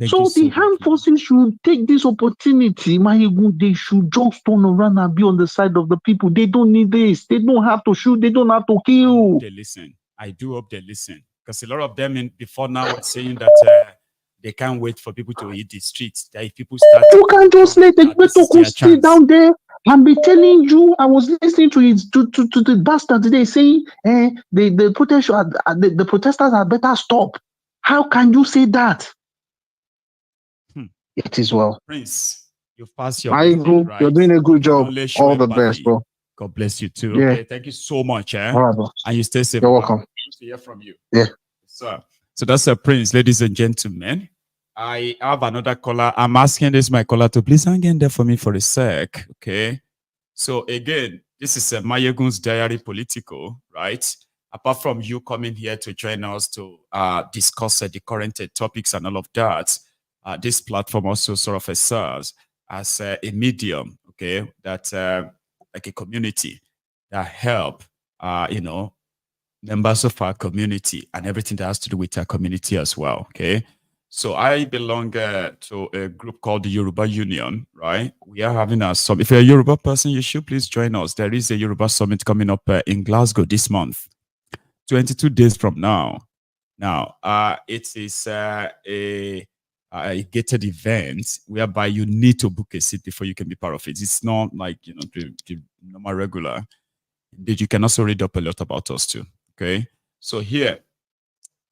So the armed forces should take this opportunity. Maiyegun, they should just turn around and be on the side of the people. They don't need this. They don't have to shoot. They don't have to kill.
They listen. I do hope they listen, because a lot of them before now are saying that they can't wait for people to hit the streets. That if people start,
you can't just let the Politico stay down there and be telling you. I was listening to it to the bastard today saying, the protesters had better stop. How can you say that? It is well.
Prince, you've passed your
Maiyegun,
right?
You're doing a good job. All the best, bro.
God bless you too.
Yeah.
Okay, thank you so much.
All right, bro.
And you stay safe.
You're welcome.
Nice to hear from you.
Yeah.
So that's a Prince, ladies and gentlemen. I have another caller. I'm asking my caller to please hang in there for me for a sec. Okay. So again, this is a MaiyegunsDiary Politico, right? Apart from you coming here to join us to discuss the current topics and all of that, this platform also sort of serves as a medium, okay, that like a community that help, members of our community and everything that has to do with our community as well, okay? So I belong to a group called the Yoruba Union, right? We are having a summit. If you're a Yoruba person, you should please join us. There is a Yoruba summit coming up in Glasgow this month, 22 days from now. Now, it is a gated event whereby you need to book a seat before you can be part of it. It's not like, the normal regular. Indeed, you can also read up a lot about us too, okay? So here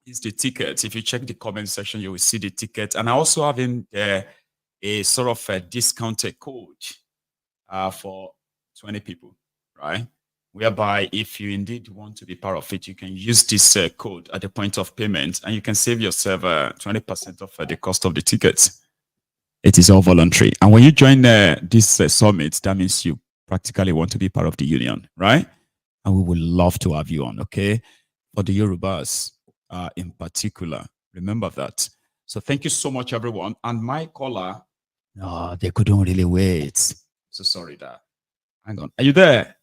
is the ticket. If you check the comment section, you will see the ticket. And I also have in a sort of a discounted code for 20 people, right? Whereby if you indeed want to be part of it, you can use this code at the point of payment and you can save yourself 20% of the cost of the tickets. It is all voluntary. And when you join this summit, that means you practically want to be part of the union, right? And we would love to have you on, okay? For the Yorubas in particular. Remember that. So thank you so much, everyone. And my caller, no, they couldn't really wait. So sorry that. Hang on. Are you there?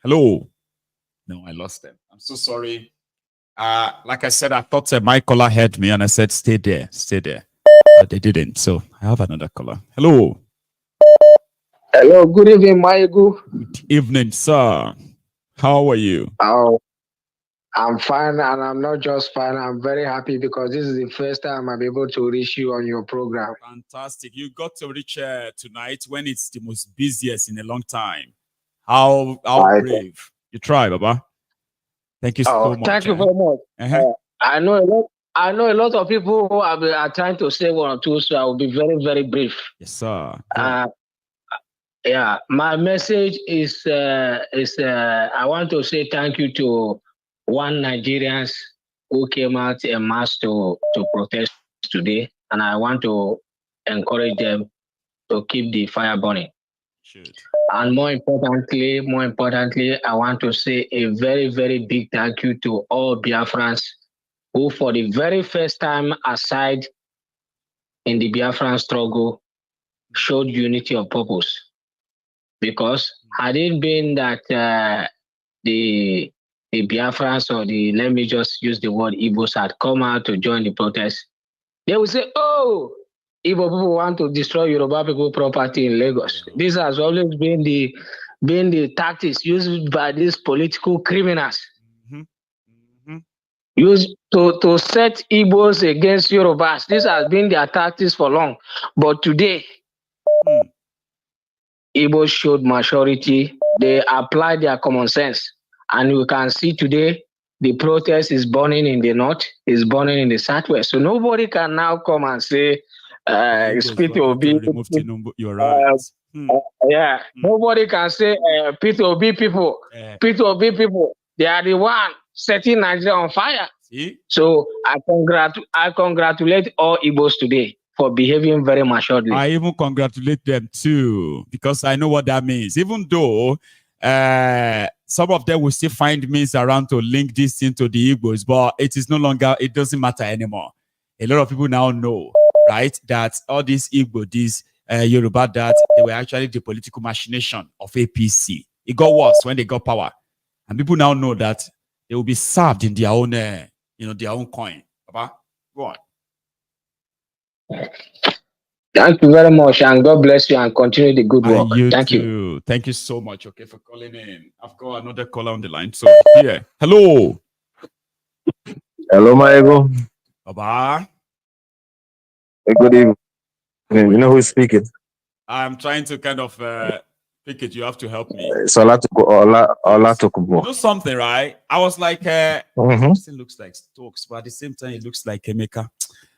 Hello? No, I lost them. I'm so sorry. Like I said, I thought my caller heard me and I said, stay there, stay there. But they didn't. So I have another caller. Hello?
Hello, good evening, Maiyegun.
Good evening, sir. How are you?
Oh, I'm fine, and I'm not just fine. I'm very happy because this is the first time I'm able to reach you on your program.
Fantastic. You got to reach tonight when it's the most busiest in a long time. How brave. You try, Baba. Thank you so much.
Thank you very much. I know a lot of people who are trying to say one or two, so I will be very, very brief.
Yes, sir.
Yeah, my message is I want to say thank you to one Nigerians who came out en masse to protest today, and I want to encourage them to keep the fire burning. And more importantly, I want to say a very, very big thank you to all Biafrans who, for the very first time aside in the Biafran struggle, showed unity of purpose. Because had it been that the Biafrans or let me just use the word Igbos had come out to join the protest, they would say, oh, Igbo people want to destroy Yoruba people property in Lagos. This has always been the tactics used by these political criminals. Used to set Igbos against Yorubas. This has been their tactics for long. But today, Igbos showed maturity. They applied their common sense. And we can see today, the protest is burning in the north, is burning in the southwest. So nobody can now come and say, Peter Obi.
You're right.
Nobody can say Peter Obi people. Peter Obi people, they are the one setting Nigeria on fire.
See?
So I congratulate all Igbos today for behaving very maturely.
I even congratulate them too, because I know what that means. Even though some of them will still find means around to link this into the Igbos, but it is no longer, it doesn't matter anymore. A lot of people now know, right, that all these Igbo, these Yoruba, that they were actually the political machination of APC. It got worse when they got power. And people now know that they will be served in their own, their own coin. Papa, go on.
Thank you very much, and God bless you, and continue the good work. Thank you.
Thank you so much, okay, for calling in. I've got another caller on the line. So, yeah. Hello.
Hello, Maiyegun.
Baba.
Hey, good evening. You know who's speaking?
I'm trying to kind of pick it. You have to help me.
It's Olatokubo.
You know something, right? I was like, it looks like Stokes, but at the same time, it looks like Emeka.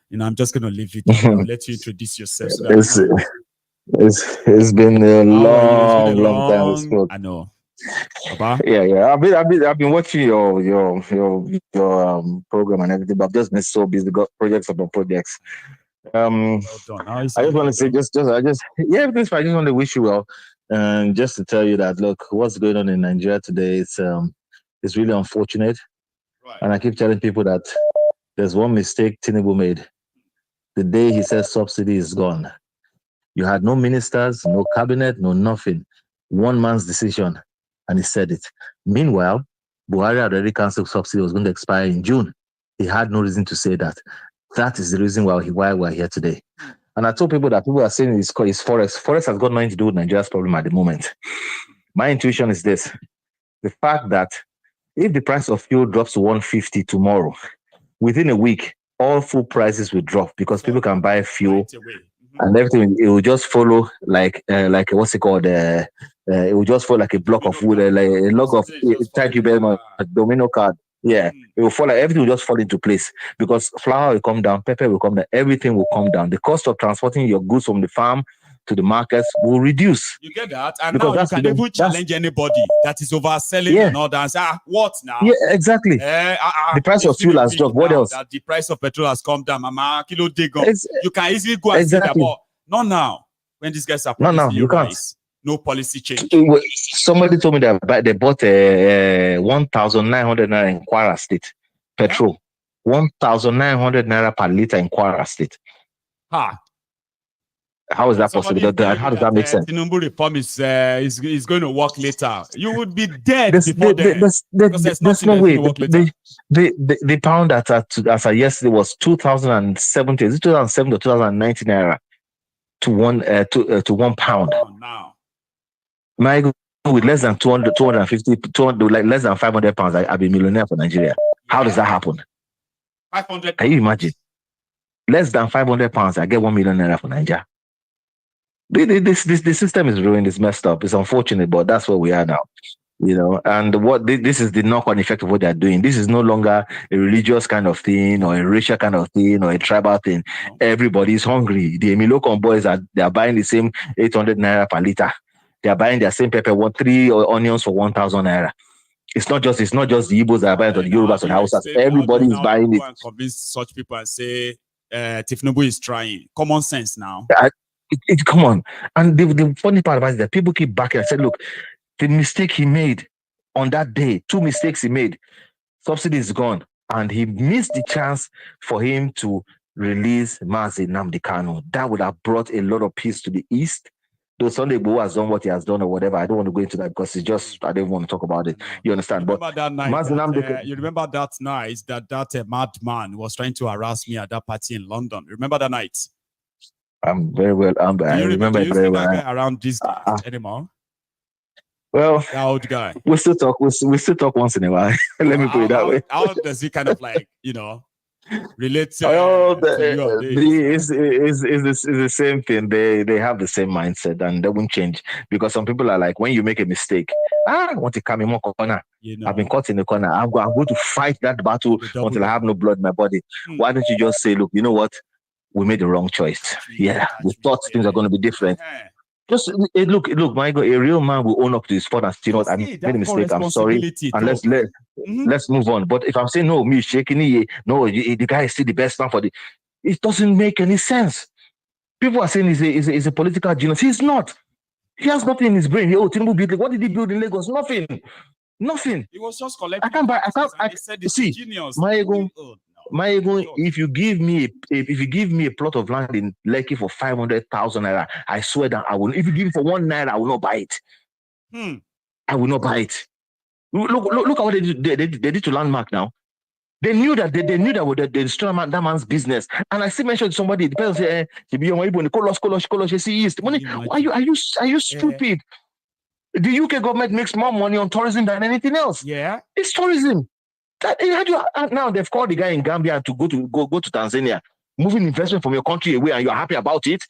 You know, I'm just gonna leave it. I'll let you introduce yourself. So that
it's been a long time we spoke.
I know. Baba?
Yeah. I've been watching your program and everything, but I've just been so busy. Got projects upon projects.
Well done.
I just want to say, everything's fine. I just want to wish you well, and just to tell you that look, what's going on in Nigeria today is it's really unfortunate, right. And I keep telling people that there's one mistake Thiefnubu made. The day he said subsidy is gone, you had no ministers, no cabinet, no nothing. One man's decision, and he said it. Meanwhile, Buhari had already cancelled subsidy was going to expire in June. He had no reason to say that. That is the reason why we're here today. And I told people that people are saying it's Forex. Forex has got nothing to do with Nigeria's problem at the moment. My intuition is this. The fact that if the price of fuel drops to 150 tomorrow, within a week, all food prices will drop because people can buy fuel and everything. It will just follow like what's it called? It will just follow like a block of wood, like a log of. Thank you very much. Domino card. Yeah, it will fall. Like, everything will just fall into place because flour will come down, pepper will come down, everything will come down. The cost of transporting your goods from the farm to the markets will reduce.
You get that? And now you can even challenge anybody that is overselling and all that and say, what now?
Yeah, exactly. The price of fuel has dropped. What else?
That the price of petrol has come down. Mama, kilo digon. You can easily go and say that, but not now. When these guys are promising you rise, no policy change.
Somebody told me that they bought 1,900 naira in Kwara State petrol. 1,900 naira per liter in Kwara State. How is that possible? How does that make sense?
Thiefnubu reform is going to work later. You would be dead before then.
There's no way. The pound as of yesterday was 2,070. Is it 2007 or 2019 naira to one pound?
Now,
Maiyegun, with less than 200, 250, 200, like less than 500 pounds, I'll be a millionaire for Nigeria. How does that happen?
500.
Can you imagine? Less than 500 pounds, I get 1 million naira for Nigeria. The system is ruined. It's messed up. It's unfortunate, but that's where we are now. You know, and this is the knock-on effect of what they're doing. This is no longer a religious kind of thing or a racial kind of thing or a tribal thing. Everybody's hungry. The Emilokon boys they're buying the same 800 naira per liter. They're buying their same pepper, 3 onions for 1,000 naira. It's not just the Igbos that are buying it, or the Yorubas or the Hausas. Everybody is buying it.
And convince such people and say Thiefnubu is trying. Common sense now.
Come on. And the funny part about it is that people keep backing and say, look, the mistake he made on that day, 2 mistakes he made, subsidy is gone. And he missed the chance for him to release Mazi Nnamdi Kanu. That would have brought a lot of peace to the East. Though Sunday Igboho has done what he has done or whatever, I don't want to go into that because it's just, I don't want to talk about it. You understand?
You remember that night? You remember that night that madman was trying to harass me at that party in London? Remember that night?
I'm very well. I remember it very well.
Around this anymore?
Well,
that old guy.
We still talk. We still talk once in a while. Let me put it that way.
How does he kind of like relate to?
It's the same thing. They have the same mindset and they won't change because some people are like, when you make a mistake, I want to come in more corner. I've been caught in the corner. I'm going to fight that battle until I have no blood in my body. Why don't you just say, look, you know what? We made the wrong choice. Yeah, we thought things are going to be different. Just look, Maiyegun, a real man will own up to his fault and say, you know what, I made a mistake, I'm sorry, and let's move on. But if I'm saying, no, me shaking, no, the guy is still the best man it doesn't make any sense. People are saying he's a political genius. He's not. He has nothing in his brain. Thiefnubu built, what did he build in Lagos? Nothing.
He was just collecting.
I see, Maiyegun, if you give me a plot of land in Lekki for 500,000 naira, I swear that I will. If you give it for 1 naira, I will not buy it. I will not buy it. Look at what they did to Landmark now. They knew that they knew that they destroy that man's business. And I still mentioned somebody, the person say, are you stupid? The UK government makes more money on tourism than anything else.
Yeah.
It's tourism. Now they've called the guy in Gambia to go to Tanzania, moving investment from your country away, and you're happy about it.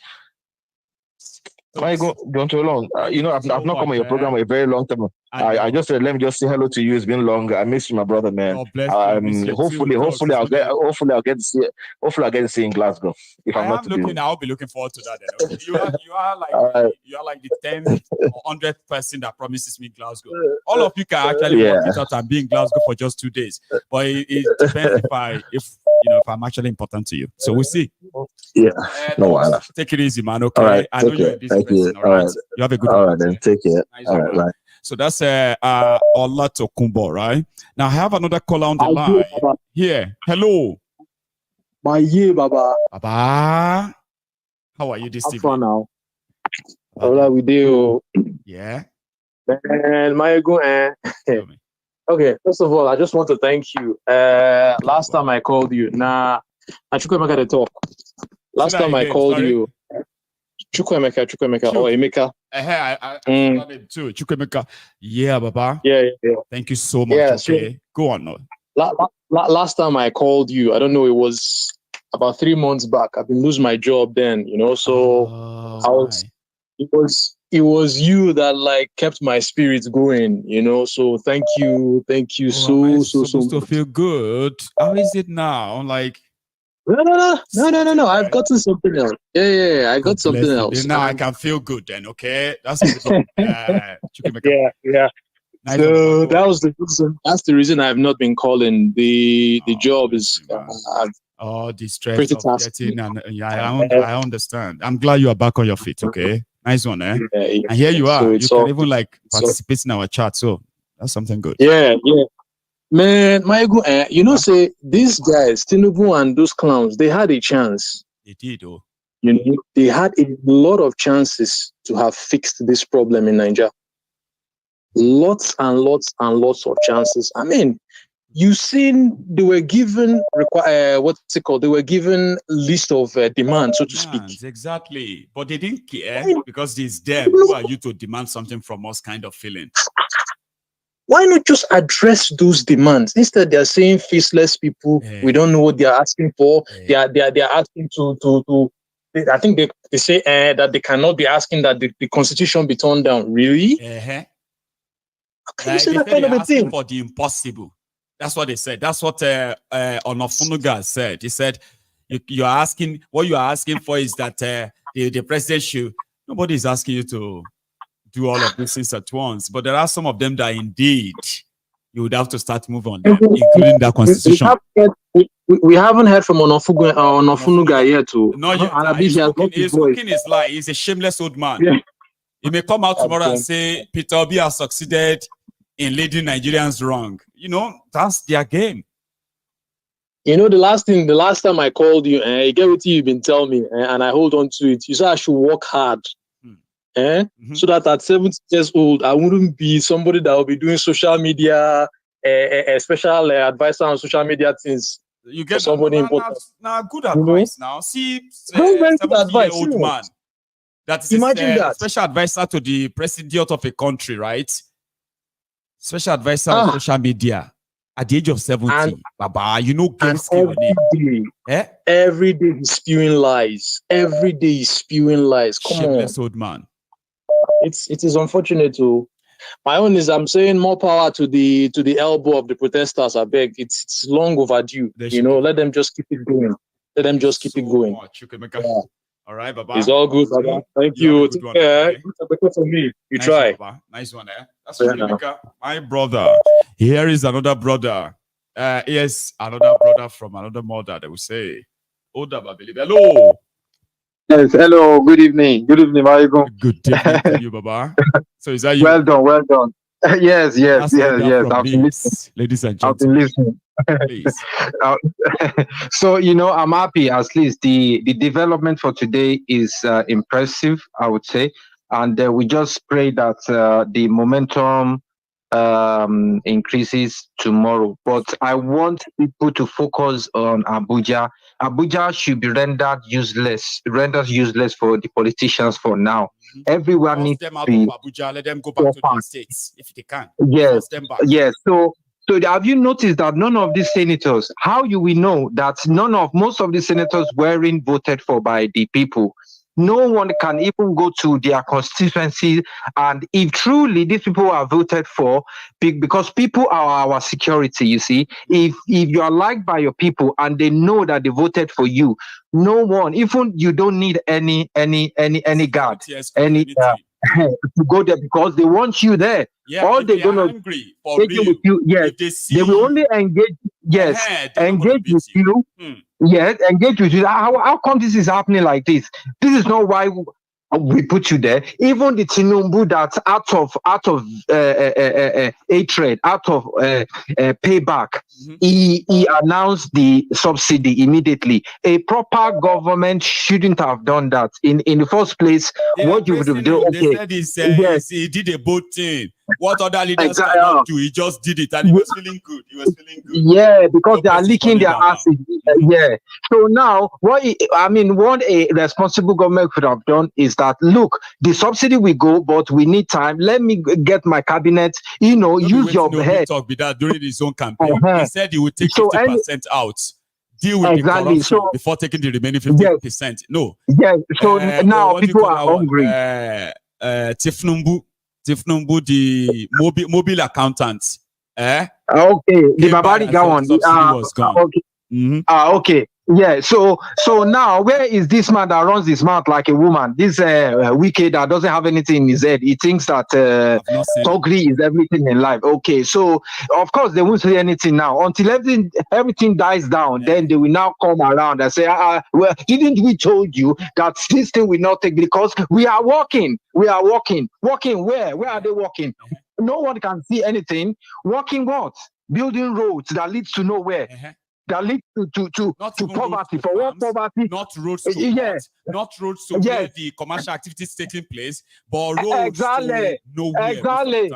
Don't too long. I've not come on your program a very long time. I just said, let me just say hello to you. It's been long. I miss you, my brother, man.
God bless you.
Hopefully I'll get to see it. Hopefully I'll get to see in Glasgow. If I'm not looking,
I'll be looking forward to that. Then. You are like the 10th or 100th person that promises me Glasgow. All of you can actually work it out and be in Glasgow for just 2 days. But it depends if I'm actually important to you. So we'll see.
Yeah. No,
take it easy, man. Okay.
All right,
I know you're a busy person. All right. You have a good one.
All right, then. Take care.
Nice
all right, bye.
So that's Olatokumbo, right? Now I have another caller on the line. Here. Hello.
Baba.
Baba. How are you this evening?
Now. Hola, we do.
Yeah.
And Maiyegun. Okay, first of all, I just want to thank you. Last time I called you, I got to talk. Last time I called you, Chukwemeka or Emeka.
I too. Chukwemeka. Yeah, Baba.
Yeah.
Thank you so much.
Yeah,
okay.
so,
go on now.
Last time I called you, I don't know, it was about 3 months back. I've been losing my job then, so it was you that kept my spirits going, so thank you so much.
To feel good. How is it now?
No. I've gotten something else. Yeah. I got something else.
Now I can feel good then, okay? That's good.
Yeah. Nice. So that was the reason. That's the reason I've not been calling. The job is
the stress of getting I understand. I'm glad you are back on your feet, okay? Nice one, eh? Yeah. And here you are. So you can even participate in our chat, so that's something good.
Yeah. Man, Maiyegun, say these guys, Thiefnubu and those clowns, they had a chance.
They did, oh.
They had a lot of chances to have fixed this problem in Nigeria. Lots and lots and lots of chances. I mean, you seen they were given what's it called? They were given list of demands, so to speak.
Exactly, but they didn't care because it's them. Who are you to demand something from us? Kind of feeling.
Why not just address those demands? Instead, they are saying faceless people. We don't know what they are asking for. They are asking to. I think they say that they cannot be asking that the constitution be torn down. Really?
Can
you say that kind of a thing?
For the impossible. That's what they said. That's what Onofunuga said. He said, "You're asking. What you are asking for is that the president should. Nobody is asking you to do all of these things at once, but there are some of them that indeed you would have to start moving on them, including that constitution."
We haven't heard from Onofunuga yet.
He's cooking his lie. He's a shameless old man. Yeah. He may come out tomorrow and say Peter Obi has succeeded in leading Nigerians wrong. That's their game.
The last time I called you, you get what you've been telling me, and I hold on to it. You said I should work hard. So that at 70 years old, I wouldn't be somebody that will be doing social media, a special advisor on social media things.
You get
somebody important.
Now, good advice. Now, see, 70-year-old man that is a special advisor to the president of a country, right? Special advisor on social media at the age of 70. Baba,
every day he's spewing lies. Every day he's spewing lies. Come
Shameless
on,
old man.
It is unfortunate too. My own is I'm saying more power to the elbow of the protesters. I beg. It's long overdue. Let them just keep it going. Let them just keep it going.
All right, Baba.
It's all good, Baba. Thank you. For me. You
nice
try.
Baba. Nice one, eh? That's my brother. Here is another brother. Yes, another brother from another mother. They will say, Oda Babili. Hello.
Yes, hello. Good evening. Good evening, Maiyegun.
Good evening to you, Baba. So is that you?
Well done. Yes. I've been listening.
Ladies and gentlemen.
I've been listening. So I'm happy. At least the development for today is impressive, I would say, and we just pray that the momentum increases tomorrow. But I want people to focus on Abuja. Abuja should be rendered useless for the politicians for now. Everyone needs
them out
to be
of Abuja, let them go back to their states if they can.
Yes,
Force them back.
yes. So have you noticed that none of these senators, how you will know that most of the senators weren't voted for by the people? No one can even go to their constituency, and if truly these people are voted for, because people are our security, you see, if you are liked by your people and they know that they voted for you, no one, even you don't need any guard, to go there because they want you there.
Yeah,
all
if
they're gonna
angry for
take
real,
it with you. Yes,
they
will only engage. Yes, engage with you. Yes, engage with you. How come this is happening like this? This is not why we put you there. Even the Thiefnubu that's out of hatred, out of payback, he announced the subsidy immediately. A proper government shouldn't have done that. In the first place, what you would have done? Okay,
they said he did a bold thing. What other leaders cannot do, he just did it, and he was feeling good.
Yeah, because they are leaking their asses. Yeah. So now, what a responsible government could have done is that, look, the subsidy will go, but we need time. Let me get my cabinet. Use your head.
Talk with that during his own campaign. He said he would take 50% out. Deal with the corruption before taking the remaining 50%. No.
Yeah. So now people are hungry.
Thiefnubu, the mobile accountant.
Okay, the Babariga one.
Was gone.
Okay. Okay. Yeah. So now, where is this man that runs his mouth like a woman? This wicked that doesn't have anything in his head. He thinks that Togri is everything in life. Okay. So of course they won't say anything now until everything dies down. Yeah. Then they will now come around and say, well, didn't we told you that this thing will not take, because we are walking. Walking where? Where are they walking? No one can see anything. Walking what? Building roads that leads to nowhere. That leads to poverty. For what poverty?
Not roads to not roads to where the commercial activities taking place, but roads to nowhere.
Exactly.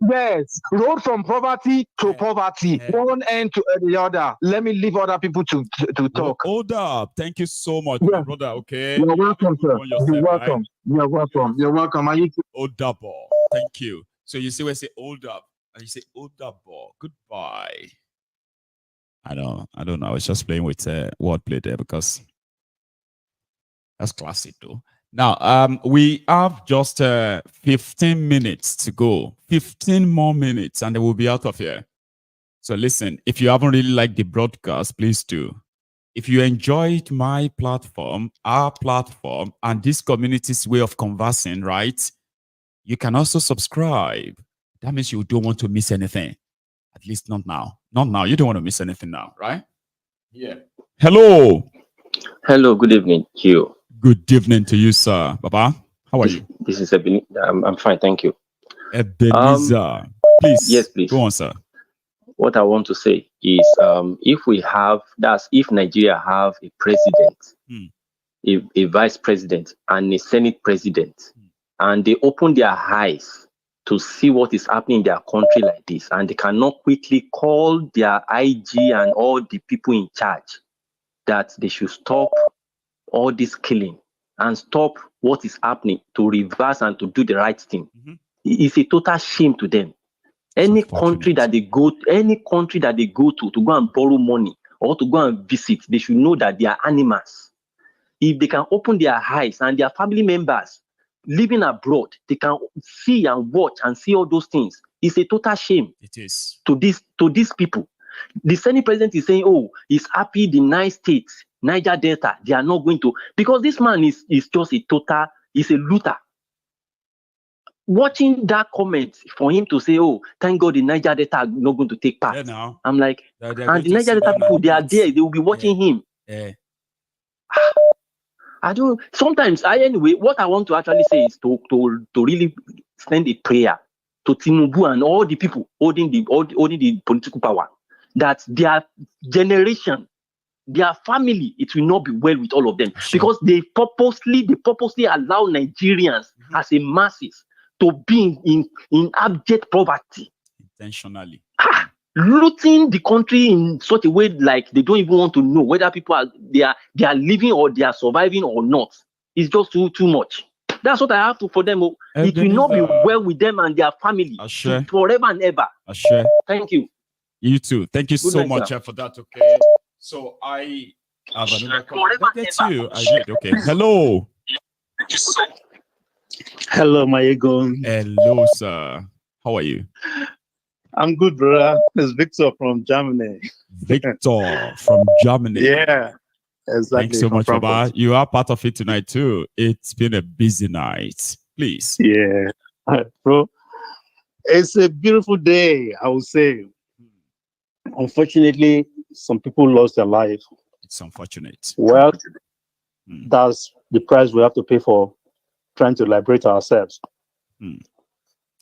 Yes, road from poverty to poverty, one end to the other. Let me leave other people to talk.
Hold up. Thank you so much, my brother. Okay.
You're welcome, sir. You're welcome. Right? You're welcome. You're welcome.
Hold up. Thank you. So you see where I say hold up, and you say hold up, goodbye. I don't know. I was just playing with wordplay there because that's classic though. Now, we have just 15 minutes to go. 15 more minutes and then we'll be out of here. So listen, if you haven't really liked the broadcast, please do. If you enjoyed my platform, our platform, and this community's way of conversing, right? You can also subscribe. That means you don't want to miss anything. At least not now. Not now. You don't want to miss anything now, right? Yeah. Hello.
Hello. Good evening to you.
Good evening to you, sir. Baba, how are you?
This is Ebenezer. I'm fine, thank you.
Ebenezer, please.
Yes, please.
Go on, sir.
What I want to say is, if Nigeria have a president, a vice president, and a senate president, and they open their eyes to see what is happening in their country like this, and they cannot quickly call their IG and all the people in charge that they should stop all this killing and stop what is happening, to reverse and to do the right thing. It's a total shame to them. Any country that they go to go and borrow money or to go and visit, they should know that they are animals. If they can open their eyes, and their family members living abroad, they can see and watch and see all those things. It's a total shame.
It is
to these people. The Senate president is saying, "Oh, he's happy the 9 states, Niger Delta, they are not going to," because this man is just he's a looter. Watching that comment for him to say, "Oh, thank God the Niger Delta are not going to take part."
Yeah, no.
I'm like, and the Niger Delta people, they are there, they will be watching him.
Yeah.
Anyway, what I want to actually say is to really send a prayer to Thiefnubu and all the people holding the political power, that their generation, their family, it will not be well with all of them, because they purposely allow Nigerians as a masses to be in abject poverty.
Intentionally.
Looting the country in such a way like they don't even want to know whether people are living or they are surviving or not. It's just too much. That's what I have to for them. It will not be well with them and their family forever and ever. Thank you.
You too. Thank you so much for that. Okay. So I have another call. That's you. I did. Okay. Hello.
Hello, Maiyegun.
Hello, sir. How are you?
I'm good, brother. It's Victor from Germany.
Victor from Germany.
Yeah, exactly.
Thanks so much, Baba. You are part of it tonight too. It's been a busy night. Please.
Yeah, bro. It's a beautiful day, I would say. Unfortunately, some people lost their life.
It's unfortunate.
Well, that's the price we have to pay for trying to liberate ourselves.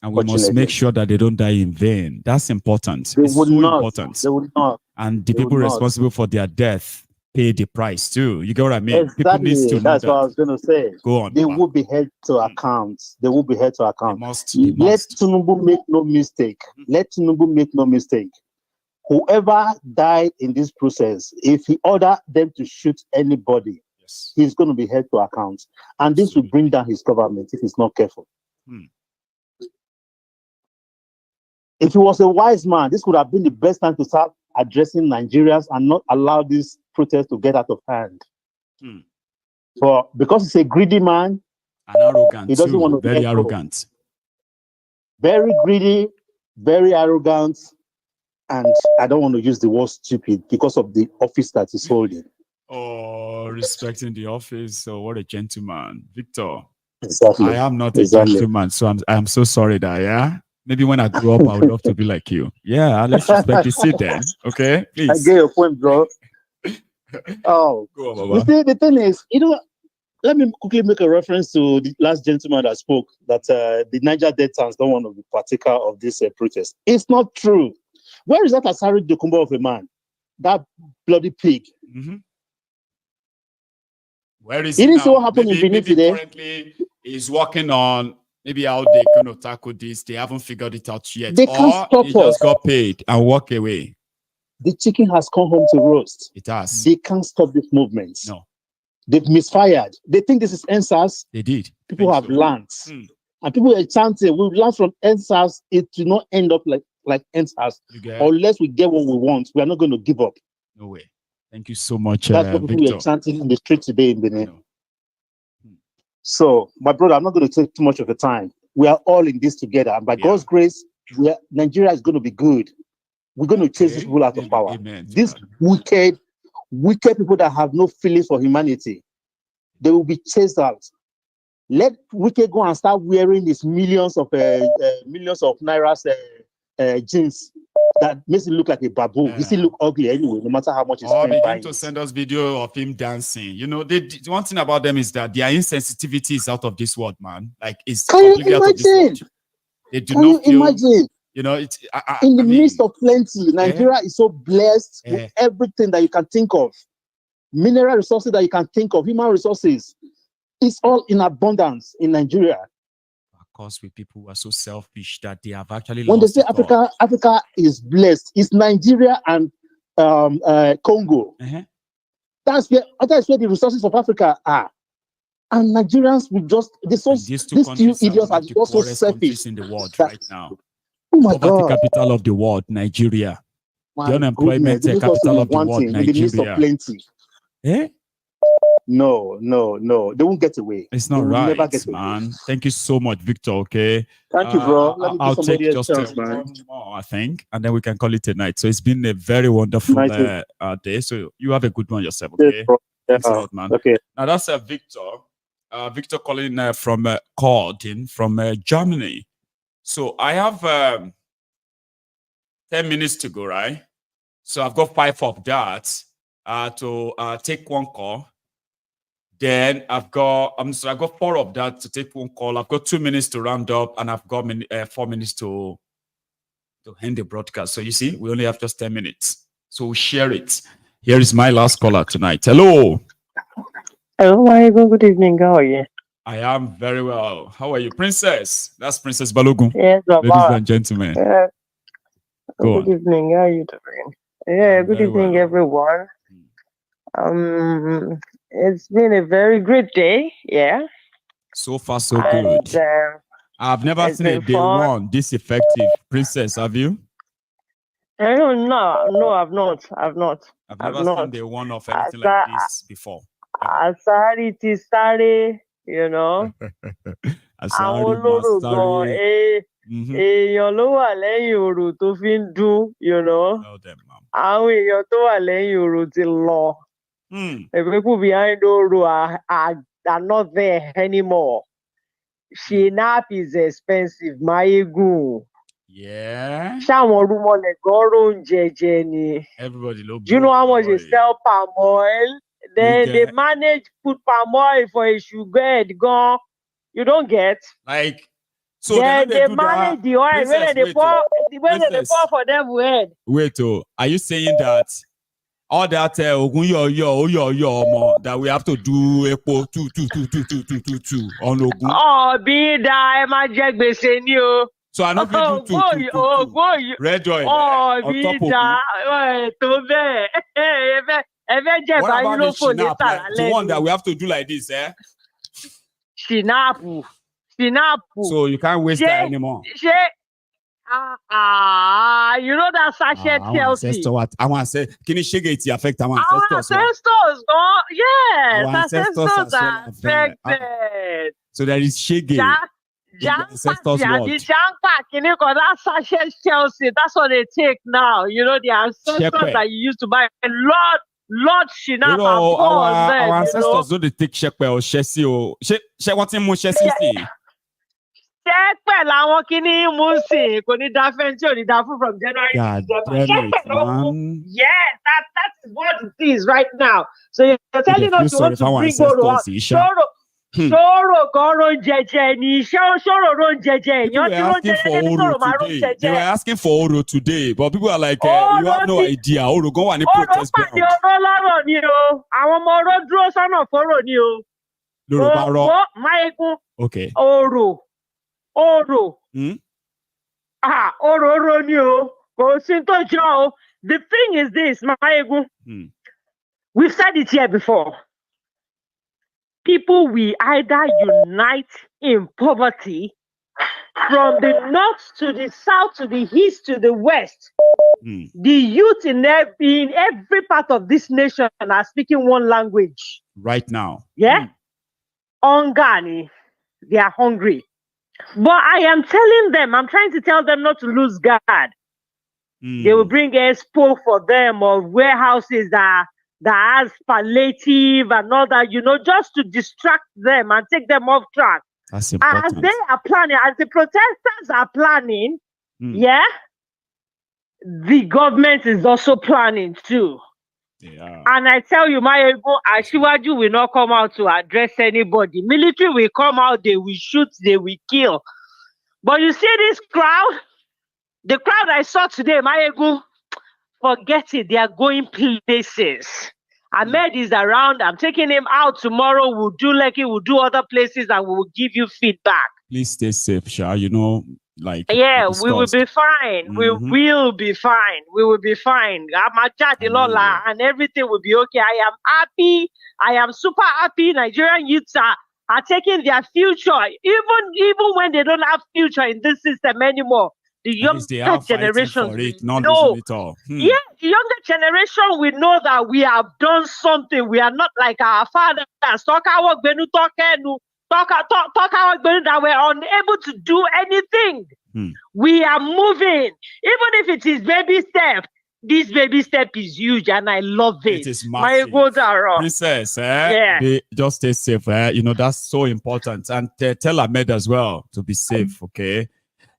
And we must make sure that they don't die in vain. That's important.
They
it's
would
so
not.
important.
They would not.
And the people responsible for their death pay the price too. You get what I mean? People
Exactly.
need to know
That's
that.
what I was going to say.
Go on.
They will be held to account. They will be held to account.
They
Let Thiefnubu make no mistake. Let Thiefnubu make no mistake. Whoever died in this process, if he ordered them to shoot anybody, he's going to be held to account. And this will bring down his government if he's not careful. If he was a wise man, this would have been the best time to start addressing Nigerians and not allow this protest to get out of hand. But because he's a greedy man,
and arrogant,
he doesn't want to
very arrogant.
Very greedy, very arrogant, and I don't want to use the word stupid because of the office that he's holding.
Oh, respecting the office. So what a gentleman. Victor.
Exactly.
I am not a gentleman, so I'm so sorry that, maybe when I grow up, I would love to be like you. Yeah, let's respect the seat then. Okay, please.
I get your point, bro. Oh,
go on, Baba.
You see, the thing is, let me quickly make a reference to the last gentleman that spoke that the Niger Deltans don't want to be partaker of this protest. It's not true. Where is that Asari Dokumbo of a man? That bloody pig.
Where is
he?
He
didn't see what happened in Benin today.
Currently, he's working on maybe how they can tackle this. They haven't figured it out yet.
They can't stop
he just got paid and walk away.
The chicken has come home to roast.
It has.
They can't stop this movement.
No.
They've misfired. They think this is NSAS.
They did.
People have learned. And people are chanting, we've learned from NSAS, it will not end up like NSAS. Unless we get what we want, we are not going to give up.
No way. Thank you so much,
That's what people
Victor.
are chanting in the street today in Benin. So, my brother, I'm not going to take too much of the time. We are all in this together. And by God's grace, Nigeria is going to be good. We're going to chase these people out of power. These wicked people that have no feelings for humanity, they will be chased out. Let wicked go and start wearing these millions of nairas jeans that makes it look like a baboon. He still look ugly anyway, no matter how much he's
begin to send us video of him dancing. One thing about them is that their insensitivity is out of this world, man. Like, it's completely out of this world. They do not feel.
Imagine?
It's
in the midst of plenty, Nigeria is so blessed with everything that you can think of, mineral resources that you can think of, human resources. It's all in abundance in Nigeria.
Of course, with people who are so selfish that they have actually
when
lost
they say Africa is blessed, it's Nigeria and Congo. That's where the resources of Africa are. And Nigerians will these two idiots are just so selfish
in the world right now.
Oh my
Poverty
God.
capital of the world, Nigeria. The unemployment capital of the world,
in the midst of
Nigeria.
plenty. No, they won't get away.
It's not right, man. Thank you so much, Victor. Okay.
Thank you, bro. Let me
I'll
give
take
somebody
just
a chance, man.
one more, I think, and then we can call it a night. So it's been a very wonderful day. So you have a good one yourself, okay?
Yes, bro.
Thanks a lot, man.
Okay.
Now that's Victor. Victor calling from Germany. So I have 10 minutes to go, right? So I've got 5 of that to take one call. Then I've got 4 of that to take one call. I've got 2 minutes to round up, and I've got 4 minutes to end the broadcast. So you see, we only have just 10 minutes. So we'll share it. Here is my last caller tonight. Hello.
Hello, Maiyegun. Good evening. How are you?
I am very well. How are you, Princess? That's Princess Balogun.
Yes,
ladies and gentlemen.
Good evening. How are you doing? Yeah, good evening, everyone. It's been a very great day. Yeah.
So far, so good. I've never seen a day one this effective, Princess. Have you?
No, I've not. I've
never seen day one of anything like this before.
Asari ti sáré, you know. Àwọn olóró gan, èèyàn ló wà lẹ́yìn òrò tó fi ń dún, you know. Àwọn èèyàn tó wà lẹ́yìn òrò ti lọ. The people behind òrò are not there anymore. Shinap is expensive, Maiyegun.
Yeah.
Ṣáwọn rúmọlẹ̀ gan róúnjẹ jẹ ni.
Everybody love.
Do you know how much they sell palm oil? Then they manage put palm oil for a sugar gone. You don't get.
Like, so
then they manage the oil when they pour for them head.
Wait, are you saying that all that that we have to do epo two on Ogun?
Oh, be that ma jẹ gbèsè ni o.
So I know you do red oil
on
top
of tó bẹ́ẹ̀.
What about the shinap? Like, the one that we have to do like this, eh?
Shinapu.
So you can't waste that anymore.
You know that sachet Chelsea.
I want to say, can you shake it affect our ancestors?
Our ancestors, yes.
Our ancestors are
affected.
So there is shake ancestors
that sachet Chelsea, that's what they take now. You know, the ancestors that you used to buy. And Lord Shinap,
you know, our ancestors don't they take shepe or shesi or she want him shesi.
Shepe làwọn kini musi kò ní da fẹ́ntì ò ní da fún from January to December. Yes, that is what it is right now. So you're telling us you want to bring Oro out. Ṣòro kan ron jẹjẹ ni ṣòro ron jẹjẹ èèyàn tí ron jẹjẹ ní ṣòro máa ron jẹjẹ.
They were asking for Oro today, but people are like, you have no idea. Oro gan wà ní protest ground.
Oro pàdé Oro lọ́rọ̀ ni o. Àwọn ọmọ Oro dúró sọ́nà fọ́rọ̀ ni o.
Yorùbá rọ.
Maiyegun.
Okay.
Oro. Oro ni o. Kò sí tó jọ o. The thing is this, Maiyegun. We've said it here before. People will either unite in poverty from the north to the south to the east to the west. The youth in every part of this nation are speaking one language.
Right now.
Yeah? Ongani. They are hungry. But I am telling them, I'm trying to tell them not to lose guard. They will bring expo for them or warehouses that has palliative and all that, you know, just to distract them and take them off track.
That's important.
As they are planning, as the protesters are planning, yeah, the government is also planning too.
Yeah.
And I tell you, Maiyegun, Asiwaju will not come out to address anybody. Military will come out, they will shoot, they will kill. But you see this crowd? The crowd I saw today, Maiyegun, forget it, they are going places. Ahmed is around. I'm taking him out tomorrow. We'll do Lekki, we'll do other places, and we will give you feedback.
Please stay safe, Sha. You know, like
we will be fine. We will be fine. We will be fine. And everything will be okay. I am happy. I am super happy. Nigerian youths are taking their future, even when they don't have future in this system anymore. The younger generation know. Yeah, the younger generation will know that we have done something. We are not like our fathers. Talk our work, that we're unable to do anything. We are moving. Even if it is baby step, this baby step is huge and I love it.
It is massive. Princess,
yeah.
Just stay safe. You know, that's so important. And tell Ahmed as well to be safe, okay?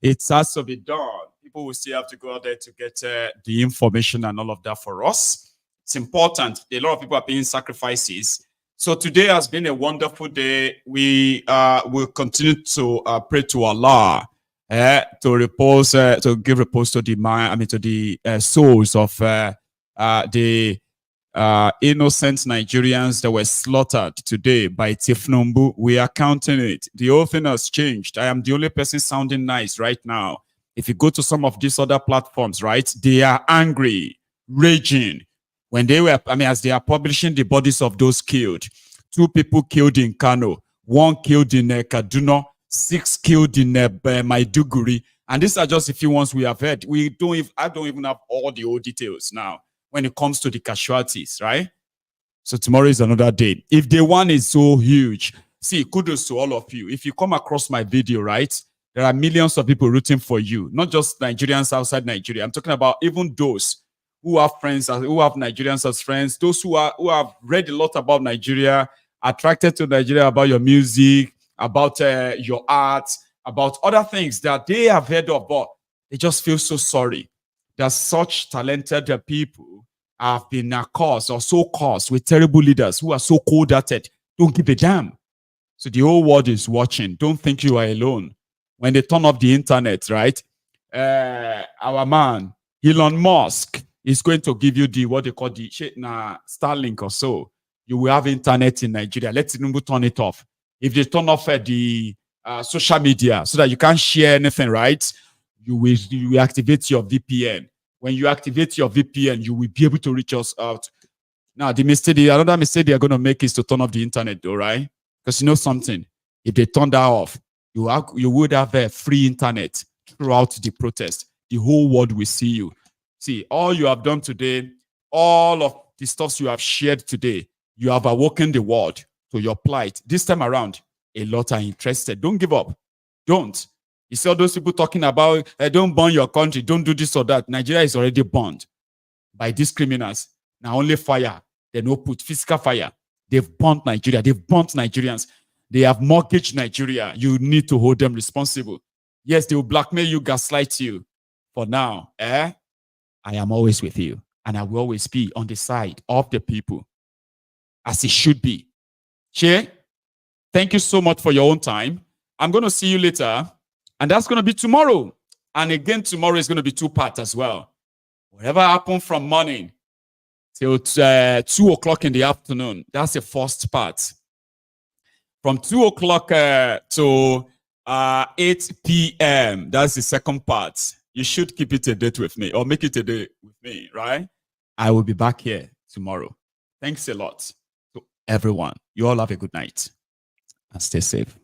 It has to be done. People will still have to go out there to get the information and all of that for us. It's important. A lot of people are paying sacrifices. So today has been a wonderful day. We will continue to pray to Allah to repose, to give repose to the mind. To the souls of the innocent Nigerians that were slaughtered today by Thiefnubu. We are counting it. The whole thing has changed. I am the only person sounding nice right now. If you go to some of these other platforms, right, they are angry, raging. When they were, as they are publishing the bodies of those killed, 2 people killed in Kano, 1 killed in Kaduna, 6 killed in Maiduguri. And these are just a few ones we have heard. I don't even have all the old details now when it comes to the casualties, right? So tomorrow is another day. If day one is so huge, see, kudos to all of you. If you come across my video, right, there are millions of people rooting for you, not just Nigerians outside Nigeria. I'm talking about even those who have friends, who have Nigerians as friends, those who have read a lot about Nigeria, attracted to Nigeria, about your music, about your art, about other things that they have heard of, but they just feel so sorry that such talented people have been cursed or so cursed with terrible leaders who are so cold-hearted. Don't give a damn. So the whole world is watching. Don't think you are alone. When they turn off the internet, right? Our man, Elon Musk, is going to give you what they call the Starlink or so. You will have internet in Nigeria. Let Thiefnubu turn it off. If they turn off the social media so that you can't share anything, right? You will activate your VPN. When you activate your VPN, you will be able to reach us out. Now, another mistake they are going to make is to turn off the internet, though, right? Because you know something, if they turn that off, you would have a free internet throughout the protest. The whole world will see you. See, all you have done today, all of the stuff you have shared today, you have awoken the world to your plight. This time around, a lot are interested. Don't give up. Don't. You see all those people talking about, don't burn your country, don't do this or that. Nigeria is already burned by these criminals. Now only fire. They no put physical fire. They've burnt Nigeria. They've burnt Nigerians. They have mortgaged Nigeria. You need to hold them responsible. Yes, they will blackmail you, gaslight you. For now, I am always with you. And I will always be on the side of the people. As it should be. Che, thank you so much for your own time. I'm going to see you later. And that's going to be tomorrow. And again, tomorrow is going to be 2 parts as well. Whatever happened from morning till 2 o'clock in the afternoon, that's the first part. From 2 o'clock to 8 p.m., that's the second part. You should keep it a date with me or make it a day with me, right? I will be back here tomorrow. Thanks a lot to everyone. You all have a good night and stay safe.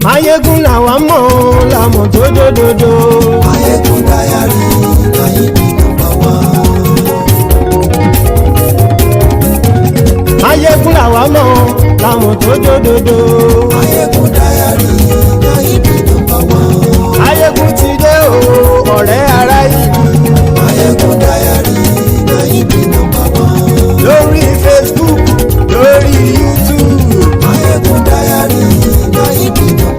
Maiyegun làwa mọ̀ làmọ̀ tó dòdòdò. Maiyegun Diary, Maiyegun #1. Maiyegun làwa mọ̀ làmọ̀ tó dòdòdò. Maiyegun Diary, Maiyegun #1. Maiyegun ti dé o, ọ̀rẹ́ ará ìlú. Maiyegun Diary, Maiyegun #1. Lórí Facebook, lórí YouTube. Maiyegun Diary, Maiyegun #1.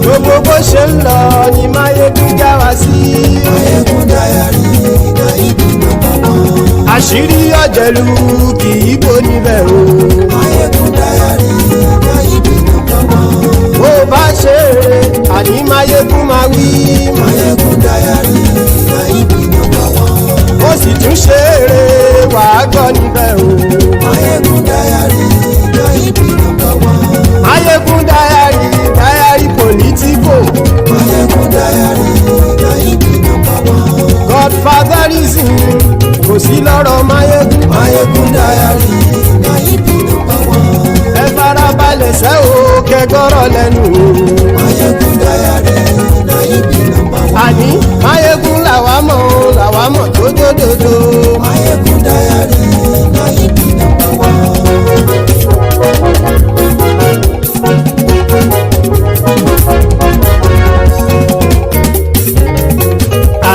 Gbogbo bó ṣe ń lọ ni Maiyegun já wa sí. Maiyegun Diary, Maiyegun #1. Àṣírí ọ̀jẹ̀lú kì í bò níbẹ̀ o. Maiyegun Diary, Maiyegun #1. Bó bá ṣe eré àní Maiyegun máa wí. Maiyegun Diary, Maiyegun #1. Ó sì tún ṣe eré wàá gbọ́ níbẹ̀ o. Maiyegun Diary, Maiyegun #1. Maiyegun Diary, Diary Politico. Maiyegun Diary, Maiyegun #1. Godfatherism kò sí lọ́rọ̀ Maiyegun. Maiyegun Diary, Maiyegun #1. Ẹ farabalẹ̀ sẹ́ o kẹgọ́rọ̀ lẹ́nu o. Maiyegun Diary, Maiyegun #1. Àní Maiyegun làwa mọ̀ tó dòdòdò. Maiyegun Diary, Maiyegun #1.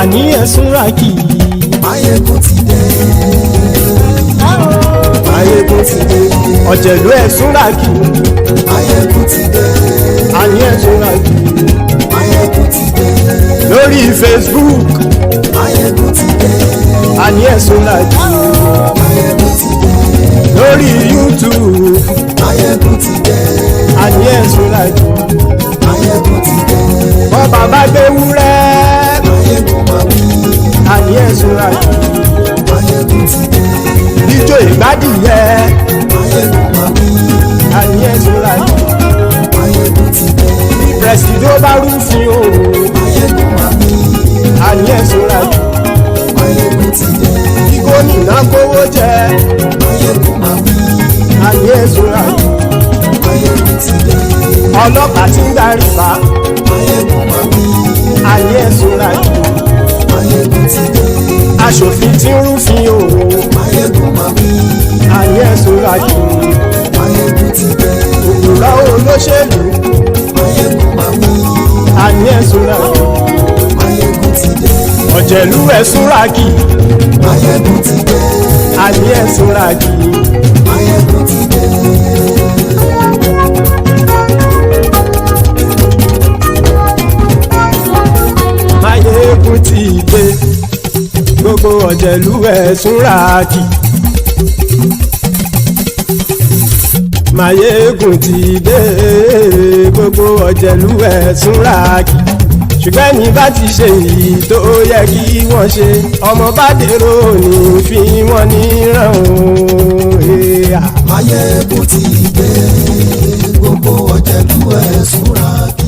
Àní ẹ̀sùn ràkì. Maiyegun ti dé. Maiyegun ti dé. Ọ̀jẹ̀lú ẹ̀sùn ràkì. Maiyegun ti dé. Àní ẹ̀sùn ràkì. Maiyegun ti dé. Lórí Facebook. Maiyegun ti dé. Àní ẹ̀sùn ràkì. Maiyegun ti dé. lórí YouTube.
Maiyegun ti dé.
Àní ẹ̀sùn lájú.
Maiyegun ti dé.
Bọ́ba bá gbé wúrẹ́.
Maiyegun máa wí.
Àní ẹ̀sùn lájú.
Maiyegun ti dé.
Ijó ìgbádìyẹ.
Maiyegun máa wí.
Àní ẹ̀sùn lájú.
Maiyegun ti dé.
Presido bá rúfin o.
Maiyegun máa wí.
Àní ẹ̀sùn lájú.
Maiyegun ti dé.
Gómìnà kówó jẹ.
Maiyegun máa wí.
Àní ẹ̀sùn lájú.
Maiyegun ti dé.
Ọlọ́pàá tí ń darí bá.
Maiyegun máa wí.
Àní ẹ̀sùn lájú.
Maiyegun ti dé.
Aṣòfin tí ń rúfin o.
Maiyegun máa wí.
Àní ẹ̀sùn lájú.
Maiyegun ti dé.
Òkúra olóṣèlú.
Maiyegun máa wí.
Àní ẹ̀sùn lájú.
Maiyegun ti dé.
Ọ̀jẹ̀lú ẹ̀sùn ràkì.
Maiyegun ti dé.
Àní ẹ̀sùn ràkì.
Maiyegun ti dé.
Maiyegun ti dé. Gbogbo ọ̀jẹ̀lú ẹ̀sùn ràkì. Maiyegun ti dé. Gbogbo ọ̀jẹ̀lú ẹ̀sùn ràkì. Ṣùgbọ́n ní bá ti ṣe èyí tó yẹ kí wọ́n ṣe, ọmọ bá dèrò ní fi wọ́n níran o.
Maiyegun ti dé. Gbogbo ọ̀jẹ̀lú ẹ̀sùn ràkì.